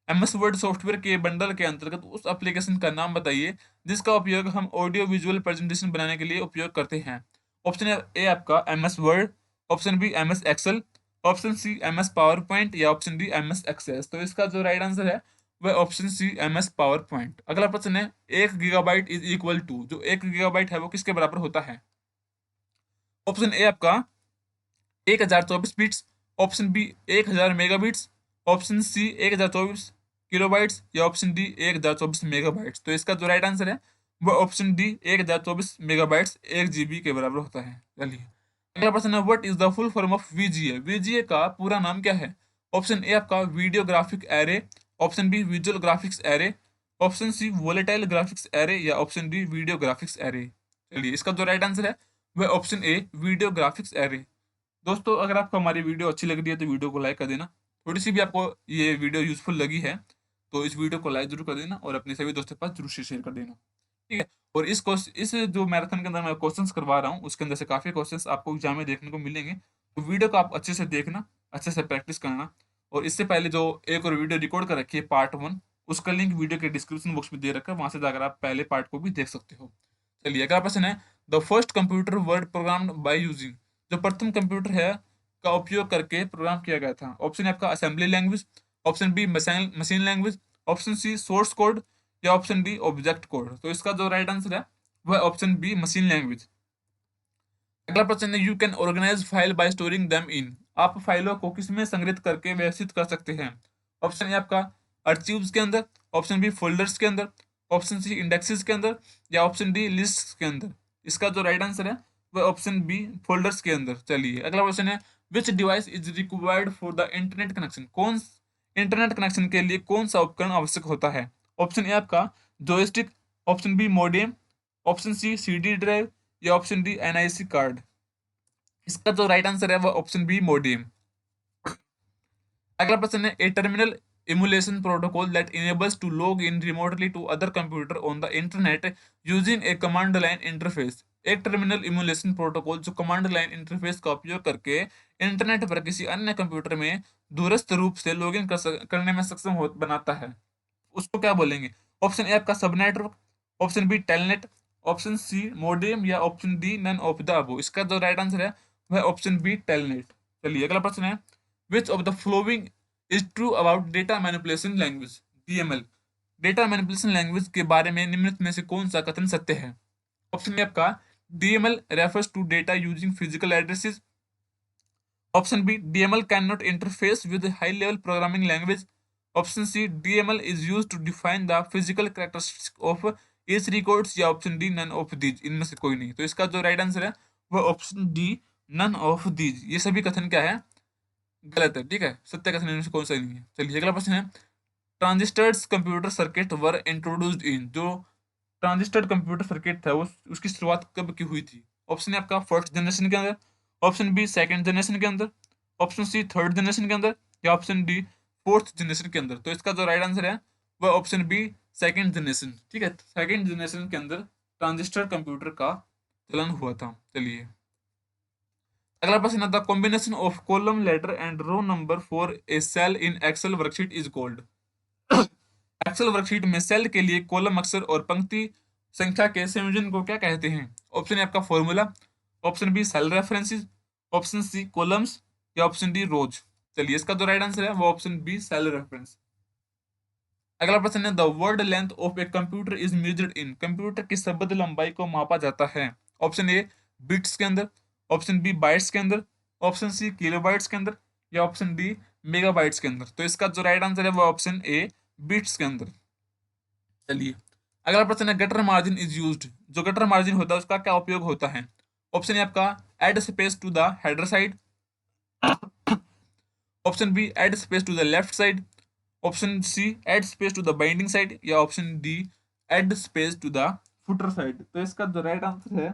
MS word software के बंडल के अंतर्गत उस एप्लीकेशन का नाम बताइए जिसका उपयोग हम ऑडियो विजुअल प्रेजेंटेशन बनाने के लिए उपयोग करते हैं। ऑप्शन ए आपका MS word, option B MS excel, option C MS power point, या ऑप्शन डी MS एक्सेस। तो इसका जो राइट आंसर है वह option C MS power point. अगला प्रश्न है, 1 GB इज इक्वल टू, जो 1 GB है वो किसके बराबर होता है? ऑप्शन ए आपका 1024 bits, option B 1000 megabits, option C 1024 kilobytes, या ऑप्शन डी 1024 मेगाबाइट्स। तो इसका जो राइट आंसर है वह ऑप्शन डी 1024 मेगाबाइट्स 1 GB के बराबर होता है। चलिए अगला प्रश्न है, what is the full form of VGA? VGA का पूरा नाम क्या है? ऑप्शन ए आपका video graphic array, option B visual graphics array, option C volatile graphics array, या option D video graphics array. चलिए इसका जो राइट आंसर है वह option A video graphics array. दोस्तों अगर आपको हमारी वीडियो अच्छी लग रही है तो वीडियो को लाइक कर देना। थोड़ी सी भी आपको ये वीडियो यूजफुल लगी है तो इस वीडियो को लाइक जरूर कर देना और अपने सभी दोस्तों के पास जरूर शेयर कर देना, ठीक है। और इस जो मैराथन के अंदर मैं क्वेश्चंस करवा रहा हूँ उसके अंदर से काफ़ी क्वेश्चंस आपको एग्जाम में देखने को मिलेंगे, तो वीडियो को आप अच्छे से देखना, अच्छे से प्रैक्टिस करना। और इससे पहले जो एक और वीडियो रिकॉर्ड कर रखी है पार्ट 1, उसका लिंक वीडियो के डिस्क्रिप्शन बॉक्स में दे रखा है, वहाँ से जाकर आप पहले पार्ट को भी देख सकते हो। चलिए अगला प्रश्न है, the first computer word program by using, जो प्रथम कंप्यूटर है का उपयोग करके प्रोग्राम किया गया था। ऑप्शन है आपका assembly language, option B machine language, option C source code, या ऑप्शन डी ऑब्जेक्ट कोड। तो इसका जो राइट आंसर है वह ऑप्शन बी मशीन लैंग्वेज। अगला प्रश्न है, you can organize file by storing them in, आप फाइलों को किसमें संग्रहित करके व्यवस्थित कर सकते हैं? ऑप्शन ए आपका आर्चिव्स के अंदर, ऑप्शन बी फोल्डर्स के अंदर, ऑप्शन सी इंडेक्सेस के अंदर, या ऑप्शन डी लिस्ट के अंदर। इसका जो राइट आंसर है वह ऑप्शन बी फोल्डर्स के अंदर। चलिए अगला क्वेश्चन है, विच device is required for the internet connection, कौन इंटरनेट कनेक्शन के लिए कौन सा उपकरण आवश्यक होता है? ऑप्शन ए आपका joystick, option B modem, option C CD drive, या ऑप्शन डी NIC कार्ड। इसका जो राइट आंसर है वह ऑप्शन बी मॉडेम। अगला प्रश्न है, a terminal emulation protocol that enables to log in remotely to other computer on the internet using a command line interface. एक terminal emulation protocol जो command line interface का उपयोग करके इंटरनेट पर किसी अन्य कंप्यूटर में दूरस्थ रूप से लॉगिन करने में सक्षम बनाता है, उसको क्या बोलेंगे? ऑप्शन ए आपका sub network, option B telnet, option C modem, या option D none of the above. इसका जो राइट आंसर है वह ऑप्शन बी टेलनेट। चलिए अगला प्रश्न है, which of the following is true about data manipulation language DML। Data manipulation language के बारे में निम्नलिखित में से कौन सा कथन सत्य है? ऑप्शन ए आपका DML refers to data using physical addresses, option B DML can not interface with high level programming language, option C DML is use to define the physical characteristics of as records, या option D none of these, इनमें से कोई नहीं। तो इसका जो right answer है वह option D none of these. ये सभी कथन क्या है? गलत है, ठीक है। सत्य कथन इनमें से कौन सा नहीं है। चलिए अगला प्रश्न है, transistors computer circuit were introduced in, जो ट्रांजिस्टर कंप्यूटर सर्किट था वो उसकी शुरुआत कब की हुई थी? ऑप्शन है आपका फर्स्ट जनरेशन के अंदर, ऑप्शन बी सेकंड जनरेशन के अंदर, ऑप्शन सी थर्ड जनरेशन के अंदर, या ऑप्शन डी फोर्थ जनरेशन के अंदर। तो इसका जो राइट आंसर है वह ऑप्शन बी सेकंड जनरेशन, ठीक है। सेकंड जनरेशन के अंदर ट्रांजिस्टर कंप्यूटर का चलन हुआ था। चलिए अगला प्रश्न है, the combination of column letter and row number for a cell in excel worksheet is called. Excel worksheet में सेल के लिए कॉलम अक्षर और पंक्ति संख्या के संयोजन को क्या कहते हैं? ऑप्शन ए आपका formula, option B cell references, option C columns या ऑप्शन डी रोज। चलिए इसका जो राइट आंसर है वो ऑप्शन बी सेल रेफरेंस। अगला प्रश्न है the word length of a computer is measured in. Computer की शब्द लंबाई को मापा जाता है। ऑप्शन ए बिट्स के अंदर, ऑप्शन बी बाइट्स के अंदर, ऑप्शन सी किलोबाइट्स के अंदर या ऑप्शन डी मेगाबाइट्स के अंदर। तो इसका जो राइट आंसर है वो ऑप्शन ए बिट्स के अंदर। चलिए अगला प्रश्न है गटर मार्जिन इज यूज्ड। जो गटर मार्जिन होता है उसका क्या उपयोग होता है। ऑप्शन ए आपका add space to the header side, option B add space to the left side, option C add space to the binding side या option D add space to the footer side. तो इसका जो right answer है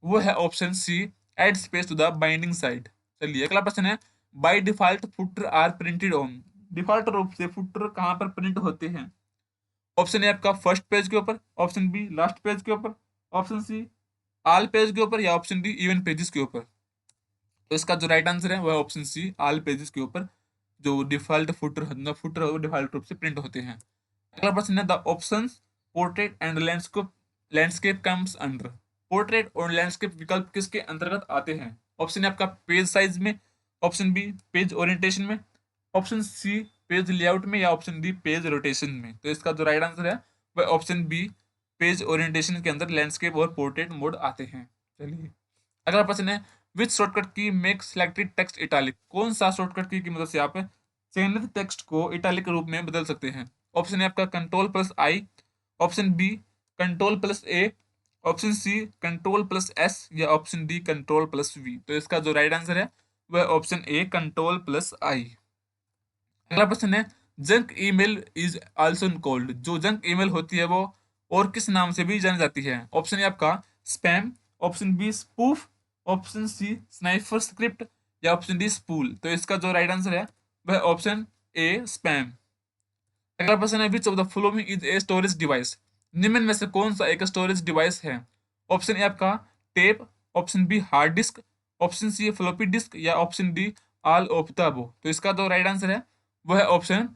वो है option C add space to the binding side. चलिए अगला प्रश्न है by default footer are printed on. Default रूप से फुटर कहाँ पर प्रिंट होते हैं। ऑप्शन ए आपका फर्स्ट पेज के ऊपर, ऑप्शन बी लास्ट पेज के ऊपर, ऑप्शन सी आल पेज के ऊपर या ऑप्शन डी इवन पेजेस के ऊपर। तो इसका जो राइट आंसर है वह ऑप्शन सी आल पेजेस के ऊपर जो डिफॉल्ट फुटर वो डिफॉल्ट रूप से प्रिंट होते हैं। अगला प्रश्न है the option portrait and landscape landscape comes under. Portrait और लैंडस्केप विकल्प किसके अंतर्गत आते हैं। ऑप्शन है आपका पेज साइज में, ऑप्शन बी पेज ओरिएंटेशन में, ऑप्शन सी पेज लेआउट में या ऑप्शन डी पेज रोटेशन में। तो इसका जो राइट आंसर है वह ऑप्शन बी पेज ओरिएंटेशन के अंदर लैंडस्केप और पोर्ट्रेट मोड आते हैं। चलिए अगला प्रश्न है विच शॉर्टकट की मेक सिलेक्टेड टेक्स्ट इटैलिक। कौन सा शॉर्टकट की मदद से आप चयनित टेक्स्ट को इटैलिक रूप में बदल सकते हैं। ऑप्शन है आपका control plus I, option B control plus A, option C control plus S या option D control plus V. तो इसका जो राइट आंसर है वह option A control plus I. अगला प्रश्न है junk email is also called. जो जंक ईमेल होती है वो और किस नाम से भी जानी जाती है। ऑप्शन है आपका spam, option B spoof, option C sniffer script या ऑप्शन डी स्पूल। तो इसका जो राइट आंसर है वह ऑप्शन ए स्पैम। अगला प्रश्न है which of the following is a storage device. निम्न में से कौन सा एक स्टोरेज डिवाइस है। ऑप्शन ए आपका tape, option B hard disk, option C floppy disk या option D all of the above. तो इसका जो राइट आंसर है वह है option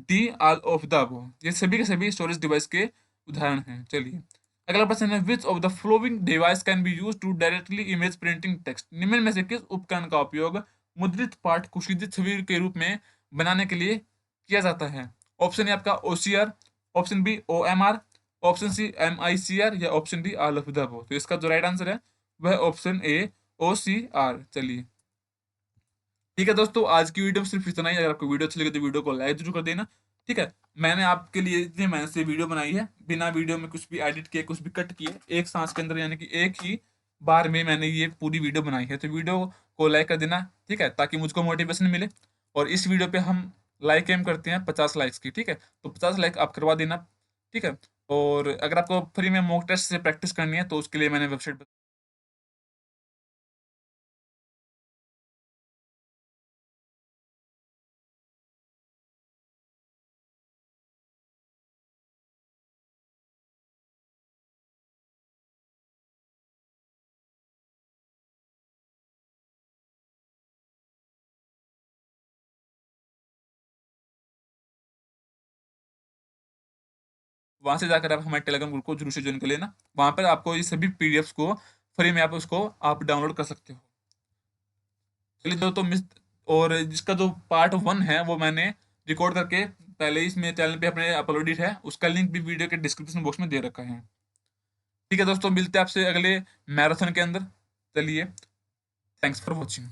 D all of the above. ये सभी के सभी स्टोरेज डिवाइस के उदाहरण हैं। चलिए अगला प्रश्न है which of the following device can be use to directly image printing text. निम्न में से किस उपकरण का उपयोग मुद्रित पाठ को सीधी छवि के रूप में बनाने के लिए किया जाता है। ऑप्शन ए आपका OCR, option B OMR, option C MICR या option D all of the above. तो इसका जो राइट आंसर है वह ऑप्शन ए ओसीआर। चलिए ठीक है दोस्तों आज की वीडियो में सिर्फ इतना ही। अगर आपको वीडियो अच्छी लगे तो वीडियो को लाइक जरूर कर देना। ठीक है मैंने आपके लिए इतनी मेहनत से वीडियो बनाई है, बिना वीडियो में कुछ भी एडिट किए कुछ भी कट किए, एक सांस के अंदर यानी कि एक ही बार में मैंने ये पूरी वीडियो बनाई है। तो वीडियो को लाइक कर देना ठीक है, ताकि मुझको मोटिवेशन मिले। और इस वीडियो पे हम लाइक एम करते हैं 50 लाइक्स की। ठीक है तो 50 लाइक आप करवा देना। ठीक है और अगर आपको फ्री में मॉक टेस्ट से प्रैक्टिस करनी है तो उसके लिए मैंने वेबसाइट वहां से जाकर आप हमारे टेलीग्राम ग्रुप को जरूर से ज्वाइन कर लेना। वहां पर आपको ये सभी पीडीएफ्स को फ्री में आप डाउनलोड कर सकते हो। चलिए तो मिस और जिसका जो पार्ट 1 है वो मैंने रिकॉर्ड करके पहले ही इसमें चैनल पे अपने अपलोडेड है, उसका लिंक भी वीडियो के डिस्क्रिप्शन बॉक्स में दे रखा है। ठीक है दोस्तों मिलते हैं आपसे अगले मैराथन के अंदर। चलिए थैंक्स फॉर वॉचिंग।